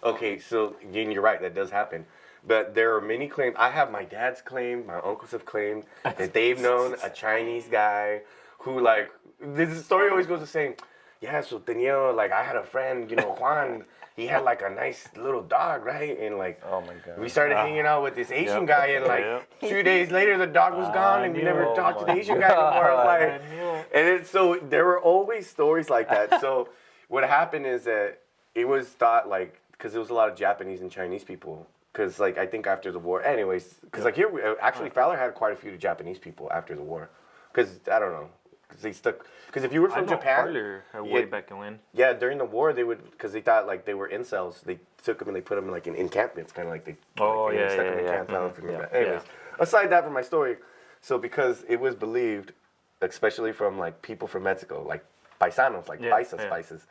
[SPEAKER 2] okay, so you're right, that does happen. But there are many claims. I have my dad's claim, my uncles have claimed that they've known a Chinese guy who, like, this story always goes the same. Yeah, so tenía, like, I had a friend, Juan, he had like a nice little dog, right? And like,
[SPEAKER 3] Oh my god.
[SPEAKER 2] we started hanging out with this Asian
[SPEAKER 1] Yep.
[SPEAKER 2] guy, and like
[SPEAKER 1] Yep.
[SPEAKER 2] 2 days later, the dog was gone, and we
[SPEAKER 1] knew
[SPEAKER 2] never
[SPEAKER 1] it.
[SPEAKER 2] talked to
[SPEAKER 3] Oh
[SPEAKER 2] the
[SPEAKER 3] my
[SPEAKER 2] Asian guy anymore. I was
[SPEAKER 1] I
[SPEAKER 2] like,
[SPEAKER 1] knew it.
[SPEAKER 2] and so there were always stories like that. So what happened is that it was thought like, because there was a lot of Japanese and Chinese people. Because like I think after the war, anyways, because like here actually Fowler had quite a few Japanese people after the war. Because I don't know, because they stuck. Because if you were
[SPEAKER 1] I
[SPEAKER 2] from
[SPEAKER 1] know
[SPEAKER 2] Japan,
[SPEAKER 1] Parlor way back when.
[SPEAKER 2] yeah, during the war they would, because they thought like they were incels. They took them and they put them like in encampments, kind of like they.
[SPEAKER 1] Oh,
[SPEAKER 2] like,
[SPEAKER 1] yeah,
[SPEAKER 2] stuck them
[SPEAKER 1] yeah,
[SPEAKER 2] in
[SPEAKER 1] yeah.
[SPEAKER 2] camps. I don't know if you remember
[SPEAKER 1] Yeah,
[SPEAKER 2] that. Anyways, aside that from my story, so because it was believed, especially from like people from Mexico, like paisanos, like paisas, spices.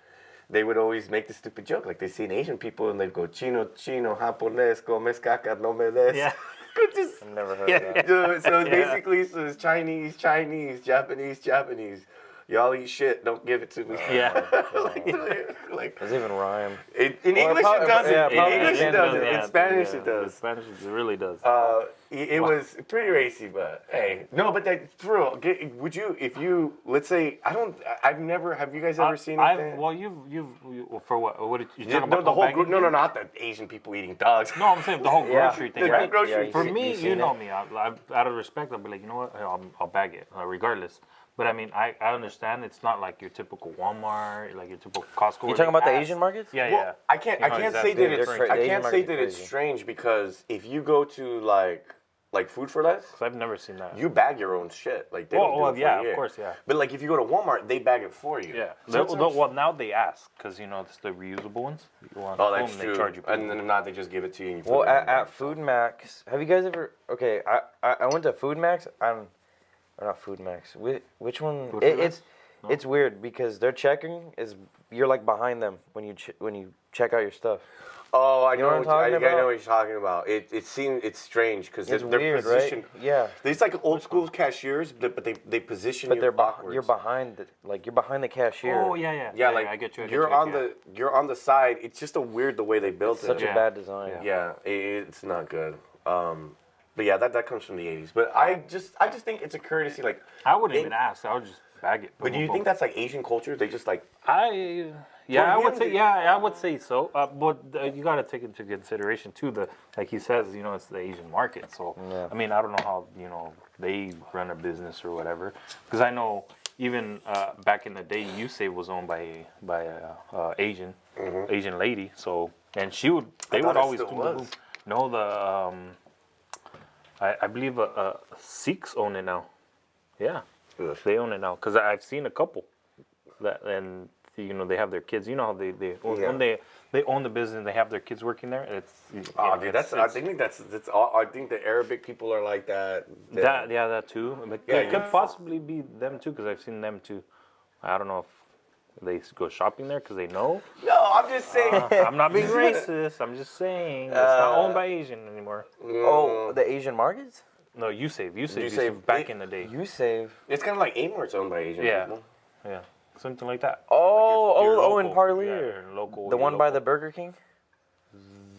[SPEAKER 2] They would always make this stupid joke, like they seen Asian people and they'd go chino, japonés, comes caca, no me des.
[SPEAKER 1] Yeah.
[SPEAKER 2] Just,
[SPEAKER 3] I've never heard of that.
[SPEAKER 2] so basically, so it's Chinese, Japanese. Y'all eat shit, don't give it to me.
[SPEAKER 1] Yeah.
[SPEAKER 2] like
[SPEAKER 3] Does it even rhyme?
[SPEAKER 2] in
[SPEAKER 3] Well,
[SPEAKER 2] English
[SPEAKER 3] probably-
[SPEAKER 2] it doesn't.
[SPEAKER 3] yeah,
[SPEAKER 2] In
[SPEAKER 3] probably
[SPEAKER 2] English it
[SPEAKER 3] in
[SPEAKER 2] doesn't.
[SPEAKER 1] Yeah,
[SPEAKER 2] In Spanish
[SPEAKER 1] yeah,
[SPEAKER 2] it does.
[SPEAKER 1] In Spanish it really does.
[SPEAKER 2] It was pretty racy, but hey, no, but that for real. Would you, if you, let's say, I've never. Have you guys ever seen anything?
[SPEAKER 1] Well, you've for what? What did you talking
[SPEAKER 2] No,
[SPEAKER 1] about?
[SPEAKER 2] the whole
[SPEAKER 1] bagging
[SPEAKER 2] group. No,
[SPEAKER 1] thing?
[SPEAKER 2] not the Asian people eating dogs.
[SPEAKER 1] No, I'm saying the whole grocery thing.
[SPEAKER 2] The
[SPEAKER 1] Right?
[SPEAKER 2] grocery
[SPEAKER 3] Yeah,
[SPEAKER 1] For
[SPEAKER 3] you
[SPEAKER 1] me,
[SPEAKER 3] seen
[SPEAKER 1] you know
[SPEAKER 3] it?
[SPEAKER 1] me. Out of respect, I'll be like, you know what? I'll bag it regardless. But I mean, I understand it's not like your typical Walmart, like your typical Costco.
[SPEAKER 3] You talking about the Asian markets?
[SPEAKER 1] Yeah,
[SPEAKER 2] Well,
[SPEAKER 1] yeah.
[SPEAKER 2] I can't.
[SPEAKER 1] You
[SPEAKER 2] I
[SPEAKER 1] know,
[SPEAKER 2] can't
[SPEAKER 1] exactly.
[SPEAKER 2] say that
[SPEAKER 3] They're
[SPEAKER 2] it's.
[SPEAKER 3] cra-
[SPEAKER 2] I
[SPEAKER 3] the
[SPEAKER 2] can't
[SPEAKER 3] Asian
[SPEAKER 2] say
[SPEAKER 3] market's
[SPEAKER 2] that it's
[SPEAKER 3] crazy.
[SPEAKER 2] strange because if you go to like Food for Less,
[SPEAKER 1] So I've never seen that.
[SPEAKER 2] you bag your own shit. Like they don't do it for
[SPEAKER 1] yeah,
[SPEAKER 2] you.
[SPEAKER 1] of course, yeah.
[SPEAKER 2] But like if you go to Walmart, they bag it for you.
[SPEAKER 1] Yeah.
[SPEAKER 2] So it's-
[SPEAKER 1] Well, now they ask because you know it's the reusable ones. You want
[SPEAKER 2] Oh, that's
[SPEAKER 1] them,
[SPEAKER 2] true.
[SPEAKER 1] They charge you.
[SPEAKER 2] And then if not, they just give it to you. And you put
[SPEAKER 3] Well,
[SPEAKER 2] it in the
[SPEAKER 3] at
[SPEAKER 2] bag.
[SPEAKER 3] Food Max, have you guys ever? Okay, I went to Food Max. Or not Food Max. Which one?
[SPEAKER 1] Food for Less?
[SPEAKER 3] It's weird because their checking is you're like behind them when you check out your stuff.
[SPEAKER 2] Oh, I know
[SPEAKER 3] what I'm talking
[SPEAKER 2] I
[SPEAKER 3] about?
[SPEAKER 2] know what you're talking about. It seems it's strange because
[SPEAKER 3] It's
[SPEAKER 2] they're
[SPEAKER 3] weird,
[SPEAKER 2] positioned.
[SPEAKER 3] right? Yeah.
[SPEAKER 2] It's like old school cashiers, but they position
[SPEAKER 3] But
[SPEAKER 2] you
[SPEAKER 3] they're
[SPEAKER 2] backwards.
[SPEAKER 3] you're behind you're behind the cashier.
[SPEAKER 1] Oh yeah.
[SPEAKER 2] Yeah, like
[SPEAKER 1] I get you.
[SPEAKER 2] you're on the side. It's just a weird the way they built
[SPEAKER 3] Such
[SPEAKER 2] it.
[SPEAKER 3] a bad design.
[SPEAKER 2] Yeah, it's not good. But yeah, that comes from the '80s. But I just think it's a courtesy. Like,
[SPEAKER 1] I wouldn't even ask. I would just bag it.
[SPEAKER 2] but do you think that's like Asian culture? They just like
[SPEAKER 1] I would say so. But you got to take into consideration too like he says, you know, it's the Asian market. So
[SPEAKER 3] Yeah.
[SPEAKER 1] I mean, I don't know how they run a business or whatever. Because I know even back in the day, USAVE was owned by a Asian lady. So and they would
[SPEAKER 2] thought it
[SPEAKER 1] always
[SPEAKER 2] still
[SPEAKER 1] do
[SPEAKER 2] was.
[SPEAKER 1] I believe Sikhs own it now. Yeah.
[SPEAKER 2] Ugh.
[SPEAKER 1] They own it now because I've seen a couple that and they have their kids. You know how they when they own the business, they have their kids working there.
[SPEAKER 2] dude, I think that's all. I think the Arabic people are like that.
[SPEAKER 1] that too. But
[SPEAKER 2] Yeah,
[SPEAKER 1] it could possibly be them too because I've seen them too. I don't know if they go shopping there because they know.
[SPEAKER 2] No, I'm just saying.
[SPEAKER 1] I'm not being racist. I'm just saying it's not owned by Asian anymore.
[SPEAKER 3] Oh, the Asian markets?
[SPEAKER 1] No, USAVE used to
[SPEAKER 2] USAVE,
[SPEAKER 1] back in the day.
[SPEAKER 3] You save.
[SPEAKER 2] It's kind of like Amort's owned by Asian
[SPEAKER 1] Yeah.
[SPEAKER 2] people.
[SPEAKER 1] Yeah, something like that.
[SPEAKER 3] Oh, in
[SPEAKER 1] local.
[SPEAKER 3] Parley.
[SPEAKER 1] Yeah, you're local.
[SPEAKER 3] The
[SPEAKER 1] you're
[SPEAKER 3] one by
[SPEAKER 1] local.
[SPEAKER 3] the Burger King?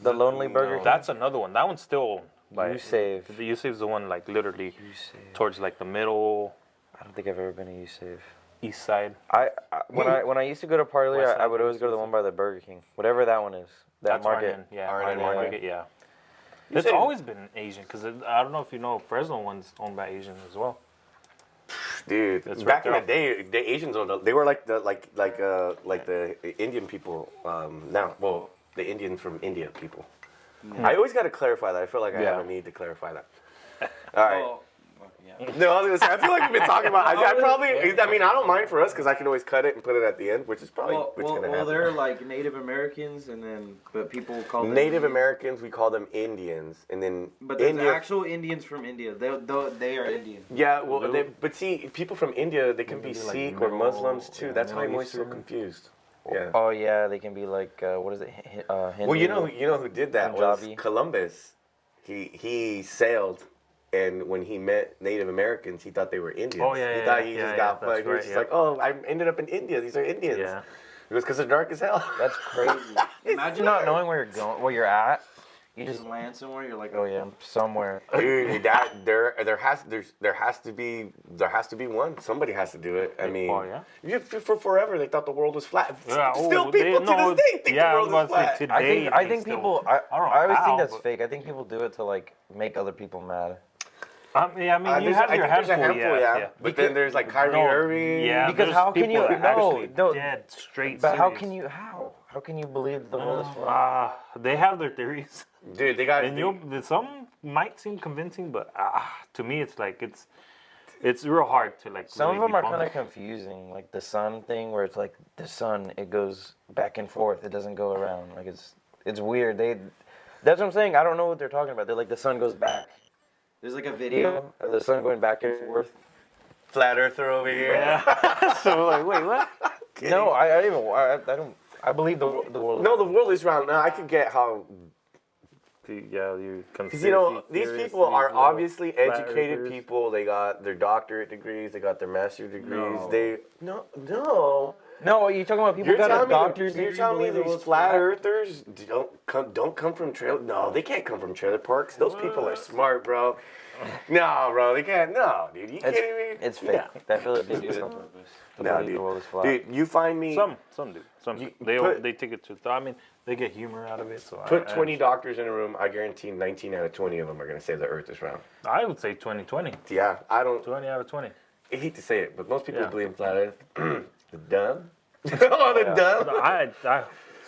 [SPEAKER 3] The Lonely Burger King?
[SPEAKER 1] That's another one. That one's still owned by
[SPEAKER 3] USAVE.
[SPEAKER 1] The USAVE's the one like literally
[SPEAKER 3] USAVE.
[SPEAKER 1] towards like the middle
[SPEAKER 3] I don't think I've ever been to USAVE.
[SPEAKER 1] east side.
[SPEAKER 3] When I used to go to Parley,
[SPEAKER 1] West
[SPEAKER 3] I
[SPEAKER 1] side,
[SPEAKER 3] would always go to the one by the Burger King, whatever that one is. That
[SPEAKER 1] That's
[SPEAKER 3] market.
[SPEAKER 1] Arden. Yeah,
[SPEAKER 2] Arden
[SPEAKER 1] Arden
[SPEAKER 2] Market.
[SPEAKER 1] Market. Yeah. It's
[SPEAKER 2] said-
[SPEAKER 1] always been Asian because I don't know if you know Fresno one's owned by Asian as well.
[SPEAKER 2] Dude,
[SPEAKER 1] That's
[SPEAKER 2] back
[SPEAKER 1] right
[SPEAKER 2] in the day, the Asians they were like the Indian people. Now, well, the Indian from India people. I always got to clarify that. I feel like I
[SPEAKER 1] Yeah.
[SPEAKER 2] have a need to clarify that. All right.
[SPEAKER 4] Well, yeah.
[SPEAKER 2] No, I was gonna say, I feel like we've been talking about. I don't mind for us because I can always cut it and put it at the end, which is probably what's gonna happen.
[SPEAKER 4] they're like Native Americans, and then but people call them
[SPEAKER 2] Native
[SPEAKER 4] Indians.
[SPEAKER 2] Americans, we call them Indians, and then
[SPEAKER 4] But there's
[SPEAKER 2] India.
[SPEAKER 4] actual Indians from India. They are Indian.
[SPEAKER 2] Yeah, well, but see, people from India, they can be
[SPEAKER 1] Maybe like
[SPEAKER 2] Sikh or
[SPEAKER 1] Middle-
[SPEAKER 2] Muslims too.
[SPEAKER 1] yeah,
[SPEAKER 2] That's why I'm
[SPEAKER 1] Middle
[SPEAKER 2] always so
[SPEAKER 1] Eastern.
[SPEAKER 2] confused. Yeah.
[SPEAKER 3] Oh yeah, they can be like what is it? Hindu.
[SPEAKER 2] Well, you know who did that
[SPEAKER 3] Punjabi.
[SPEAKER 2] was Columbus. He sailed, and when he met Native Americans, he thought they were Indians.
[SPEAKER 1] Oh, yeah,
[SPEAKER 2] he
[SPEAKER 1] yeah,
[SPEAKER 2] thought he
[SPEAKER 1] yeah,
[SPEAKER 2] just
[SPEAKER 1] yeah,
[SPEAKER 2] got
[SPEAKER 1] that's
[SPEAKER 2] fucked. He was
[SPEAKER 1] right,
[SPEAKER 2] just
[SPEAKER 1] yeah.
[SPEAKER 2] like, oh, I ended up in India. These are Indians.
[SPEAKER 1] Yeah.
[SPEAKER 2] It was because they're dark as hell.
[SPEAKER 3] That's crazy.
[SPEAKER 4] Imagine
[SPEAKER 3] Not knowing where you're going, where you're at.
[SPEAKER 4] You just land somewhere. You're like, oh yeah, I'm somewhere.
[SPEAKER 2] Dude, there has to be one. Somebody has to do it. I mean, for forever they thought the world was flat.
[SPEAKER 1] Yeah,
[SPEAKER 2] Still, people to this day think the world is flat.
[SPEAKER 1] Today,
[SPEAKER 3] I think people. I always think that's
[SPEAKER 1] but-
[SPEAKER 3] fake. I think people do it to like make other people mad.
[SPEAKER 1] I mean, you have your handful, yeah.
[SPEAKER 2] But then there's like Kyrie Irving.
[SPEAKER 1] Yeah,
[SPEAKER 3] Because
[SPEAKER 1] there's
[SPEAKER 3] how can
[SPEAKER 1] people
[SPEAKER 3] you-
[SPEAKER 1] that
[SPEAKER 3] no,
[SPEAKER 1] actually
[SPEAKER 3] no.
[SPEAKER 1] dead straight?
[SPEAKER 3] But how
[SPEAKER 1] serious.
[SPEAKER 3] can you? How can you believe the world is flat?
[SPEAKER 1] They have their theories,
[SPEAKER 2] Dude, they got.
[SPEAKER 1] and some might seem convincing, but to me, it's like it's real hard to like.
[SPEAKER 3] Some
[SPEAKER 1] really
[SPEAKER 3] of them are
[SPEAKER 1] debunk.
[SPEAKER 3] kind of confusing, like the sun thing, where it's like the sun, it goes back and forth, it doesn't go around. Like it's weird. That's what I'm saying. I don't know what they're talking about. They're like the sun goes back. There's like a video of the sun going back and forth.
[SPEAKER 2] Flat earther over here.
[SPEAKER 1] Yeah. So like, wait, what?
[SPEAKER 3] No, I don't. I believe the world.
[SPEAKER 2] No, the world is round. Now I could get how.
[SPEAKER 1] Yeah, you.
[SPEAKER 2] Because these people are obviously educated people. They got their doctorate degrees. They got their master's degrees. No.
[SPEAKER 3] No, are you talking about people
[SPEAKER 2] You're
[SPEAKER 3] who got a
[SPEAKER 2] telling
[SPEAKER 3] doctor's
[SPEAKER 2] me, you're
[SPEAKER 3] degree
[SPEAKER 2] telling me
[SPEAKER 3] believe the
[SPEAKER 2] these
[SPEAKER 3] world's
[SPEAKER 2] flat earthers don't come from trailer? No, they can't come from trailer parks. Those people are smart, bro. No, bro, they can't. No, dude, you can't even.
[SPEAKER 3] It's fake. I feel like they do it on purpose. To
[SPEAKER 2] No,
[SPEAKER 3] believe the world is flat.
[SPEAKER 2] dude, you find me.
[SPEAKER 1] Some do. Some
[SPEAKER 2] You
[SPEAKER 1] they
[SPEAKER 2] put-
[SPEAKER 1] they take it to. I mean, they get humor out of it. So
[SPEAKER 2] Put
[SPEAKER 1] I
[SPEAKER 2] 20 doctors in a room. I guarantee 19 out of 20 of them are gonna say the Earth is round.
[SPEAKER 1] I would say 2020.
[SPEAKER 2] Yeah, I don't.
[SPEAKER 1] 20 out of 20.
[SPEAKER 2] I hate to say it, but most people
[SPEAKER 1] Yeah.
[SPEAKER 2] believe in flat Earth. The dumb. Oh, the dumb.
[SPEAKER 1] I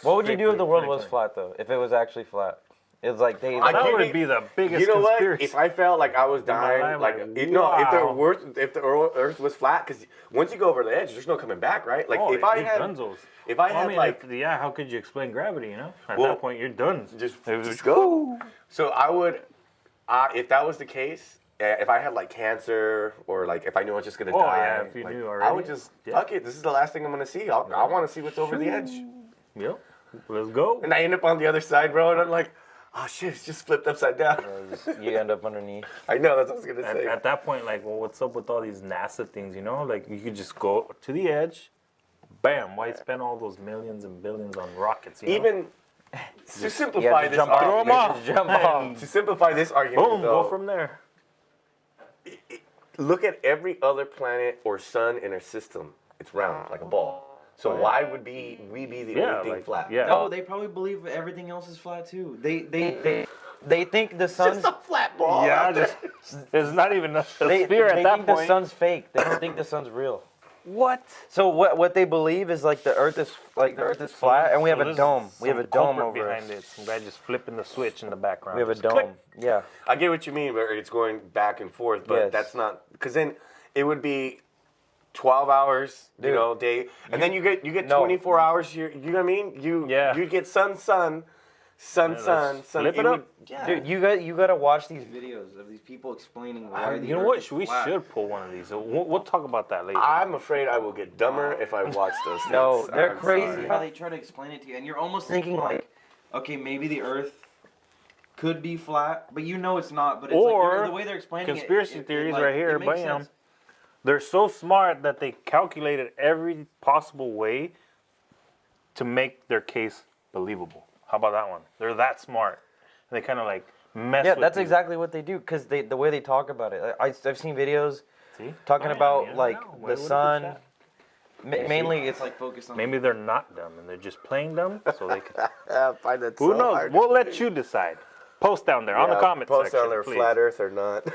[SPEAKER 3] What would you do if the world
[SPEAKER 1] 2020.
[SPEAKER 3] was flat though? If it was actually flat? It's like they.
[SPEAKER 2] I
[SPEAKER 1] That
[SPEAKER 2] give
[SPEAKER 1] would
[SPEAKER 2] you-
[SPEAKER 1] be the biggest
[SPEAKER 2] You know what?
[SPEAKER 1] conspiracy.
[SPEAKER 2] If I felt like I was dying,
[SPEAKER 1] life,
[SPEAKER 2] like
[SPEAKER 1] like,
[SPEAKER 2] if
[SPEAKER 1] wow.
[SPEAKER 2] the Earth was flat, because once you go over the edge, there's no coming back, right? Like
[SPEAKER 1] Oh,
[SPEAKER 2] if I
[SPEAKER 1] you're
[SPEAKER 2] had,
[SPEAKER 1] dunzos.
[SPEAKER 2] if I
[SPEAKER 1] Well,
[SPEAKER 2] had
[SPEAKER 1] mean,
[SPEAKER 2] like,
[SPEAKER 1] how could you explain gravity? You know, at
[SPEAKER 2] Well,
[SPEAKER 1] that point, you're done.
[SPEAKER 2] just go. So I would, if that was the case, if I had like cancer or like if I knew I was just gonna
[SPEAKER 1] Oh,
[SPEAKER 2] die,
[SPEAKER 1] yeah, if you
[SPEAKER 2] like,
[SPEAKER 1] knew
[SPEAKER 2] I
[SPEAKER 1] already.
[SPEAKER 2] would just
[SPEAKER 1] Yeah.
[SPEAKER 2] fuck it. This is the last thing I'm gonna see. I want to see what's over the edge,
[SPEAKER 1] Yep. Let's go.
[SPEAKER 2] and I end up on the other side, bro, and I'm like, oh shit, it's just flipped upside down.
[SPEAKER 3] You end up underneath.
[SPEAKER 2] I know that's what I was gonna say.
[SPEAKER 1] At that point, like, well, what's up with all these NASA things? You know, like you could just go to the edge, bam. Why spend all those millions and billions on rockets? You know?
[SPEAKER 2] Even to simplify this
[SPEAKER 3] jump off.
[SPEAKER 2] argument,
[SPEAKER 1] throw 'em off.
[SPEAKER 3] Jump off.
[SPEAKER 2] to simplify this argument,
[SPEAKER 1] boom,
[SPEAKER 2] though,
[SPEAKER 1] go from there.
[SPEAKER 2] look at every other planet or sun in our system. It's round, like a ball. So why would we be the
[SPEAKER 1] Yeah,
[SPEAKER 2] only thing
[SPEAKER 1] like,
[SPEAKER 2] flat?
[SPEAKER 1] yeah.
[SPEAKER 4] No, they probably believe everything else is flat too.
[SPEAKER 3] They think the
[SPEAKER 2] It's
[SPEAKER 3] sun's.
[SPEAKER 2] just a flat ball.
[SPEAKER 1] Yeah,
[SPEAKER 2] out there.
[SPEAKER 1] just it's not even a
[SPEAKER 3] They
[SPEAKER 1] sphere at that
[SPEAKER 3] think the
[SPEAKER 1] point.
[SPEAKER 3] sun's fake. They don't think the sun's real.
[SPEAKER 1] What?
[SPEAKER 3] So what they believe is like the Earth is flat, and we have a
[SPEAKER 1] there's
[SPEAKER 3] dome. We have a
[SPEAKER 1] some
[SPEAKER 3] dome
[SPEAKER 1] culprit
[SPEAKER 3] over
[SPEAKER 1] behind
[SPEAKER 3] us.
[SPEAKER 1] it. Some guy just flipping the switch in the background.
[SPEAKER 3] We have a
[SPEAKER 1] Just click.
[SPEAKER 3] dome. Yeah.
[SPEAKER 2] I get what you mean, where it's going back and forth, but
[SPEAKER 3] Yes.
[SPEAKER 2] that's not because then it would be 12 hours, you
[SPEAKER 3] Dude,
[SPEAKER 2] know, day, and then you get
[SPEAKER 3] no.
[SPEAKER 2] 24 hours here. You know what I mean? You get sun,
[SPEAKER 1] let's flip it up.
[SPEAKER 2] Yeah.
[SPEAKER 3] Dude, you gotta watch these videos.
[SPEAKER 4] Videos of these people explaining why the
[SPEAKER 1] You know
[SPEAKER 4] Earth
[SPEAKER 1] what?
[SPEAKER 4] is
[SPEAKER 1] We
[SPEAKER 4] flat.
[SPEAKER 1] should pull one of these. We'll talk about that later.
[SPEAKER 2] I'm afraid I will get dumber if I watch those things.
[SPEAKER 3] No, they're
[SPEAKER 2] I'm
[SPEAKER 3] crazy.
[SPEAKER 2] sorry.
[SPEAKER 4] How they try to explain it to you, and you're almost thinking like, okay, maybe the Earth could be flat, but you know it's not. But it's
[SPEAKER 1] Or
[SPEAKER 4] like the way they're explaining
[SPEAKER 1] conspiracy
[SPEAKER 4] it,
[SPEAKER 1] theories
[SPEAKER 4] like,
[SPEAKER 1] right here,
[SPEAKER 4] it makes
[SPEAKER 1] bam.
[SPEAKER 4] sense.
[SPEAKER 1] They're so smart that they calculated every possible way to make their case believable. How about that one? They're that smart. They kind of like mess
[SPEAKER 3] Yeah,
[SPEAKER 1] with
[SPEAKER 3] that's
[SPEAKER 1] you.
[SPEAKER 3] exactly what they do because the way they talk about it. I've seen videos
[SPEAKER 1] See?
[SPEAKER 3] talking
[SPEAKER 1] Oh, yeah,
[SPEAKER 3] about
[SPEAKER 1] yeah,
[SPEAKER 3] like
[SPEAKER 1] no, what
[SPEAKER 3] the
[SPEAKER 1] if it's
[SPEAKER 3] sun.
[SPEAKER 1] that?
[SPEAKER 3] Mainly,
[SPEAKER 4] It's
[SPEAKER 3] it's like
[SPEAKER 4] like focused on.
[SPEAKER 1] Maybe they're not dumb and they're just playing dumb, so they can.
[SPEAKER 2] I find that
[SPEAKER 1] Who
[SPEAKER 2] so
[SPEAKER 1] knows?
[SPEAKER 2] hard.
[SPEAKER 1] We'll let you decide. Post down there on the comment
[SPEAKER 2] post
[SPEAKER 1] section,
[SPEAKER 2] down there,
[SPEAKER 1] please.
[SPEAKER 2] flat Earth or not.